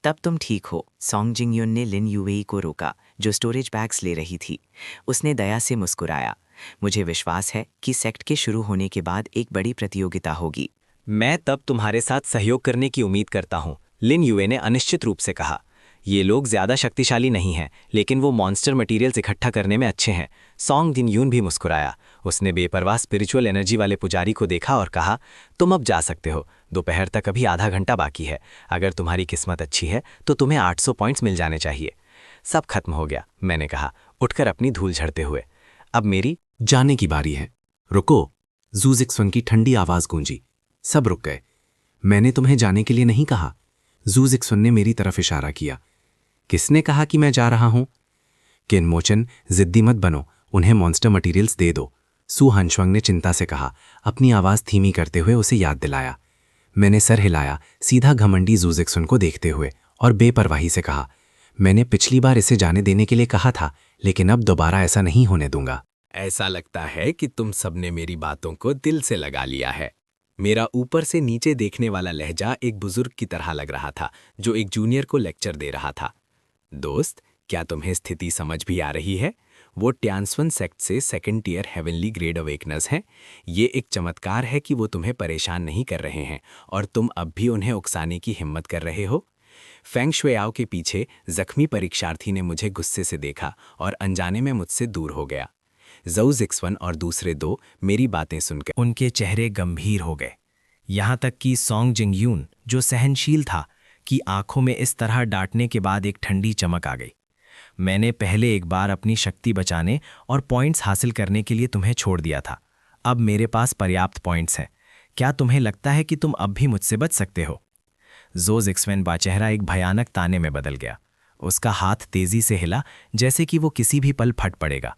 तब तुम ठीक हो, सॉन्ग जिंगयुन ने लिन यूवेई को रोका जो स्टोरेज बैग्स ले रही थी। उसने दया से मुस्कुराया। मुझे विश्वास है कि सेक्ट के शुरू होने के बाद एक बड़ी प्रतियोगिता होगी। मैं तब तुम्हारे साथ सहयोग करने की उम्मीद करता हूँ, लिन यूए ने अनिश्चित रूप से कहा। ये लोग ज्यादा शक्तिशाली नहीं हैं, लेकिन वो मॉन्स्टर मटेरियल्स इकट्ठा करने में अच्छे हैं। सॉन्ग जिनयून भी मुस्कुराया। उसने बेपरवाह स्पिरिचुअल एनर्जी वाले पुजारी को देखा और कहा, तुम अब जा सकते हो। दोपहर तक अभी आधा घंटा बाकी है। अगर तुम्हारी किस्मत अच्छी है तो तुम्हें 800 पॉइंट्स मिल जाने चाहिए। सब खत्म हो गया, मैंने कहा, उठकर अपनी धूल झड़ते हुए। अब मेरी जाने की बारी है। रुको, जू जिक्सुन की ठंडी आवाज गूंजी। सब रुक गए। मैंने तुम्हें जाने के लिए नहीं कहा। जू जिक्सुन ने मेरी तरफ इशारा किया। किसने कहा कि मैं जा रहा हूं? किनमोचन, जिद्दी मत बनो, उन्हें मॉन्स्टर मटेरियल्स दे दो, सू हानश्वांग ने चिंता से कहा, अपनी आवाज धीमी करते हुए उसे याद दिलाया। मैंने सर हिलाया, सीधा घमंडी जू जिक्सुन को देखते हुए, और बेपरवाही से कहा, मैंने पिछली बार इसे जाने देने के लिए कहा था, लेकिन अब दोबारा ऐसा नहीं होने दूंगा। ऐसा लगता है कि तुम सबने मेरी बातों को दिल से लगा लिया है। मेरा ऊपर से नीचे देखने वाला लहजा एक बुजुर्ग की तरह लग रहा था जो एक जूनियर को लेक्चर दे रहा था। दोस्त, क्या तुम्हें स्थिति समझ भी आ रही है? वो ट्यान्स्वन सेक्ट से सेकंड ईयर हेवनली ग्रेड अवेकनर्स हैं। ये एक चमत्कार है कि वो तुम्हें परेशान नहीं कर रहे हैं और तुम अब भी उन्हें उकसाने की हिम्मत कर रहे हो। फेंग शुएआओ के पीछे जख्मी परीक्षार्थी ने मुझे गुस्से से देखा और अनजाने में मुझसे दूर हो गया। जऊ जिक्सवन और दूसरे दो मेरी बातें सुनकर उनके चेहरे गंभीर हो गए। यहाँ तक कि सॉन्ग जिंगयून, जो सहनशील था, की आंखों में इस तरह डांटने के बाद एक ठंडी चमक आ गई। मैंने पहले एक बार अपनी शक्ति बचाने और पॉइंट्स हासिल करने के लिए तुम्हें छोड़ दिया था। अब मेरे पास पर्याप्त पॉइंट्स हैं। क्या तुम्हें लगता है कि तुम अब भी मुझसे बच सकते हो? जो जिक्सवन का चेहरा एक भयानक ताने में बदल गया। उसका हाथ तेजी से हिला जैसे कि वो किसी भी पल फट पड़ेगा।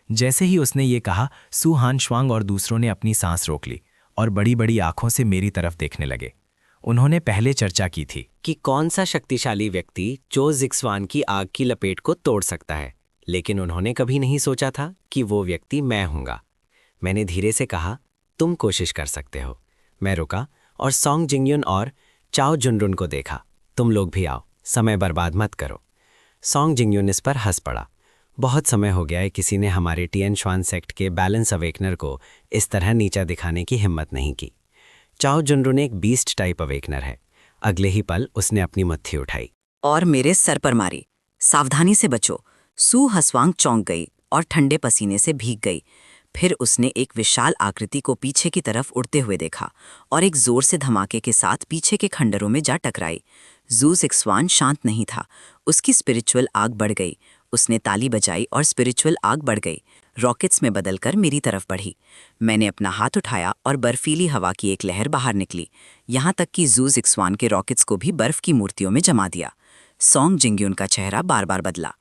जैसे ही उसने ये कहा, सू हानश्वांग और दूसरों ने अपनी सांस रोक ली और बड़ी बड़ी आंखों से मेरी तरफ देखने लगे। उन्होंने पहले चर्चा की थी कि कौन सा शक्तिशाली व्यक्ति चो जिक्सवान की आग की लपेट को तोड़ सकता है, लेकिन उन्होंने कभी नहीं सोचा था कि वो व्यक्ति मैं हूंगा। मैंने धीरे से कहा, तुम कोशिश कर सकते हो। मैं रुका और सॉन्ग जिंगयुन और चाओ जुनरुन को देखा। तुम लोग भी आओ, समय बर्बाद मत करो। सॉन्ग जिंगयुन इस पर हंस पड़ा। बहुत समय हो गया है किसी ने हमारे टियनश्वान सेक्ट के बैलेंस अवेकनर को इस तरह नीचा दिखाने की हिम्मत नहीं की। चाओ जुनरुन एक बीस्ट टाइप अवेकनर है। अगले ही पल उसने अपनी मत्थी उठाई और मेरे सर पर मारी। सावधानी से बचो। सू हसवांग चौंक गई और ठंडे पसीने से भीग गई। फिर उसने एक विशाल आकृति को पीछे की तरफ उड़ते हुए देखा और एक जोर से धमाके के साथ पीछे के खंडरों में जा टकराई। जू जिक्सवान शांत नहीं था। उसकी स्पिरिचुअल आग बढ़ गई। उसने ताली बजाई और स्पिरिचुअल आग बढ़ गई, रॉकेट्स में बदलकर मेरी तरफ बढ़ी। मैंने अपना हाथ उठाया और बर्फीली हवा की एक लहर बाहर निकली, यहाँ तक कि जू जिक्सवान के रॉकेट्स को भी बर्फ की मूर्तियों में जमा दिया। सॉन्ग जिंगयुन का चेहरा बार बार बदला।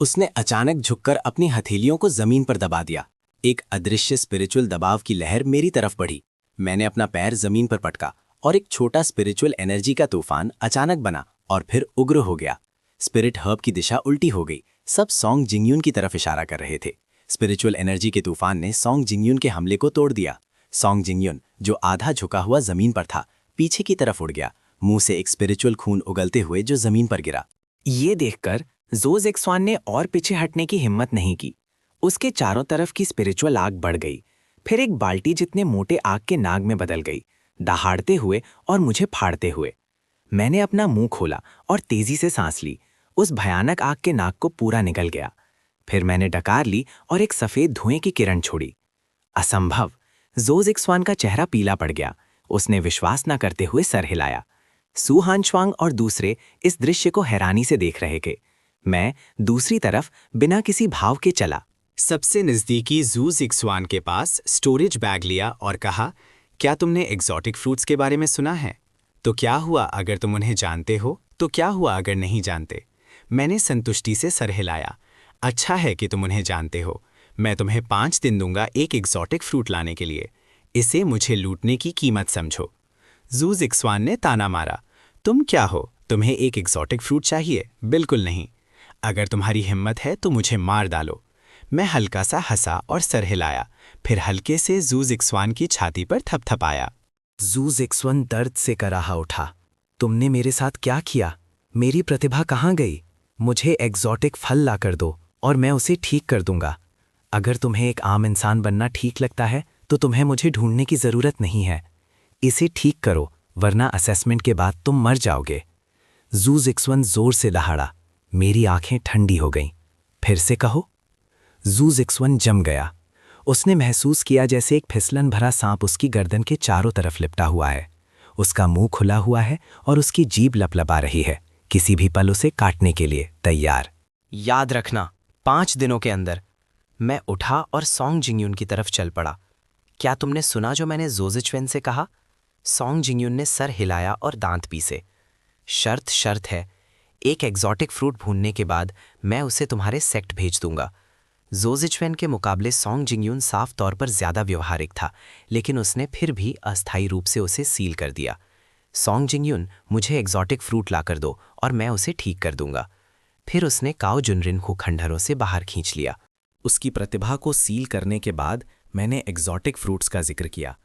उसने अचानक झुककर अपनी हथेलियों को जमीन पर दबा दिया। एक अदृश्य स्पिरिचुअल दबाव की लहर मेरी तरफ बढ़ी। मैंने अपना पैर जमीन पर पटका और एक छोटा स्पिरिचुअल एनर्जी का तूफान अचानक बना और फिर उग्र हो गया। स्पिरिट हर्ब की दिशा उल्टी हो गई। सब सॉन्ग जिंगयुन की तरफ इशारा कर रहे थे। स्पिरिचुअल एनर्जी के तूफान ने सॉन्ग जिंगयुन के हमले को तोड़ दिया। सॉन्ग जिंगयुन, जो आधा झुका हुआ जमीन पर था, पीछे की तरफ उड़ गया, मुंह से एक स्पिरिचुअल खून उगलते हुए जो जमीन पर गिरा। ये देखकर जो जिक्सवान ने और पीछे हटने की हिम्मत नहीं की। उसके चारों तरफ की स्पिरिचुअल आग बढ़ गई, फिर एक बाल्टी जितने मोटे आग के नाग में बदल गई, दहाड़ते हुए और मुझे फाड़ते हुए। मैंने अपना मुंह खोला और तेजी से सांस ली। उस भयानक आग के नाग को पूरा निगल गया। फिर मैंने डकार ली और एक सफेद धुएं की किरण छोड़ी। असंभव! जो जिक्सवान का चेहरा पीला पड़ गया। उसने विश्वास न करते हुए सर हिलाया। सू हानश्वांग और दूसरे इस दृश्य को हैरानी से देख रहे थे। मैं दूसरी तरफ बिना किसी भाव के चला। सबसे नज़दीकी जू जिक्सवान के पास स्टोरेज बैग लिया और कहा, क्या तुमने एग्जॉटिक फ्रूट्स के बारे में सुना है? तो क्या हुआ अगर तुम उन्हें जानते हो, तो क्या हुआ अगर नहीं जानते? मैंने संतुष्टि से सर हिलाया। अच्छा है कि तुम उन्हें जानते हो। मैं तुम्हें 5 दिन दूंगा एक एग्जॉटिक फ्रूट लाने के लिए। इसे मुझे लूटने की कीमत समझो। जू जिक्सवान ने ताना मारा, तुम क्या हो? तुम्हें एक एग्जॉटिक फ्रूट चाहिए? बिल्कुल नहीं। अगर तुम्हारी हिम्मत है तो मुझे मार डालो। मैं हल्का सा हंसा और सर हिलाया, फिर हल्के से जू जिक्सवान की छाती पर थपथपाया। जू जिक्सवान दर्द से कराहा उठा। तुमने मेरे साथ क्या किया? मेरी प्रतिभा कहाँ गई? मुझे एग्जॉटिक फल ला कर दो और मैं उसे ठीक कर दूंगा। अगर तुम्हें एक आम इंसान बनना ठीक लगता है तो तुम्हें मुझे ढूंढने की ज़रूरत नहीं है। इसे ठीक करो, वरना असेसमेंट के बाद तुम मर जाओगे। जू जिक्सवान जोर से दहाड़ा। मेरी आंखें ठंडी हो गईं। फिर से कहो। जू जिक्सवान जम गया। उसने महसूस किया जैसे एक फिसलन भरा सांप उसकी गर्दन के चारों तरफ लिपटा हुआ है। उसका मुंह खुला हुआ है और उसकी जीभ लपलपा रही है, किसी भी पल उसे काटने के लिए तैयार। याद रखना, 5 दिनों के अंदर। मैं उठा और सॉन्ग जिंगयून की तरफ चल पड़ा। क्या तुमने सुना जो मैंने जोजिचवेन से कहा? सॉन्ग जिंगयून ने सर हिलाया और दांत पीसे। शर्त है, एक एग्जॉटिक फ्रूट भूनने के बाद मैं उसे तुम्हारे सेक्ट भेज दूंगा। जोजिचवेन के मुकाबले सॉन्ग जिंगयून साफ तौर पर ज्यादा व्यवहारिक था, लेकिन उसने फिर भी अस्थायी रूप से उसे सील कर दिया। सॉन्ग जिंगयून, मुझे एग्जॉटिक फ्रूट ला कर दो और मैं उसे ठीक कर दूंगा। फिर उसने काओ जुनरिन को खंडहरों से बाहर खींच लिया। उसकी प्रतिभा को सील करने के बाद मैंने एग्जॉटिक फ्रूट्स का जिक्र किया।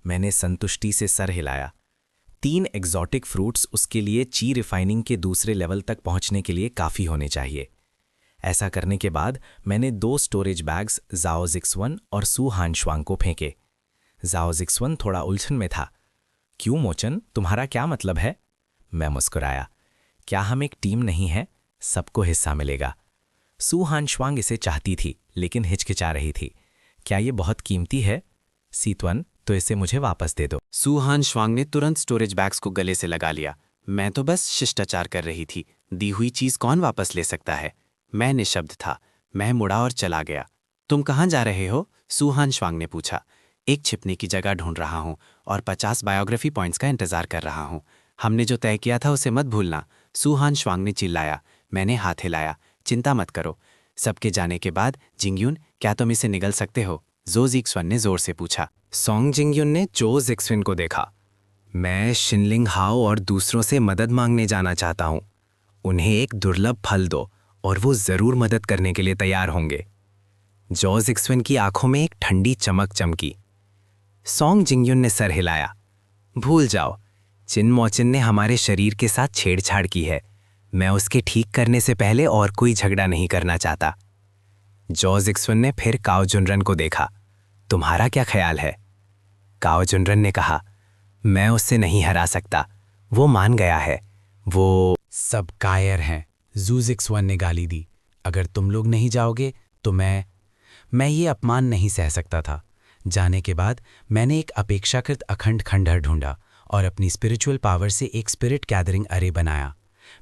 मैंने संतुष्टि से सर हिलाया। 3 एग्जॉटिक फ्रूट्स उसके लिए ची रिफाइनिंग के दूसरे लेवल तक पहुंचने के लिए काफ़ी होने चाहिए। ऐसा करने के बाद मैंने 2 स्टोरेज बैग्स जाओ जिक्सवान और सू हानश्वांग को फेंके। जाओ जिक्सवान थोड़ा उलझन में था। क्यों मोचन, तुम्हारा क्या मतलब है? मैं मुस्कुराया। क्या हम एक टीम नहीं हैं? सबको हिस्सा मिलेगा। सू हानश्वांग इसे चाहती थी, लेकिन हिचकिचा रही थी। क्या ये बहुत कीमती है? सीतवन, तो इसे मुझे वापस दे दो। सू हानश्वांग ने तुरंत स्टोरेज बैग्स को गले से लगा लिया। मैं तो बस शिष्टाचार कर रही थी। दी हुई चीज कौन वापस ले सकता है? मैं निशब्द था। मैं मुड़ा और चला गया। तुम कहाँ जा रहे हो? सू हानश्वांग ने पूछा। एक छिपने की जगह ढूंढ रहा हूँ और 50 बायोग्राफी पॉइंट्स का इंतजार कर रहा हूँ। हमने जो तय किया था उसे मत भूलना, सू हानश्वांग ने चिल्लाया। मैंने हाथ हिलाया। चिंता मत करो। सबके जाने के बाद जिंगयून, क्या तुम इसे निगल सकते हो? जो जिक्सवान ने जोर से पूछा। सॉन्ग जिंगयून ने जो जिक्सवान को देखा। मैं शिनलिंग हाओ और दूसरों से मदद मांगने जाना चाहता हूँ। उन्हें एक दुर्लभ फल दो और वो जरूर मदद करने के लिए तैयार होंगे। जो जिक्सवान की आंखों में एक ठंडी चमक चमकी। सॉन्ग जिंगयून ने सर हिलाया। भूल जाओ, चिन मोचिन ने हमारे शरीर के साथ छेड़छाड़ की है। मैं उसके ठीक करने से पहले और कोई झगड़ा नहीं करना चाहता। जो जिक्सवान ने फिर काओ जुनरन को देखा। तुम्हारा क्या ख्याल है? काओ जुनरन ने कहा, मैं उससे नहीं हरा सकता। वो मान गया है। वो सब कायर हैं, जू जिक्सवान ने गाली दी। अगर तुम लोग नहीं जाओगे तो मैं ये अपमान नहीं सह सकता था। जाने के बाद मैंने एक अपेक्षाकृत अखंड खंडहर ढूंढा और अपनी स्पिरिचुअल पावर से एक स्पिरिट गैदरिंग अरे बनाया।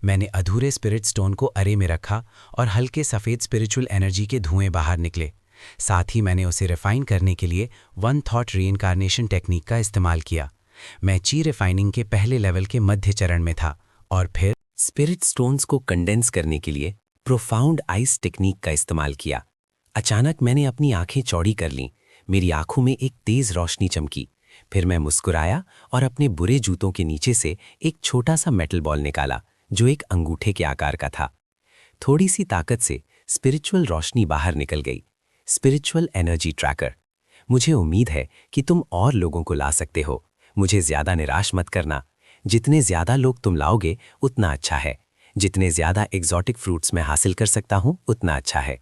मैंने अधूरे स्पिरिट स्टोन को अरे में रखा और हल्के सफ़ेद स्पिरिचुअल एनर्जी के धुएं बाहर निकले। साथ ही मैंने उसे रिफाइन करने के लिए 1 थॉट रीइंकार्नेशन टेक्निक का इस्तेमाल किया। मैं ची रिफाइनिंग के पहले लेवल के मध्य चरण में था और फिर स्पिरिट स्टोन्स को कंडेंस करने के लिए प्रोफाउंड आइस टेक्निक का इस्तेमाल किया। अचानक मैंने अपनी आंखें चौड़ी कर लीं। मेरी आंखों में एक तेज रोशनी चमकी। फिर मैं मुस्कुराया और अपने बुरे जूतों के नीचे से एक छोटा सा मेटल बॉल निकाला जो एक अंगूठे के आकार का था। थोड़ी सी ताकत से स्पिरिचुअल रोशनी बाहर निकल गई। Spiritual energy tracker. मुझे उम्मीद है कि तुम और लोगों को ला सकते हो। मुझे ज्यादा निराश मत करना। जितने ज्यादा लोग तुम लाओगे उतना अच्छा है। जितने ज्यादा एग्जॉटिक फ्रूट्स मैं हासिल कर सकता हूं उतना अच्छा है।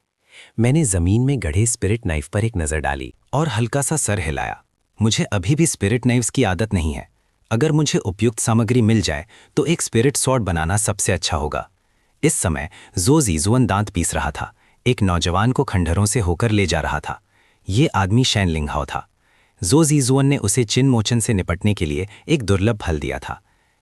मैंने जमीन में गढ़े स्पिरिट नाइफ पर एक नजर डाली और हल्का सा सर हिलाया। मुझे अभी भी स्पिरिट नाइफ्स की आदत नहीं है। अगर मुझे उपयुक्त सामग्री मिल जाए तो एक स्पिरिट स्वॉर्ड बनाना सबसे अच्छा होगा। इस समय जो जिक्सवान दांत पीस रहा था। एक नौजवान को खंडहरों से होकर ले जा रहा था। ये आदमी शिनलिंग हाओ था। जो जिक्सवान ने उसे चिन मोचन से निपटने के लिए एक दुर्लभ फल दिया था।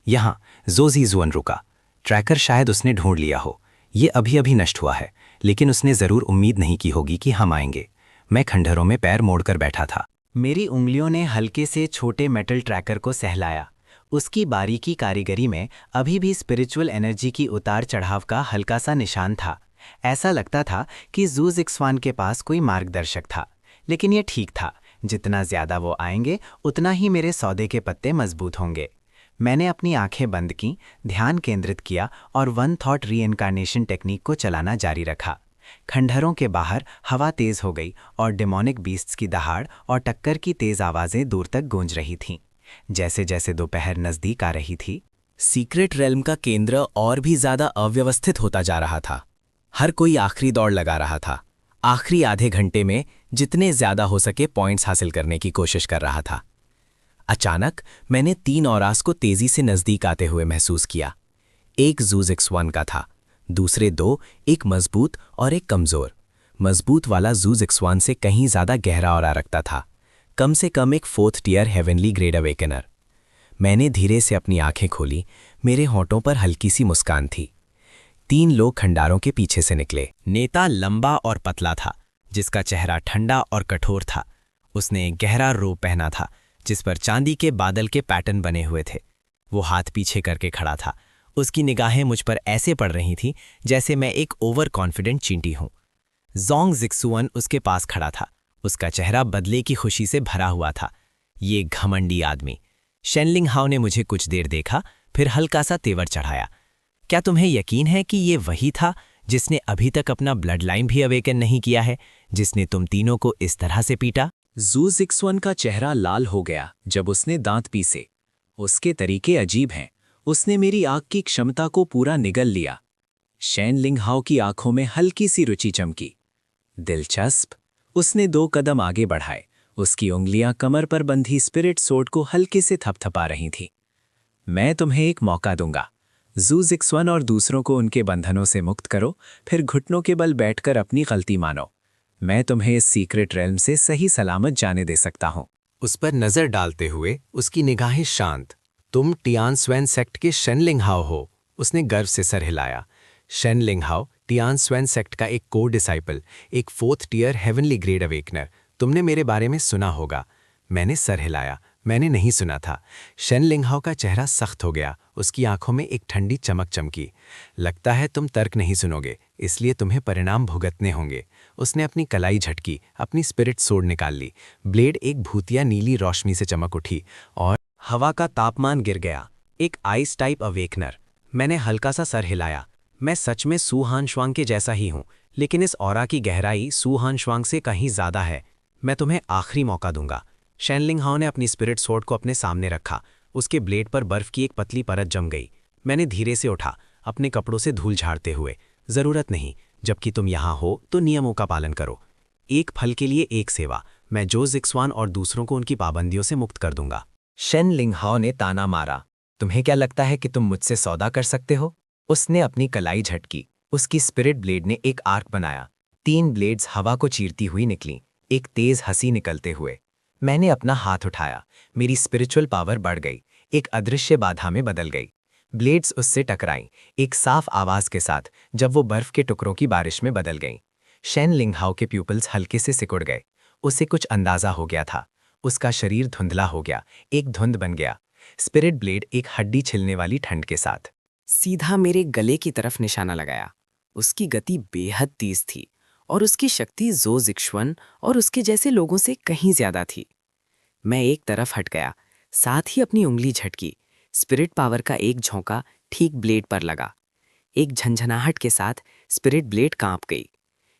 यहाँ जो जिक्सवान रुका। ट्रैकर शायद उसने ढूंढ लिया हो। ये अभी अभी नष्ट हुआ है, लेकिन उसने ज़रूर उम्मीद नहीं की होगी कि हम आएंगे। मैं खंडहरों में पैर मोड़कर बैठा था। मेरी उंगलियों ने हल्के से छोटे मेटल ट्रैकर को सहलाया। उसकी बारीकी कारीगरी में अभी भी स्पिरिचुअल एनर्जी की उतार चढ़ाव का हल्का सा निशान था। ऐसा लगता था कि ज़ूज़िक्सवान के पास कोई मार्गदर्शक था। लेकिन यह ठीक था, जितना ज़्यादा वो आएंगे उतना ही मेरे सौदे के पत्ते मजबूत होंगे। मैंने अपनी आंखें बंद की, ध्यान केंद्रित किया और वन थॉट रीइंकार्नेशन टेक्निक को चलाना जारी रखा। खंडहरों के बाहर हवा तेज हो गई और डेमोनिक बीस्ट्स की दहाड़ और टक्कर की तेज आवाज़ें दूर तक गूंज रही थीं। जैसे जैसे दोपहर नज़दीक आ रही थी, सीक्रेट रेल्म का केंद्र और भी ज़्यादा अव्यवस्थित होता जा रहा था। हर कोई आखिरी दौड़ लगा रहा था। आखिरी आधे घंटे में जितने ज़्यादा हो सके पॉइंट्स हासिल करने की कोशिश कर रहा था। अचानक मैंने 3 औरास को तेजी से नज़दीक आते हुए महसूस किया। एक ज़ूज़िक्स-1 का था, दूसरे 2 एक मजबूत और एक कमज़ोर। मजबूत वाला ज़ूज़िक्स-1 से कहीं ज़्यादा गहरा और रखता था, कम से कम एक 4th tier heavenly grade awakener. मैंने धीरे से अपनी आंखें खोली। मेरे होंठों पर हल्की सी मुस्कान थी। 3 लोग खंडारों के पीछे से निकले। नेता लंबा और पतला था, जिसका चेहरा ठंडा और कठोर था। उसने एक गहरा रोब पहना था जिस पर चांदी के बादल के पैटर्न बने हुए थे। वो हाथ पीछे करके खड़ा था। उसकी निगाहें मुझ पर ऐसे पड़ रही थीं जैसे मैं एक ओवर कॉन्फिडेंट चींटी हूं। ज़ोंग-ज़िक्सुअन उसके पास खड़ा था। उसका चेहरा बदले की खुशी से भरा हुआ था। ये घमंडी आदमी। शेनलिंग हाओ ने मुझे कुछ देर देखा, फिर हल्का सा तेवर चढ़ाया। क्या तुम्हें यकीन है कि ये वही था जिसने अभी तक अपना ब्लड लाइन भी अवेकन नहीं किया है, जिसने तुम तीनों को इस तरह से पीटा? ज़ूज़िक्स-1 का चेहरा लाल हो गया जब उसने दांत पीसे। उसके तरीके अजीब हैं। उसने मेरी आँख की क्षमता को पूरा निगल लिया। शेनलिंग हाओ की आंखों में हल्की सी रुचि चमकी। दिलचस्प। उसने 2 कदम आगे बढ़ाए। उसकी उंगलियां कमर पर बंधी स्पिरिट सोर्ड को हल्के से थपथपा रही थीं। मैं तुम्हें एक मौका दूंगा। ज़ूज़िक्स-1 और दूसरों को उनके बंधनों से मुक्त करो, फिर घुटनों के बल बैठकर अपनी गलती मानो। मैं तुम्हें इस सीक्रेट रेल्म से सही सलामत जाने दे सकता हूं। उस पर नजर डालते हुए उसकी निगाहें शांत। तुम टियानस्वेन सेक्ट के शेनलिंग हाओ हो। उसने गर्व से सर हिलाया। शेनलिंग हाओ टियानस्वेन सेक्ट का एक कोर डिसाइपल, एक 4th tier heavenly grade awakener. तुमने मेरे बारे में सुना होगा। मैंने सर हिलाया। मैंने नहीं सुना था। शेनलिंग हाओ का चेहरा सख्त हो गया। उसकी आंखों में एक ठंडी चमक चमकी। लगता है तुम तर्क नहीं सुनोगे, इसलिए तुम्हें परिणाम भुगतने होंगे। उसने अपनी कलाई झटकी, अपनी स्पिरिट सोर्ड निकाल ली। ब्लेड एक भूतिया नीली रोशनी से चमक उठी और हवा का तापमान गिर गया। एक आइस टाइप अवेकनर। मैंने हल्का सा सर हिलाया। मैं सच में सू हान श्वांग के जैसा ही हूं, लेकिन इस ऑरा की गहराई सू हान श्वांग से कहीं ज्यादा है। मैं तुम्हें आखिरी मौका दूंगा। शेनलिंग हाओ ने अपनी स्पिरिट सोर्ड को अपने सामने रखा। उसके ब्लेड पर बर्फ की एक पतली परत जम गई। मैंने धीरे से उठा, अपने कपड़ों से धूल झाड़ते हुए। जरूरत नहीं, जबकि तुम यहां हो तो नियमों का पालन करो। एक फल के लिए एक सेवा। मैं ज़ूज़िक्स-1 और दूसरों को उनकी पाबंदियों से मुक्त कर दूंगा। शेनलिंग हाओ ने ताना मारा। तुम्हें क्या लगता है कि तुम मुझसे सौदा कर सकते हो? उसने अपनी कलाई झटकी। उसकी स्पिरिट ब्लेड ने एक आर्क बनाया। 3 ब्लेड्स हवा को चीरती हुई निकली, एक तेज हंसी निकलते हुए। मैंने अपना हाथ उठाया। मेरी स्पिरिचुअल पावर बढ़ गई, एक अदृश्य बाधा में बदल गई। ब्लेड्स उससे टकराईं, एक साफ आवाज के साथ, जब वो बर्फ के टुकड़ों की बारिश में बदल गईं। शेनलिंग हाओ के प्यूपल्स हल्के से सिकुड़ गए। उसे कुछ अंदाजा हो गया था। उसका शरीर धुंधला हो गया, एक धुंध बन गया। स्पिरिट ब्लेड एक हड्डी छिलने वाली ठंड के साथ सीधा मेरे गले की तरफ निशाना लगाया। उसकी गति बेहद तेज थी और उसकी शक्ति ज़ूज़िक्स-1 और उसके जैसे लोगों से कहीं ज्यादा थी। मैं एक तरफ हट गया, साथ ही अपनी उंगली झटकी। स्पिरिट पावर का एक झोंका ठीक ब्लेड पर लगा। एक झंझनाहट के साथ स्पिरिट ब्लेड कांप गई।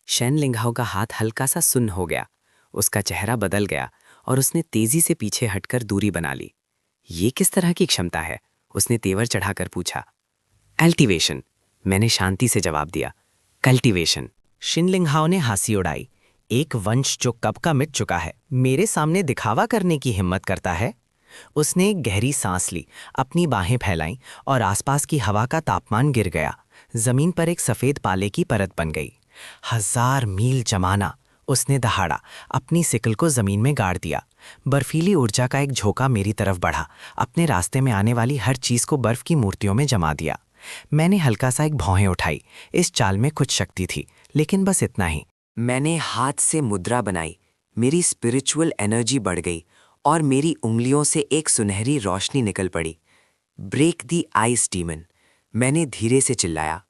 शेनलिंग हाओ का हाथ हल्का सा सुन्न हो गया। उसका चेहरा बदल गया और उसने तेजी से पीछे हटकर दूरी बना ली। ये किस तरह की क्षमता है? उसने तेवर चढ़ाकर पूछा। अल्टिवेशन, मैंने शांति से जवाब दिया। कल्टिवेशन। शेनलिंग हाओ ने हंसी उड़ाई। एक वंश जो कब का मिट चुका है, मेरे सामने दिखावा करने की हिम्मत करता है? उसने एक गहरी सांस ली, अपनी बाहें फैलाईं और आसपास की हवा का तापमान गिर गया। जमीन पर एक सफेद पाले की परत बन गई। 1000 मील जमाना। उसने दहाड़ा, अपनी सिकल को जमीन में गाड़ दिया। बर्फीली ऊर्जा का एक झोंका मेरी तरफ बढ़ा, अपने रास्ते में आने वाली हर चीज को बर्फ की मूर्तियों में जमा दिया। मैंने हल्का सा एक भौहें उठाई। इस चाल में कुछ शक्ति थी, लेकिन बस इतना ही। मैंने हाथ से मुद्रा बनाई, मेरी स्पिरिचुअल एनर्जी बढ़ गई और मेरी उंगलियों से एक सुनहरी रोशनी निकल पड़ी। ब्रेक दी आइस डीमन, मैंने धीरे से चिल्लाया।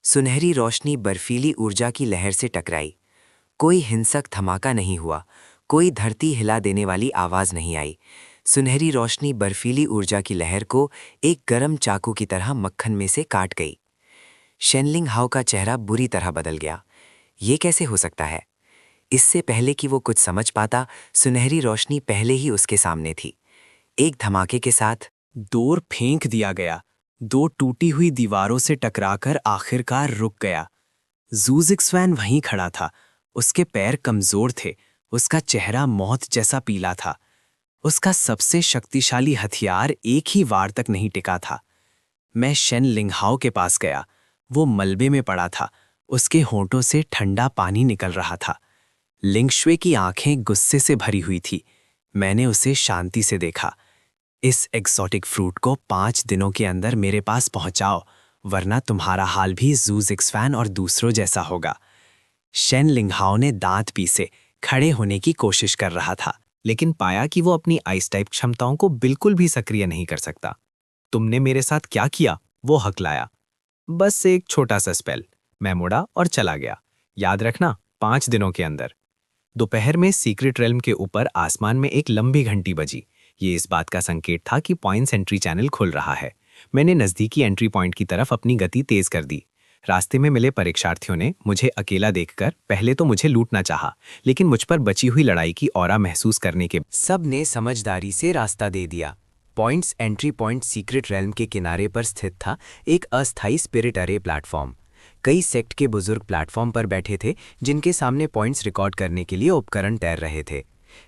सुनहरी रोशनी बर्फीली ऊर्जा की लहर से टकराई। कोई हिंसक धमाका नहीं हुआ, कोई धरती हिला देने वाली आवाज नहीं आई। सुनहरी रोशनी बर्फीली ऊर्जा की लहर को एक गरम चाकू की तरह मक्खन में से काट गई। शेनलिंग हाओ का चेहरा बुरी तरह बदल गया। ये कैसे हो सकता है? इससे पहले कि वो कुछ समझ पाता, सुनहरी रोशनी पहले ही उसके सामने थी। एक धमाके के साथ डोर फेंक दिया गया। दो टूटी हुई दीवारों से टकराकर आखिरकार रुक गया। ज़ूज़िक्सवैन वहीं खड़ा था। उसके पैर कमजोर थे, उसका चेहरा मौत जैसा पीला था। उसका सबसे शक्तिशाली हथियार एक ही वार तक नहीं टिका था। मैं शेन लिंगहाओ के पास गया। वो मलबे में पड़ा था, उसके होंठों से ठंडा पानी निकल रहा था। लिंगशुए की आंखें गुस्से से भरी हुई थी। मैंने उसे शांति से देखा। इस एक्सोटिक फ्रूट को 5 दिनों के अंदर मेरे पास पहुंचाओ, वरना तुम्हारा हाल भी ज़ूज़िक्सवैन और दूसरों जैसा होगा। शेन लिंगहाओ ने दांत पीसे खड़े होने की कोशिश कर रहा था, लेकिन पाया कि वो अपनी आइस टाइप क्षमताओं को बिल्कुल भी सक्रिय नहीं कर सकता। तुमने मेरे साथ क्या किया? वो हकलाया। बस एक छोटा सा स्पेल। मैं मुड़ा और चला गया। याद रखना, 5 दिनों के अंदर। दोपहर में सीक्रेट रेल्म के ऊपर आसमान में एक लंबी घंटी बजी। ये इस बात का संकेत था कि पॉइंट्स एंट्री चैनल खुल रहा है। मैंने नज़दीकी एंट्री पॉइंट की तरफ अपनी गति तेज कर दी। रास्ते में मिले परीक्षार्थियों ने मुझे अकेला देखकर पहले तो मुझे लूटना चाहा, लेकिन मुझ पर बची हुई लड़ाई की ऑरा महसूस करने के सब ने समझदारी से रास्ता दे दिया। Points entry point secret realm के किनारे पर स्थित था एक अस्थायी स्पिरिट अरे प्लेटफॉर्म। कई सेक्ट के बुजुर्ग प्लेटफॉर्म पर बैठे थे, जिनके सामने पॉइंट्स रिकॉर्ड करने के लिए उपकरण तैर रहे थे।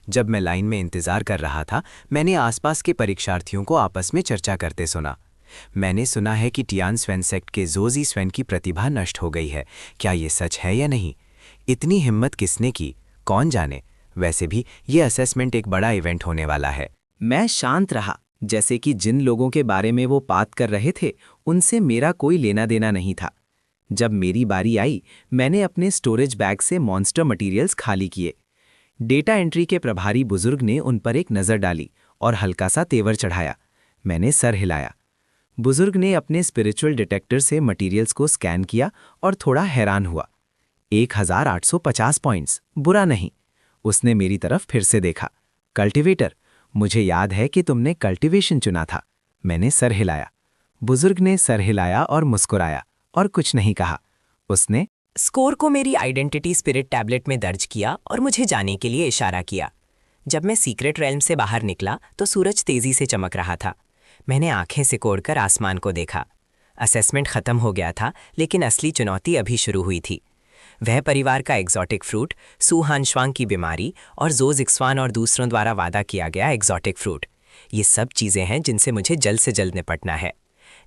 जब मैं लाइन में इंतजार कर रहा था, मैंने आसपास के परीक्षार्थियों को आपस में चर्चा करते सुना। मैंने सुना है कि टियान स्वेन सेक्ट के जोजी स्वेन की प्रतिभा नष्ट हो गई है। क्या ये सच है या नहीं? इतनी हिम्मत किसने की, कौन जाने। वैसे भी ये असेसमेंट एक बड़ा इवेंट होने वाला है। मैं शांत रहा, जैसे कि जिन लोगों के बारे में वो बात कर रहे थे उनसे मेरा कोई लेना देना नहीं था। जब मेरी बारी आई, मैंने अपने स्टोरेज बैग से मॉन्स्टर मटेरियल्स खाली किए। डेटा एंट्री के प्रभारी बुजुर्ग ने उन पर एक नज़र डाली और हल्का सा तेवर चढ़ाया। मैंने सर हिलाया। बुजुर्ग ने अपने स्पिरिचुअल डिटेक्टर से मटेरियल्स को स्कैन किया और थोड़ा हैरान हुआ। 1850 पॉइंट्स, बुरा नहीं। उसने मेरी तरफ फिर से देखा। कल्टिवेटर, मुझे याद है कि तुमने कल्टिवेशन चुना था। मैंने सर हिलाया। बुजुर्ग ने सर हिलाया और मुस्कुराया और कुछ नहीं कहा। उसने स्कोर को मेरी आइडेंटिटी स्पिरिट टैबलेट में दर्ज किया और मुझे जाने के लिए इशारा किया। जब मैं सीक्रेट रेल्म से बाहर निकला तो सूरज तेजी से चमक रहा था। मैंने आंखें सिकोड़कर आसमान को देखा। असेसमेंट खत्म हो गया था, लेकिन असली चुनौती अभी शुरू हुई थी। वह परिवार का एग्जॉटिक फ्रूट, सू हानश्वांग की बीमारी और ज़ूज़िक्सवैन और दूसरों द्वारा वादा किया गया एग्जॉटिक फ्रूट, ये सब चीज़ें हैं जिनसे मुझे जल्द से जल्द निपटना है।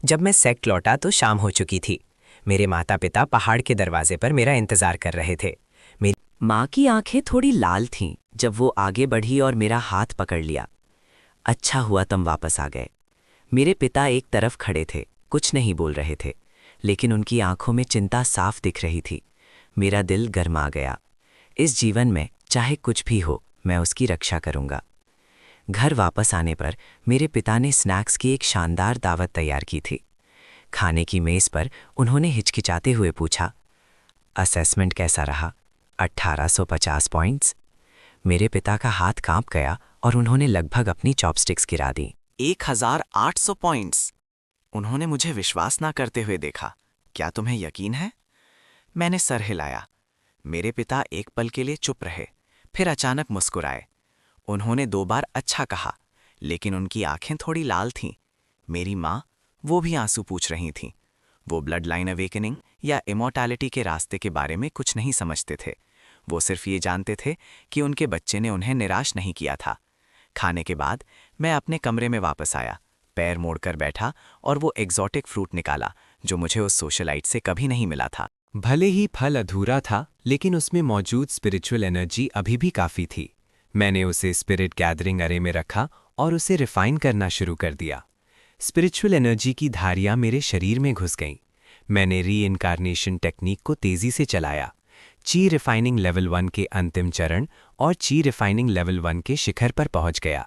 जब मैं सेक्ट लौटा तो शाम हो चुकी थी। मेरे माता पिता पहाड़ के दरवाजे पर मेरा इंतजार कर रहे थे। मेरी माँ की आंखें थोड़ी लाल थीं जब वो आगे बढ़ी और मेरा हाथ पकड़ लिया। अच्छा हुआ तुम वापस आ गए। मेरे पिता एक तरफ खड़े थे, कुछ नहीं बोल रहे थे, लेकिन उनकी आंखों में चिंता साफ दिख रही थी। मेरा दिल गर्मा गया। इस जीवन में चाहे कुछ भी हो, मैं उसकी रक्षा करूंगा। घर वापस आने पर मेरे पिता ने स्नैक्स की एक शानदार दावत तैयार की थी। खाने की मेज़ पर उन्होंने हिचकिचाते हुए पूछा, असेसमेंट कैसा रहा? 1850 पॉइंट्स। मेरे पिता का हाथ कांप गया और उन्होंने लगभग अपनी चॉपस्टिक्स गिरा दी। 1800 पॉइंट्स। उन्होंने मुझे विश्वास ना करते हुए देखा। क्या तुम्हें यकीन है? मैंने सर हिलाया। मेरे पिता एक पल के लिए चुप रहे, फिर अचानक मुस्कुराए। उन्होंने 2 बार अच्छा कहा, लेकिन उनकी आंखें थोड़ी लाल थीं। मेरी माँ, वो भी आंसू पूछ रही थीं। वो ब्लड लाइन अवेकनिंग या इमॉर्टैलिटी के रास्ते के बारे में कुछ नहीं समझते थे। वो सिर्फ ये जानते थे कि उनके बच्चे ने उन्हें निराश नहीं किया था। खाने के बाद मैं अपने कमरे में वापस आया, पैर मोड़कर बैठा और वो एग्जॉटिक फ्रूट निकाला जो मुझे उस सोशलाइट से कभी नहीं मिला था। भले ही फल अधूरा था, लेकिन उसमें मौजूद स्पिरिचुअल एनर्जी अभी भी काफ़ी थी। मैंने उसे स्पिरिट गैदरिंग अरे में रखा और उसे रिफाइन करना शुरू कर दिया। स्पिरिचुअल एनर्जी की धारियां मेरे शरीर में घुस गईं। मैंने री इनकारनेशन टेक्निक को तेजी से चलाया। ची रिफाइनिंग लेवल 1 के अंतिम चरण और ची रिफाइनिंग लेवल 1 के शिखर पर पहुंच गया।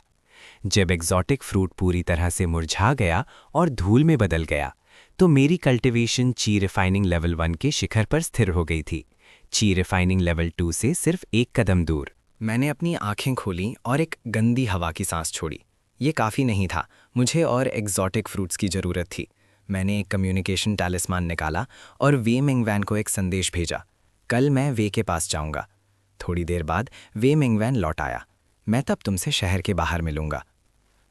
जब एग्जॉटिक फ्रूट पूरी तरह से मुरझा गया और धूल में बदल गया, तो मेरी कल्टीवेशन ची रिफाइनिंग लेवल 1 के शिखर पर स्थिर हो गई थी, ची रिफाइनिंग लेवल 2 से सिर्फ एक कदम दूर। मैंने अपनी आंखें खोलीं और एक गंदी हवा की सांस छोड़ी। ये काफ़ी नहीं था, मुझे और एग्जॉटिक फ्रूट्स की ज़रूरत थी। मैंने एक कम्युनिकेशन टैलिस्मान निकाला और वे मिंगवैन को एक संदेश भेजा, कल मैं वे के पास जाऊंगा। थोड़ी देर बाद वे मिंगवैन लौट आया, मैं तब तुमसे शहर के बाहर मिलूंगा।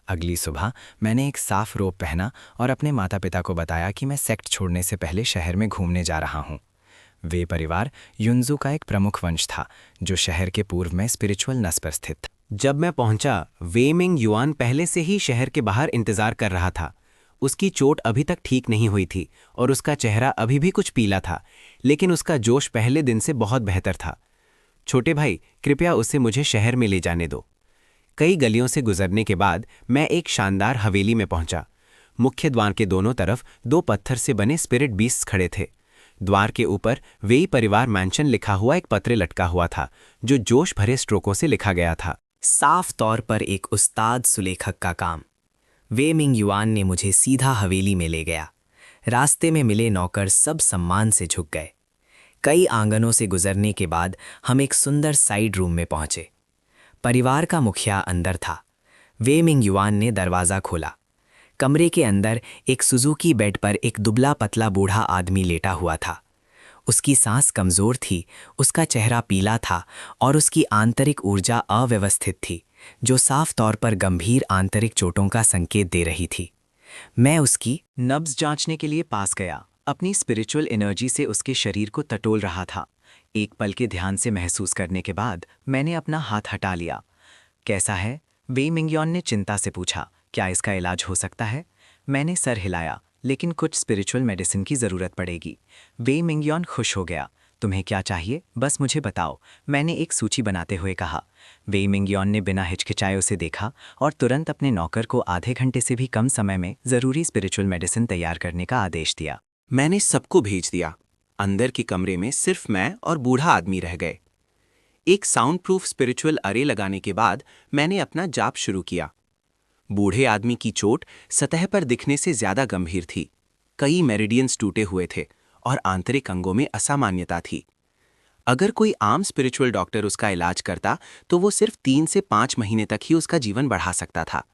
अगली सुबह मैंने एक साफ रोब पहना और अपने माता पिता को बताया कि मैं सेक्ट छोड़ने से पहले शहर में घूमने जा रहा हूँ। वे परिवार युनजू का एक प्रमुख वंश था जो शहर के पूर्व में स्पिरिचुअल नस पर स्थित था। जब मैं पहुंचा, वे मिंग युआन पहले से ही शहर के बाहर इंतजार कर रहा था। उसकी चोट अभी तक ठीक नहीं हुई थी और उसका चेहरा अभी भी कुछ पीला था, लेकिन उसका जोश पहले दिन से बहुत बेहतर था। छोटे भाई, कृपया उसे मुझे शहर में ले जाने दो। कई गलियों से गुजरने के बाद मैं एक शानदार हवेली में पहुंचा। मुख्य द्वार के दोनों तरफ 2 पत्थर से बने स्पिरिट बीस्ट्स खड़े थे। द्वार के ऊपर वेई परिवार मैंशन लिखा हुआ एक पत्र लटका हुआ था, जो जोश भरे स्ट्रोकों से लिखा गया था। साफ तौर पर एक उस्ताद सुलेखक का काम। वे मिंग युआन ने मुझे सीधा हवेली में ले गया। रास्ते में मिले नौकर सब सम्मान से झुक गए। कई आंगनों से गुजरने के बाद हम एक सुंदर साइड रूम में पहुंचे। परिवार का मुखिया अंदर था। वे मिंग युआन ने दरवाज़ा खोला। कमरे के अंदर एक सुजुकी बेड पर एक दुबला पतला बूढ़ा आदमी लेटा हुआ था। उसकी सांस कमज़ोर थी, उसका चेहरा पीला था और उसकी आंतरिक ऊर्जा अव्यवस्थित थी, जो साफ तौर पर गंभीर आंतरिक चोटों का संकेत दे रही थी। मैं उसकी नब्ज़ जांचने के लिए पास गया। अपनी स्पिरिचुअल एनर्जी से उसके शरीर को टटोल रहा था। एक पल के ध्यान से महसूस करने के बाद मैंने अपना हाथ हटा लिया। कैसा है? वे मिंगयोन ने चिंता से पूछा। क्या इसका इलाज हो सकता है? मैंने सर हिलाया, लेकिन कुछ स्पिरिचुअल मेडिसिन की ज़रूरत पड़ेगी। वे मिंगयोन खुश हो गया। तुम्हें क्या चाहिए, बस मुझे बताओ, मैंने एक सूची बनाते हुए कहा। वे मिंगयोन ने बिना हिचकिचाए उसे देखा और तुरंत अपने नौकर को आधे घंटे से भी कम समय में ज़रूरी स्पिरिचुअल मेडिसिन तैयार करने का आदेश दिया। मैंने सबको भेज दिया। अंदर के कमरे में सिर्फ मैं और बूढ़ा आदमी रह गए। एक साउंड प्रूफ स्पिरिचुअल अरे लगाने के बाद मैंने अपना जाप शुरू किया। बूढ़े आदमी की चोट सतह पर दिखने से ज्यादा गंभीर थी। कई मेरिडियंस टूटे हुए थे और आंतरिक अंगों में असामान्यता थी। अगर कोई आम स्पिरिचुअल डॉक्टर उसका इलाज करता तो वो सिर्फ 3 से 5 महीने तक ही उसका जीवन बढ़ा सकता था,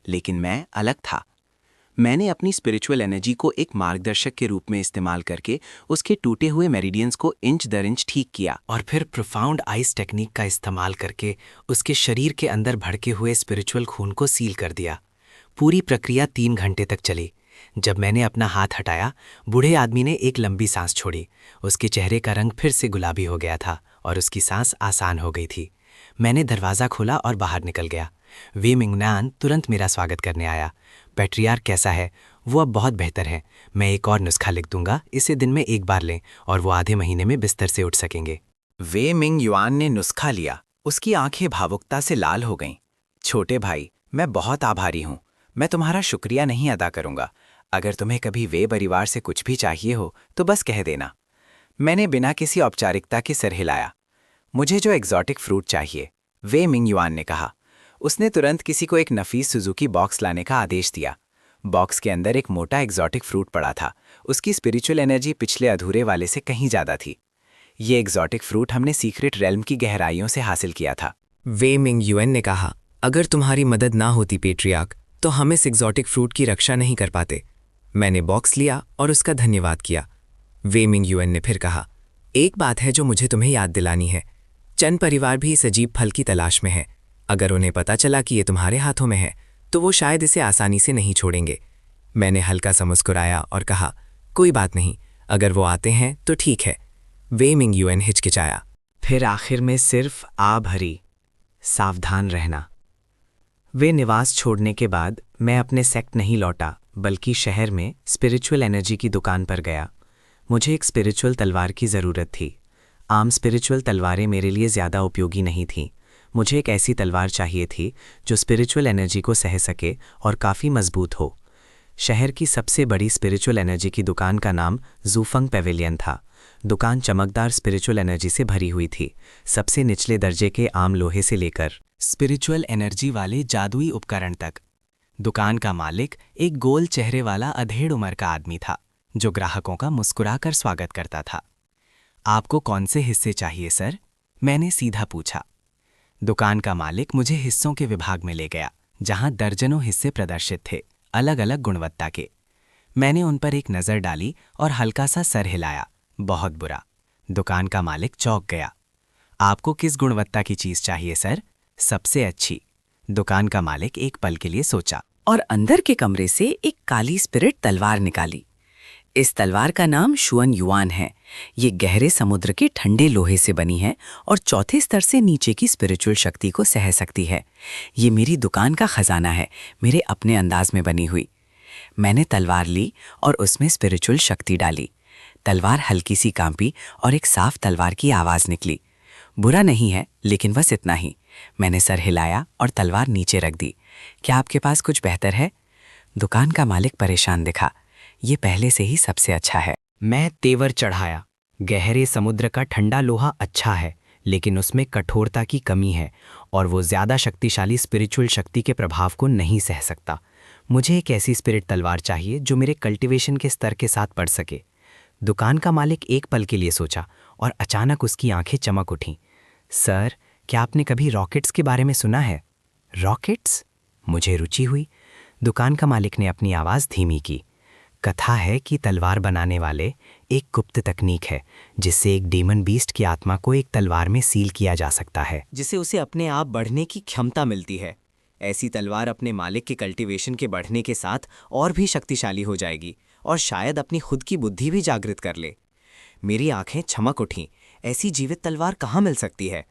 लेकिन मैं अलग था। मैंने अपनी स्पिरिचुअल एनर्जी को एक मार्गदर्शक के रूप में इस्तेमाल करके उसके टूटे हुए मेरिडियंस को इंच दर इंच ठीक किया और फिर प्रोफाउंड आइस टेक्निक का इस्तेमाल करके उसके शरीर के अंदर भड़के हुए स्पिरिचुअल खून को सील कर दिया। पूरी प्रक्रिया 3 घंटे तक चली। जब मैंने अपना हाथ हटाया, बूढ़े आदमी ने एक लंबी सांस छोड़ी। उसके चेहरे का रंग फिर से गुलाबी हो गया था और उसकी सांस आसान हो गई थी। मैंने दरवाज़ा खोला और बाहर निकल गया। वे मिंगनान तुरंत मेरा स्वागत करने आया। पैट्रियार्क कैसा है? वो अब बहुत बेहतर है। मैं एक और नुस्खा लिख दूंगा, इसे दिन में 1 बार लें और वो आधे महीने में बिस्तर से उठ सकेंगे। वे मिंग युआन ने नुस्खा लिया। उसकी आंखें भावुकता से लाल हो गईं। छोटे भाई, मैं बहुत आभारी हूँ। मैं तुम्हारा शुक्रिया नहीं अदा करूंगा। अगर तुम्हें कभी वे परिवार से कुछ भी चाहिए हो तो बस कह देना। मैंने बिना किसी औपचारिकता के सर हिलाया। मुझे जो एग्जॉटिक फ्रूट चाहिए, वे मिंग युआन ने कहा। उसने तुरंत किसी को एक नफीस सुजुकी बॉक्स लाने का आदेश दिया। बॉक्स के अंदर एक मोटा एग्जॉटिक फ्रूट पड़ा था। उसकी स्पिरिचुअल एनर्जी पिछले अधूरे वाले से कहीं ज़्यादा थी। ये एग्जॉटिक फ्रूट हमने सीक्रेट रेल्म की गहराइयों से हासिल किया था। वे मिंग युएन ने कहा, अगर तुम्हारी मदद ना होती पेट्रियार्क, तो हम इस एग्जॉटिक फ्रूट की रक्षा नहीं कर पाते। मैंने बॉक्स लिया और उसका धन्यवाद किया। वे मिंग युएन ने फिर कहा, एक बात है जो मुझे तुम्हें याद दिलानी है। चंद परिवार भी इस अजीब फल की तलाश में है। अगर उन्हें पता चला कि ये तुम्हारे हाथों में है तो वो शायद इसे आसानी से नहीं छोड़ेंगे। मैंने हल्का सा मुस्कुराया और कहा, कोई बात नहीं, अगर वो आते हैं तो ठीक है। वे मिंग युएन हिचकिचाया। फिर आखिर में सिर्फ आ भरी, सावधान रहना। वे निवास छोड़ने के बाद मैं अपने सेक्ट नहीं लौटा, बल्कि शहर में स्पिरिचुअल एनर्जी की दुकान पर गया। मुझे एक स्पिरिचुअल तलवार की ज़रूरत थी। आम स्पिरिचुअल तलवारें मेरे लिए ज़्यादा उपयोगी नहीं थीं। मुझे एक ऐसी तलवार चाहिए थी जो स्पिरिचुअल एनर्जी को सह सके और काफ़ी मजबूत हो। शहर की सबसे बड़ी स्पिरिचुअल एनर्जी की दुकान का नाम जूफंग पेविलियन था। दुकान चमकदार स्पिरिचुअल एनर्जी से भरी हुई थी, सबसे निचले दर्जे के आम लोहे से लेकर स्पिरिचुअल एनर्जी वाले जादुई उपकरण तक। दुकान का मालिक एक गोल चेहरे वाला अधेड़ उम्र का आदमी था, जो ग्राहकों का मुस्कुराकर स्वागत करता था। आपको कौन से हिस्से चाहिए सर? मैंने सीधा पूछा। दुकान का मालिक मुझे हिस्सों के विभाग में ले गया, जहां दर्जनों हिस्से प्रदर्शित थे, अलग अलग गुणवत्ता के। मैंने उन पर एक नज़र डाली और हल्का सा सर हिलाया। बहुत बुरा। दुकान का मालिक चौंक गया। आपको किस गुणवत्ता की चीज़ चाहिए सर? सबसे अच्छी। दुकान का मालिक एक पल के लिए सोचा और अंदर के कमरे से एक काली स्पिरिट तलवार निकाली। इस तलवार का नाम शुअन युआन है। ये गहरे समुद्र के ठंडे लोहे से बनी है और चौथे स्तर से नीचे की स्पिरिचुअल शक्ति को सह सकती है। ये मेरी दुकान का खजाना है, मेरे अपने अंदाज में बनी हुई। मैंने तलवार ली और उसमें स्पिरिचुअल शक्ति डाली। तलवार हल्की सी कांपी और एक साफ तलवार की आवाज़ निकली। बुरा नहीं है, लेकिन बस इतना ही। मैंने सर हिलाया और तलवार नीचे रख दी। क्या आपके पास कुछ बेहतर है? दुकान का मालिक परेशान दिखा। ये पहले से ही सबसे अच्छा है। मैं तेवर चढ़ाया। गहरे समुद्र का ठंडा लोहा अच्छा है, लेकिन उसमें कठोरता की कमी है और वो ज़्यादा शक्तिशाली स्पिरिचुअल शक्ति के प्रभाव को नहीं सह सकता। मुझे एक ऐसी स्पिरिट तलवार चाहिए जो मेरे कल्टीवेशन के स्तर के साथ बढ़ सके। दुकान का मालिक एक पल के लिए सोचा और अचानक उसकी आंखें चमक उठीं। सर, क्या आपने कभी रॉकेट्स के बारे में सुना है? रॉकेट्स? मुझे रुचि हुई। दुकान का मालिक ने अपनी आवाज़ धीमी की। कथा है कि तलवार बनाने वाले एक गुप्त तकनीक है, जिससे एक डीमन बीस्ट की आत्मा को एक तलवार में सील किया जा सकता है, जिससे उसे अपने आप बढ़ने की क्षमता मिलती है। ऐसी तलवार अपने मालिक के कल्टीवेशन के बढ़ने के साथ और भी शक्तिशाली हो जाएगी और शायद अपनी खुद की बुद्धि भी जागृत कर ले। मेरी आंखें चमक उठीं। ऐसी जीवित तलवार कहाँ मिल सकती है?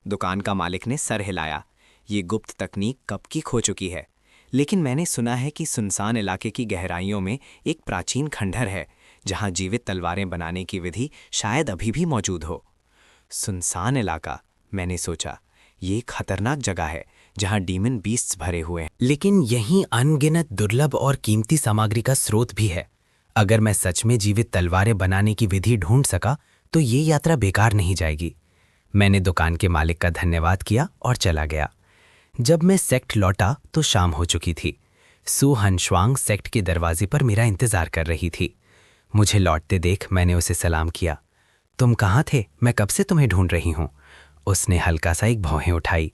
दुकान का मालिक ने सर हिलाया। ये गुप्त तकनीक कब की खो चुकी है, लेकिन मैंने सुना है कि सुनसान इलाके की गहराइयों में एक प्राचीन खंडहर है, जहां जीवित तलवारें बनाने की विधि शायद अभी भी मौजूद हो। सुनसान इलाका, मैंने सोचा। ये एक खतरनाक जगह है जहां डीमन बीस्ट्स भरे हुए हैं, लेकिन यहीं अनगिनत दुर्लभ और कीमती सामग्री का स्रोत भी है। अगर मैं सच में जीवित तलवारें बनाने की विधि ढूंढ सका तो ये यात्रा बेकार नहीं जाएगी। मैंने दुकान के मालिक का धन्यवाद किया और चला गया। जब मैं सेक्ट लौटा तो शाम हो चुकी थी। सू हनश्वांग सेक्ट के दरवाजे पर मेरा इंतजार कर रही थी। मुझे लौटते देख मैंने उसे सलाम किया। तुम कहाँ थे? मैं कब से तुम्हें ढूंढ रही हूँ। उसने हल्का सा एक भौहें उठाई।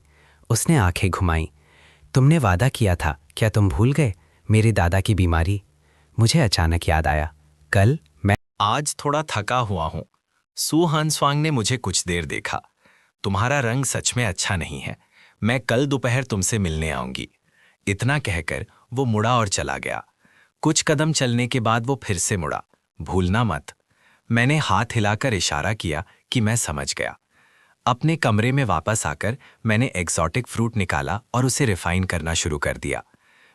उसने आंखें घुमाई। तुमने वादा किया था, क्या तुम भूल गए? मेरे दादा की बीमारी। मुझे अचानक याद आया, कल मैं आज थोड़ा थका हुआ हूँ। सू हनस्वांग ने मुझे कुछ देर देखा। तुम्हारा रंग सच में अच्छा नहीं है। मैं कल दोपहर तुमसे मिलने आऊंगी। इतना कहकर वो मुड़ा और चला गया। कुछ कदम चलने के बाद वो फिर से मुड़ा। भूलना मत। मैंने हाथ हिलाकर इशारा किया कि मैं समझ गया। अपने कमरे में वापस आकर मैंने एक्सोटिक फ्रूट निकाला और उसे रिफाइन करना शुरू कर दिया।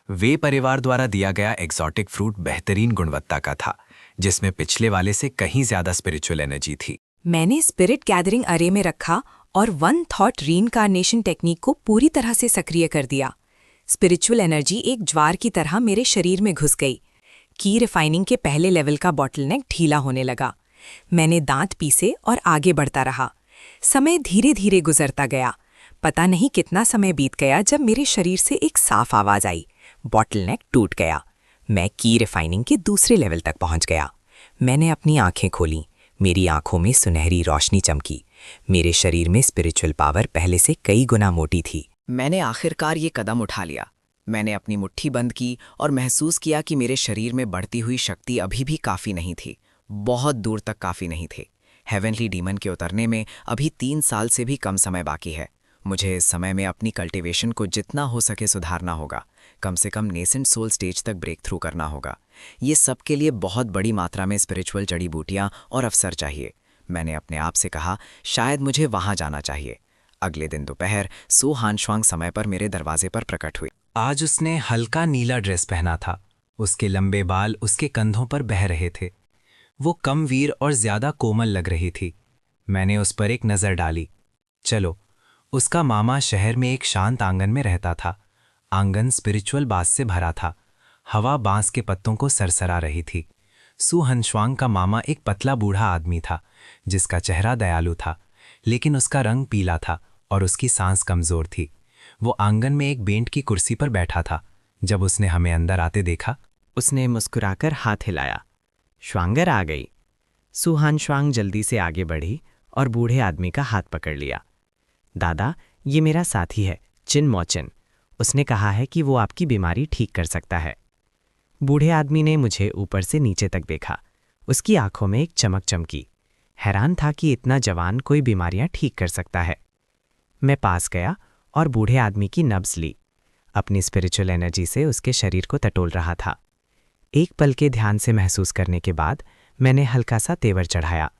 वे परिवार द्वारा दिया गया एक्सोटिक फ्रूट बेहतरीन गुणवत्ता का था, जिसमें पिछले वाले से कहीं ज्यादा स्पिरिचुअल एनर्जी थी। मैंने स्पिरिट गैदरिंग अरे में रखा और वन थॉट रीइंकार्नेशन टेक्निक को पूरी तरह से सक्रिय कर दिया। स्पिरिचुअल एनर्जी एक ज्वार की तरह मेरे शरीर में घुस गई। की रिफाइनिंग के पहले लेवल का बॉटलनेक ढीला होने लगा। मैंने दांत पीसे और आगे बढ़ता रहा। समय धीरे धीरे गुजरता गया। पता नहीं कितना समय बीत गया जब मेरे शरीर से एक साफ आवाज आई। बॉटलनेक टूट गया। मैं की रिफाइनिंग के दूसरे लेवल तक पहुंच गया। मैंने अपनी आंखें खोलीं। मेरी आंखों में सुनहरी रोशनी चमकी। मेरे शरीर में स्पिरिचुअल पावर पहले से कई गुना मोटी थी। मैंने आखिरकार ये कदम उठा लिया। मैंने अपनी मुट्ठी बंद की और महसूस किया कि मेरे शरीर में बढ़ती हुई शक्ति अभी भी काफ़ी नहीं थी, बहुत दूर तक काफ़ी नहीं थी। हेवनली डीमन के उतरने में अभी 3 साल से भी कम समय बाकी है। मुझे इस समय में अपनी कल्टीवेशन को जितना हो सके सुधारना होगा। कम से कम नेसेंट सोल स्टेज तक ब्रेक थ्रू करना होगा। ये सब के लिए बहुत बड़ी मात्रा में स्पिरिचुअल जड़ी बूटियाँ और अवसर चाहिए। मैंने अपने आप से कहा, शायद मुझे वहाँ जाना चाहिए। अगले दिन दोपहर सू हानश्वांग समय पर मेरे दरवाजे पर प्रकट हुई। आज उसने हल्का नीला ड्रेस पहना था। उसके लंबे बाल उसके कंधों पर बह रहे थे। वो कम वीर और ज्यादा कोमल लग रही थी। मैंने उस पर एक नज़र डाली। चलो, उसका मामा शहर में एक शांत आंगन में रहता था। आंगन स्पिरिचुअल बास से भरा था। हवा बांस के पत्तों को सरसरा रही थी। सु हनश्वांग का मामा एक पतला बूढ़ा आदमी था, जिसका चेहरा दयालु था, लेकिन उसका रंग पीला था और उसकी सांस कमजोर थी। वो आंगन में एक बेंट की कुर्सी पर बैठा था। जब उसने हमें अंदर आते देखा, उसने मुस्कुराकर हाथ हिलाया। श्वांगर आ गई। सु हनश्वांग जल्दी से आगे बढ़ी और बूढ़े आदमी का हाथ पकड़ लिया। दादा, ये मेरा साथी है, चिन मोचन। उसने कहा है कि वो आपकी बीमारी ठीक कर सकता है। बूढ़े आदमी ने मुझे ऊपर से नीचे तक देखा। उसकी आंखों में एक चमक चमकी। हैरान था कि इतना जवान कोई बीमारियां ठीक कर सकता है। मैं पास गया और बूढ़े आदमी की नब्ज ली। अपनी स्पिरिचुअल एनर्जी से उसके शरीर को टटोल रहा था। एक पल के ध्यान से महसूस करने के बाद मैंने हल्का सा तेवर चढ़ाया।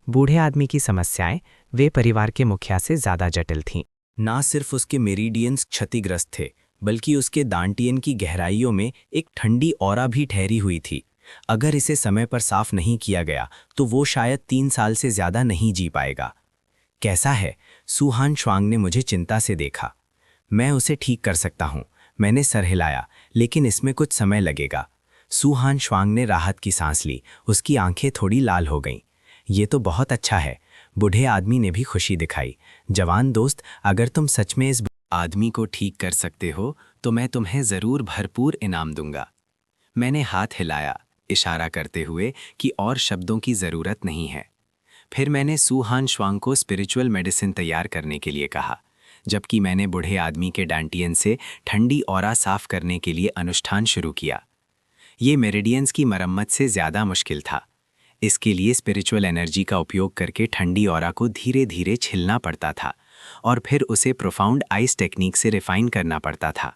बूढ़े आदमी की समस्याएं वे परिवार के मुखिया से ज़्यादा जटिल थीं। ना सिर्फ उसके मेरिडियंस क्षतिग्रस्त थे, बल्कि उसके दांटियन की गहराइयों में एक ठंडी ऑरा भी ठहरी हुई थी। अगर इसे समय पर साफ नहीं किया गया तो वो शायद 3 साल से ज़्यादा नहीं जी पाएगा। कैसा है? सु हनश्वांग ने मुझे चिंता से देखा। मैं उसे ठीक कर सकता हूँ, मैंने सर हिलाया, लेकिन इसमें कुछ समय लगेगा। सु हनश्वांग ने राहत की सांस ली। उसकी आंखें थोड़ी लाल हो गईं। ये तो बहुत अच्छा है। बूढ़े आदमी ने भी खुशी दिखाई। जवान दोस्त, अगर तुम सच में इस आदमी को ठीक कर सकते हो तो मैं तुम्हें ज़रूर भरपूर इनाम दूंगा। मैंने हाथ हिलाया, इशारा करते हुए कि और शब्दों की ज़रूरत नहीं है। फिर मैंने सु हनश्वांग को स्पिरिचुअल मेडिसिन तैयार करने के लिए कहा, जबकि मैंने बूढ़े आदमी के डांटियन से ठंडी ऑरा साफ करने के लिए अनुष्ठान शुरू किया। ये मेरिडियंस की मरम्मत से ज़्यादा मुश्किल था। इसके लिए स्पिरिचुअल एनर्जी का उपयोग करके ठंडी ऑरा को धीरे धीरे छिलना पड़ता था और फिर उसे प्रोफाउंड आइस टेक्निक से रिफाइन करना पड़ता था।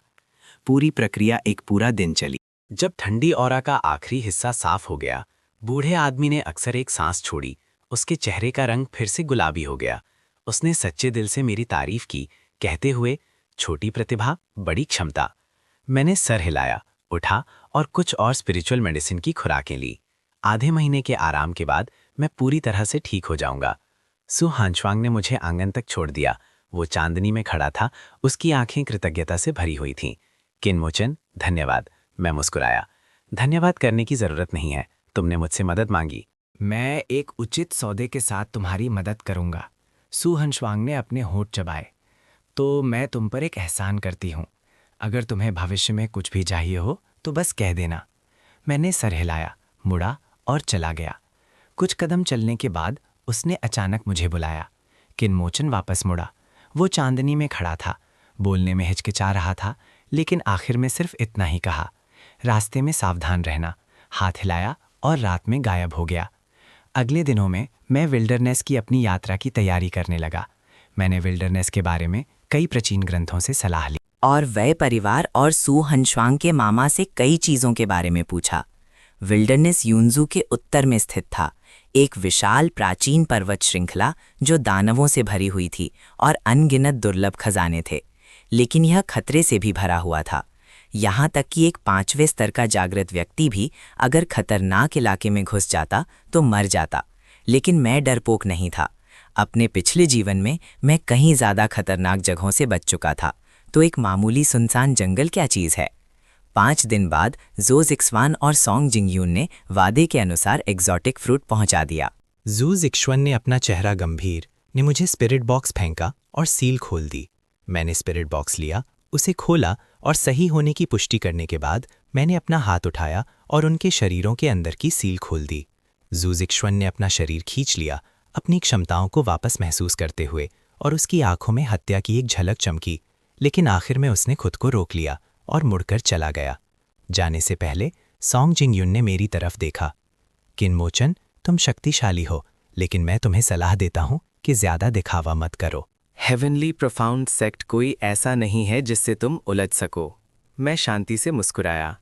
पूरी प्रक्रिया एक पूरा दिन चली। जब ठंडी ऑरा का आखिरी हिस्सा साफ हो गया, बूढ़े आदमी ने अक्सर एक सांस छोड़ी। उसके चेहरे का रंग फिर से गुलाबी हो गया। उसने सच्चे दिल से मेरी तारीफ की, कहते हुए, छोटी प्रतिभा, बड़ी क्षमता। मैंने सर हिलाया, उठा और कुछ और स्पिरिचुअल मेडिसिन की खुराकें ली। आधे महीने के आराम के बाद मैं पूरी तरह से ठीक हो जाऊंगा। सु हनश्वांग ने मुझे आंगन तक छोड़ दिया। वो चांदनी में खड़ा था, उसकी आंखें कृतज्ञता से भरी हुई थीं। किनमोचन, धन्यवाद। मैं मुस्कुराया। धन्यवाद करने की जरूरत नहीं है, तुमने मुझसे मदद मांगी। मैं एक उचित सौदे के साथ तुम्हारी मदद करूंगा। सु हनश्वांग ने अपने होंठ चबाए। तो मैं तुम पर एक एहसान करती हूँ। अगर तुम्हें भविष्य में कुछ भी चाहिए हो तो बस कह देना। मैंने सर हिलाया, मुड़ा और चला गया। कुछ कदम चलने के बाद उसने अचानक मुझे बुलाया। किनमोचन वापस मुड़ा। वो चांदनी में खड़ा था, बोलने में हिचकिचा रहा था, लेकिन आखिर में सिर्फ इतना ही कहा, रास्ते में सावधान रहना। हाथ हिलाया और रात में गायब हो गया। अगले दिनों में मैं विल्डरनेस की अपनी यात्रा की तैयारी करने लगा। मैंने विल्डरनेस के बारे में कई प्राचीन ग्रंथों से सलाह ली और वह परिवार और सु हनश्वांग के मामा से कई चीज़ों के बारे में पूछा। विल्डरनेस यूनजू के उत्तर में स्थित था, एक विशाल प्राचीन पर्वत श्रृंखला जो दानवों से भरी हुई थी और अनगिनत दुर्लभ खजाने थे। लेकिन यह खतरे से भी भरा हुआ था। यहाँ तक कि एक 5वें स्तर का जागृत व्यक्ति भी अगर खतरनाक इलाके में घुस जाता तो मर जाता। लेकिन मैं डरपोक नहीं था। अपने पिछले जीवन में मैं कहीं ज़्यादा खतरनाक जगहों से बच चुका था, तो एक मामूली सुनसान जंगल क्या चीज़ है। 5 दिन बाद ज़ो ज़िक्सवान और सोंग जिंगयून ने वादे के अनुसार एग्जॉटिक फ्रूट पहुंचा दिया। ज़ू ज़िक्सवन ने अपना चेहरा गंभीर ने मुझे स्पिरिट बॉक्स फेंका और सील खोल दी। मैंने स्पिरिट बॉक्स लिया, उसे खोला और सही होने की पुष्टि करने के बाद मैंने अपना हाथ उठाया और उनके शरीरों के अंदर की सील खोल दी। ज़ू ज़िक्सवन ने अपना शरीर खींच लिया, अपनी क्षमताओं को वापस महसूस करते हुए, और उसकी आंखों में हत्या की एक झलक चमकी। लेकिन आखिर में उसने खुद को रोक लिया और मुड़कर चला गया। जाने से पहले सोंग जिंगयून ने मेरी तरफ देखा। किनमोचन, तुम शक्तिशाली हो, लेकिन मैं तुम्हें सलाह देता हूँ कि ज़्यादा दिखावा मत करो। हेवनली प्रोफाउंड सेक्ट कोई ऐसा नहीं है जिससे तुम उलझ सको। मैं शांति से मुस्कुराया।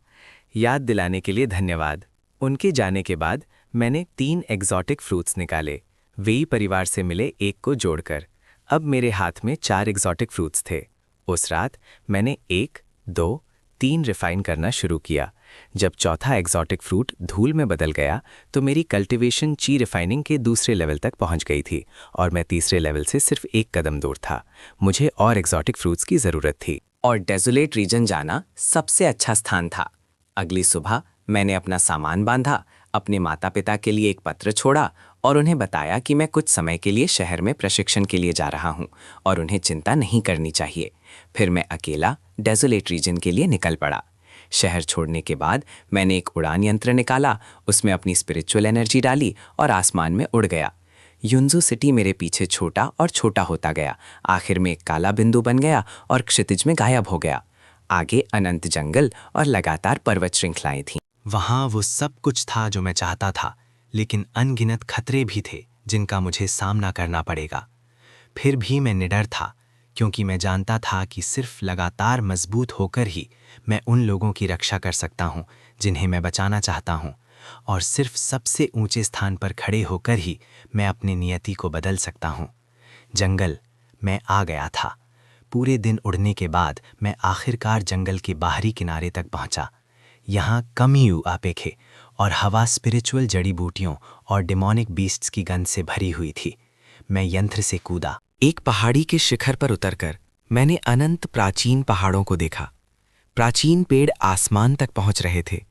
याद दिलाने के लिए धन्यवाद। उनके जाने के बाद मैंने 3 एग्जॉटिक फ्रूट्स निकाले, वेई परिवार से मिले एक को जोड़कर। अब मेरे हाथ में 4 एग्जॉटिक फ्रूट्स थे। उस रात मैंने 1, 2, 3 रिफाइन करना शुरू किया। जब चौथा एग्जॉटिक फ्रूट धूल में बदल गया तो मेरी कल्टीवेशन ची रिफाइनिंग के दूसरे लेवल तक पहुंच गई थी और मैं तीसरे लेवल से सिर्फ 1 कदम दूर था। मुझे और एग्जॉटिक फ्रूट्स की ज़रूरत थी और डेजोलेट रीजन जाना सबसे अच्छा स्थान था। अगली सुबह मैंने अपना सामान बांधा, अपने माता पिता के लिए एक पत्र छोड़ा और उन्हें बताया कि मैं कुछ समय के लिए शहर में प्रशिक्षण के लिए जा रहा हूँ और उन्हें चिंता नहीं करनी चाहिए। फिर मैं अकेला डेजोलेट रीजन के लिए निकल पड़ा। शहर छोड़ने के बाद मैंने एक उड़ान यंत्र निकाला, उसमें अपनी स्पिरिचुअल एनर्जी डाली और आसमान में उड़ गया। युंजू सिटी मेरे पीछे छोटा और छोटा होता गया, आखिर में एक काला बिंदु बन गया और क्षितिज में गायब हो गया। आगे अनंत जंगल और लगातार पर्वत श्रृंखलाएं थीं। वहाँ वो सब कुछ था जो मैं चाहता था, लेकिन अनगिनत खतरे भी थे जिनका मुझे सामना करना पड़ेगा। फिर भी मैं निडर था, क्योंकि मैं जानता था कि सिर्फ लगातार मजबूत होकर ही मैं उन लोगों की रक्षा कर सकता हूँ जिन्हें मैं बचाना चाहता हूँ, और सिर्फ सबसे ऊंचे स्थान पर खड़े होकर ही मैं अपनी नियति को बदल सकता हूँ। जंगल, मैं आ गया था। पूरे दिन उड़ने के बाद मैं आखिरकार जंगल के बाहरी किनारे तक पहुंचा। यहाँ कम ही आपेखे और हवा स्पिरिचुअल जड़ी बूटियों और डिमोनिक बीस्ट्स की गंध से भरी हुई थी। मैं यंत्र से कूदा। एक पहाड़ी के शिखर पर उतरकर मैंने अनंत प्राचीन पहाड़ों को देखा। प्राचीन पेड़ आसमान तक पहुंच रहे थे,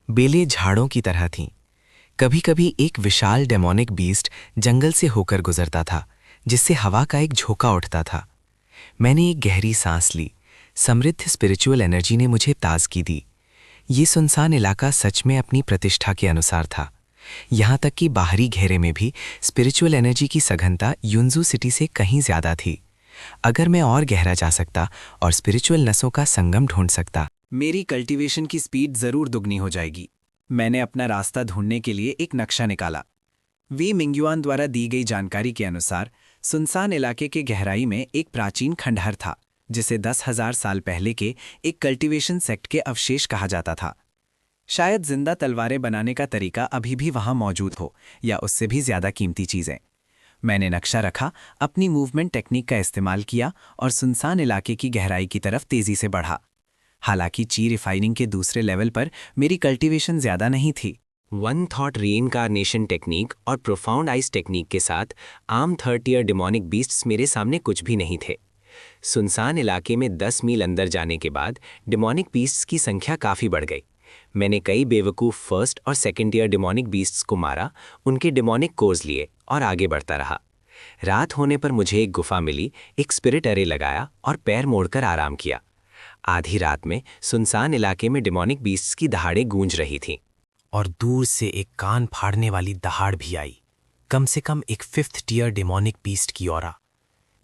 बेलें झाड़ों की तरह थीं। कभी कभी एक विशाल डेमोनिक बीस्ट जंगल से होकर गुजरता था, जिससे हवा का एक झोंका उठता था। मैंने एक गहरी सांस ली। समृद्ध स्पिरिचुअल एनर्जी ने मुझे ताजगी दी। ये सुनसान इलाका सच में अपनी प्रतिष्ठा के अनुसार था। यहाँ तक कि बाहरी घेरे में भी स्पिरिचुअल एनर्जी की सघनता युंजू सिटी से कहीं ज्यादा थी। अगर मैं और गहरा जा सकता और स्पिरिचुअल नसों का संगम ढूंढ सकता, मेरी कल्टीवेशन की स्पीड जरूर दुगनी हो जाएगी। मैंने अपना रास्ता ढूंढने के लिए एक नक्शा निकाला। वी मिंग्युआन द्वारा दी गई जानकारी के अनुसार सुनसान इलाके के गहराई में एक प्राचीन खंडहर था, जिसे 10,000 साल पहले के एक कल्टीवेशन सेक्ट के अवशेष कहा जाता था। शायद जिंदा तलवारें बनाने का तरीका अभी भी वहां मौजूद हो, या उससे भी ज्यादा कीमती चीजें। मैंने नक्शा रखा, अपनी मूवमेंट टेक्निक का इस्तेमाल किया और सुनसान इलाके की गहराई की तरफ तेजी से बढ़ा। हालांकि ची रिफाइनिंग के दूसरे लेवल पर मेरी कल्टीवेशन ज्यादा नहीं थी। वन थॉट रीइंकार्नेशन टेक्निक और प्रोफाउंड आइस टेक्निक के साथ आम 3rd ईयर डिमोनिक बीस्ट्स मेरे सामने कुछ भी नहीं थे। सुनसान इलाके में 10 मील अंदर जाने के बाद डिमोनिक बीस्ट्स की संख्या काफ़ी बढ़ गई। मैंने कई बेवकूफ़ 1st और 2nd ईयर डिमोनिक बीस्ट्स को मारा, उनके डिमोनिक कोर्स लिए और आगे बढ़ता रहा। रात होने पर मुझे एक गुफा मिली, एक स्पिरिट अरे लगाया और पैर मोड़कर आराम किया। आधी रात में सुनसान इलाके में डिमोनिक बीस्ट्स की दहाड़ें गूंज रही थीं। और दूर से एक कान फाड़ने वाली दहाड़ भी आई, कम से कम एक 5th टीयर डिमोनिक बीस्ट की औरा।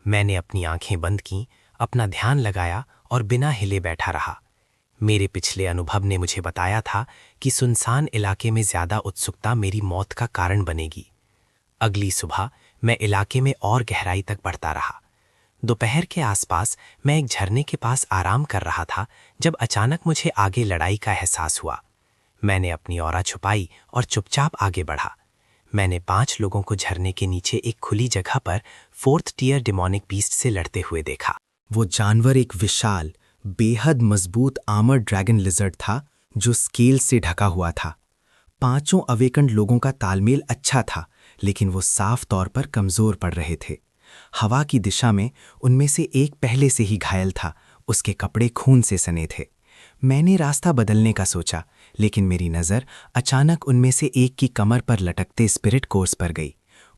मैंने अपनी आंखें बंद कीं, अपना ध्यान लगाया और बिना हिले बैठा रहा। मेरे पिछले अनुभव ने मुझे बताया था कि सुनसान इलाके में ज्यादा उत्सुकता मेरी मौत का कारण बनेगी। अगली सुबह मैं इलाके में और गहराई तक बढ़ता रहा। दोपहर के आसपास मैं एक झरने के पास आराम कर रहा था जब अचानक मुझे आगे लड़ाई का एहसास हुआ। मैंने अपनी औरा छुपाई और चुपचाप आगे बढ़ा। मैंने 5 लोगों को झरने के नीचे एक खुली जगह पर 4th टीयर डिमोनिक बीस्ट से लड़ते हुए देखा। वो जानवर एक विशाल, बेहद मजबूत आर्मर्ड ड्रैगन लिजर्ड था जो स्केल से ढका हुआ था। 5 अवेकन्ड लोगों का तालमेल अच्छा था, लेकिन वो साफ तौर पर कमजोर पड़ रहे थे। हवा की दिशा में उनमें से एक पहले से ही घायल था, उसके कपड़े खून से सने थे। मैंने रास्ता बदलने का सोचा, लेकिन मेरी नज़र अचानक उनमें से एक की कमर पर लटकते स्पिरिट कोर्स पर गई।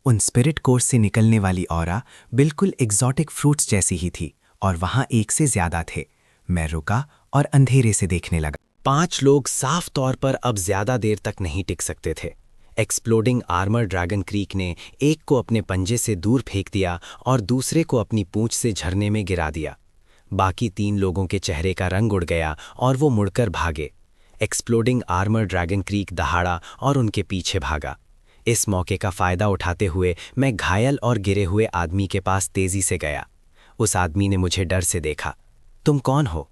उन स्पिरिट कोर्स से निकलने वाली ऑरा बिल्कुल एग्जॉटिक फ्रूट्स जैसी ही थी और वहां एक से ज्यादा थे। मैं रुका और अंधेरे से देखने लगा। 5 लोग साफ तौर पर अब ज्यादा देर तक नहीं टिक सकते थे। एक्सप्लोडिंग आर्मर ड्रैगन क्रीक ने एक को अपने पंजे से दूर फेंक दिया और दूसरे को अपनी पूंछ से झरने में गिरा दिया। बाकी 3 लोगों के चेहरे का रंग उड़ गया और वो मुड़कर भागे। एक्सप्लोडिंग आर्मर ड्रैगन क्रीक दहाड़ा और उनके पीछे भागा। इस मौके का फायदा उठाते हुए मैं घायल और गिरे हुए आदमी के पास तेजी से गया। उस आदमी ने मुझे डर से देखा। तुम कौन हो?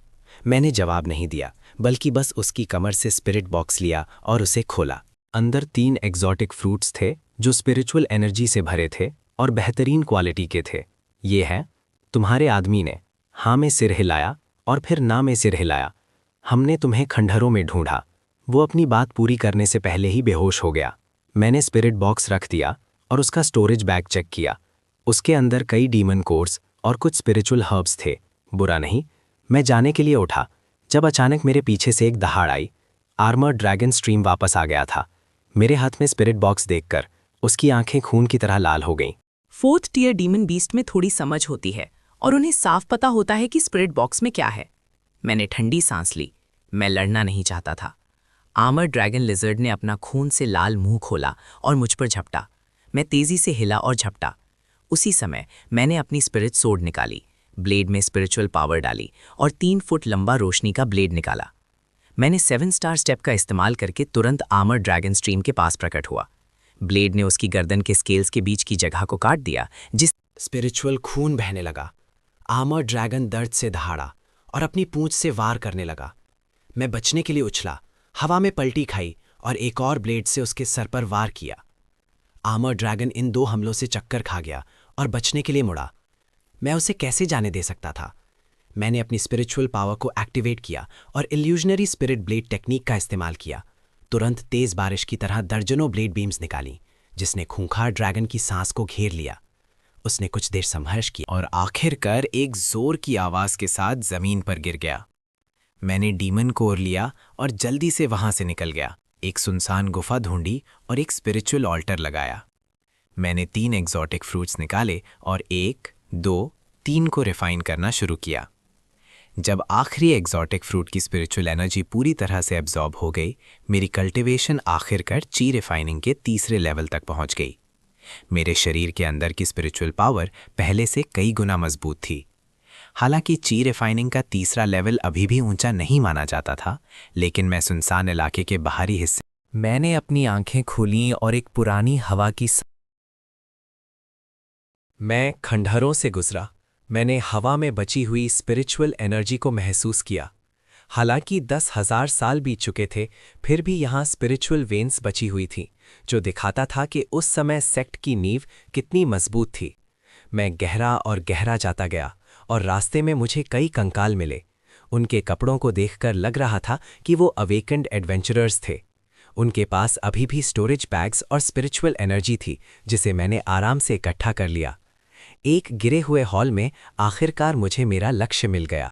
मैंने जवाब नहीं दिया, बल्कि बस उसकी कमर से स्पिरिट बॉक्स लिया और उसे खोला। अंदर 3 एग्जॉटिक फ्रूट्स थे जो स्पिरिचुअल एनर्जी से भरे थे और बेहतरीन क्वालिटी के थे। ये है। तुम्हारे आदमी ने हाँ में सिर हिलाया और फिर ना में सिर हिलाया। हमने तुम्हें खंडहरों में ढूंढा। वो अपनी बात पूरी करने से पहले ही बेहोश हो गया। मैंने स्पिरिट बॉक्स रख दिया और उसका स्टोरेज बैग चेक किया। उसके अंदर कई डीमन कोर्स और कुछ स्पिरिचुअल हर्ब्स थे। बुरा नहीं। मैं जाने के लिए उठा जब अचानक मेरे पीछे से एक दहाड़ आई। आर्मर्ड ड्रैगन स्ट्रीम वापस आ गया था। मेरे हाथ में स्पिरिट बॉक्स देखकर उसकी आंखें खून की तरह लाल हो गईं। 4th टियर डीमन बीस्ट में थोड़ी समझ होती है और उन्हें साफ पता होता है कि स्पिरिट बॉक्स में क्या है। मैंने ठंडी सांस ली। मैं लड़ना नहीं चाहता था। आर्मर ड्रैगन लिजर्ड ने अपना खून से लाल मुंह खोला और मुझ पर झपटा। मैं तेजी से हिला और झपटा। उसी समय मैंने अपनी स्पिरिट सोर्ड निकाली, ब्लेड में स्पिरिचुअल पावर डाली और 3 फुट लंबा रोशनी का ब्लेड निकाला। मैंने 7 स्टार स्टेप का इस्तेमाल करके तुरंत आर्मर ड्रैगन स्ट्रीम के पास प्रकट हुआ। ब्लेड ने उसकी गर्दन के स्केल्स के बीच की जगह को काट दिया, जिस स्पिरिचुअल खून बहने लगा। आर्मर ड्रैगन दर्द से दहाड़ा और अपनी पूंछ से वार करने लगा। मैं बचने के लिए उछला, हवा में पलटी खाई और एक और ब्लेड से उसके सर पर वार किया। आर्मर ड्रैगन इन 2 हमलों से चक्कर खा गया और बचने के लिए मुड़ा। मैं उसे कैसे जाने दे सकता था? मैंने अपनी स्पिरिचुअल पावर को एक्टिवेट किया और इल्यूजनरी स्पिरिट ब्लेड टेक्निक का इस्तेमाल किया। तुरंत तेज बारिश की तरह दर्जनों ब्लेड बीम्स निकाली, जिसने खूंखार ड्रैगन की सांस को घेर लिया। उसने कुछ देर संघर्ष किया और आखिरकार एक जोर की आवाज के साथ जमीन पर गिर गया। मैंने डीमन को ओर लिया और जल्दी से वहां से निकल गया। एक सुनसान गुफा ढूंढी और एक स्पिरिचुअल ऑल्टर लगाया। मैंने 3 एग्जॉटिक फ्रूट्स निकाले और 1, 2, 3 को रिफाइन करना शुरू किया। जब आखिरी एग्जॉटिक फ्रूट की स्पिरिचुअल एनर्जी पूरी तरह से एब्जॉर्ब हो गई, मेरी कल्टिवेशन आखिरकार ची रिफाइनिंग के तीसरे लेवल तक पहुंच गई। मेरे शरीर के अंदर की स्पिरिचुअल पावर पहले से कई गुना मजबूत थी। हालांकि ची रिफाइनिंग का तीसरा लेवल अभी भी ऊंचा नहीं माना जाता था, लेकिन मैं सुनसान इलाके के बाहरी हिस्से मैंने अपनी आंखें खोलीं और एक पुरानी हवा की मैं खंडहरों से गुजरा। मैंने हवा में बची हुई स्पिरिचुअल एनर्जी को महसूस किया। हालांकि 10,000 साल बीत चुके थे, फिर भी यहाँ स्पिरिचुअल वेन्स बची हुई थी, जो दिखाता था कि उस समय सेक्ट की नींव कितनी मजबूत थी। मैं गहरा और गहरा जाता गया और रास्ते में मुझे कई कंकाल मिले। उनके कपड़ों को देखकर लग रहा था कि वो अवेकेंड एडवेंचरर्स थे। उनके पास अभी भी स्टोरेज बैग्स और स्पिरिचुअल एनर्जी थी, जिसे मैंने आराम से इकट्ठा कर लिया। एक गिरे हुए हॉल में आखिरकार मुझे मेरा लक्ष्य मिल गया।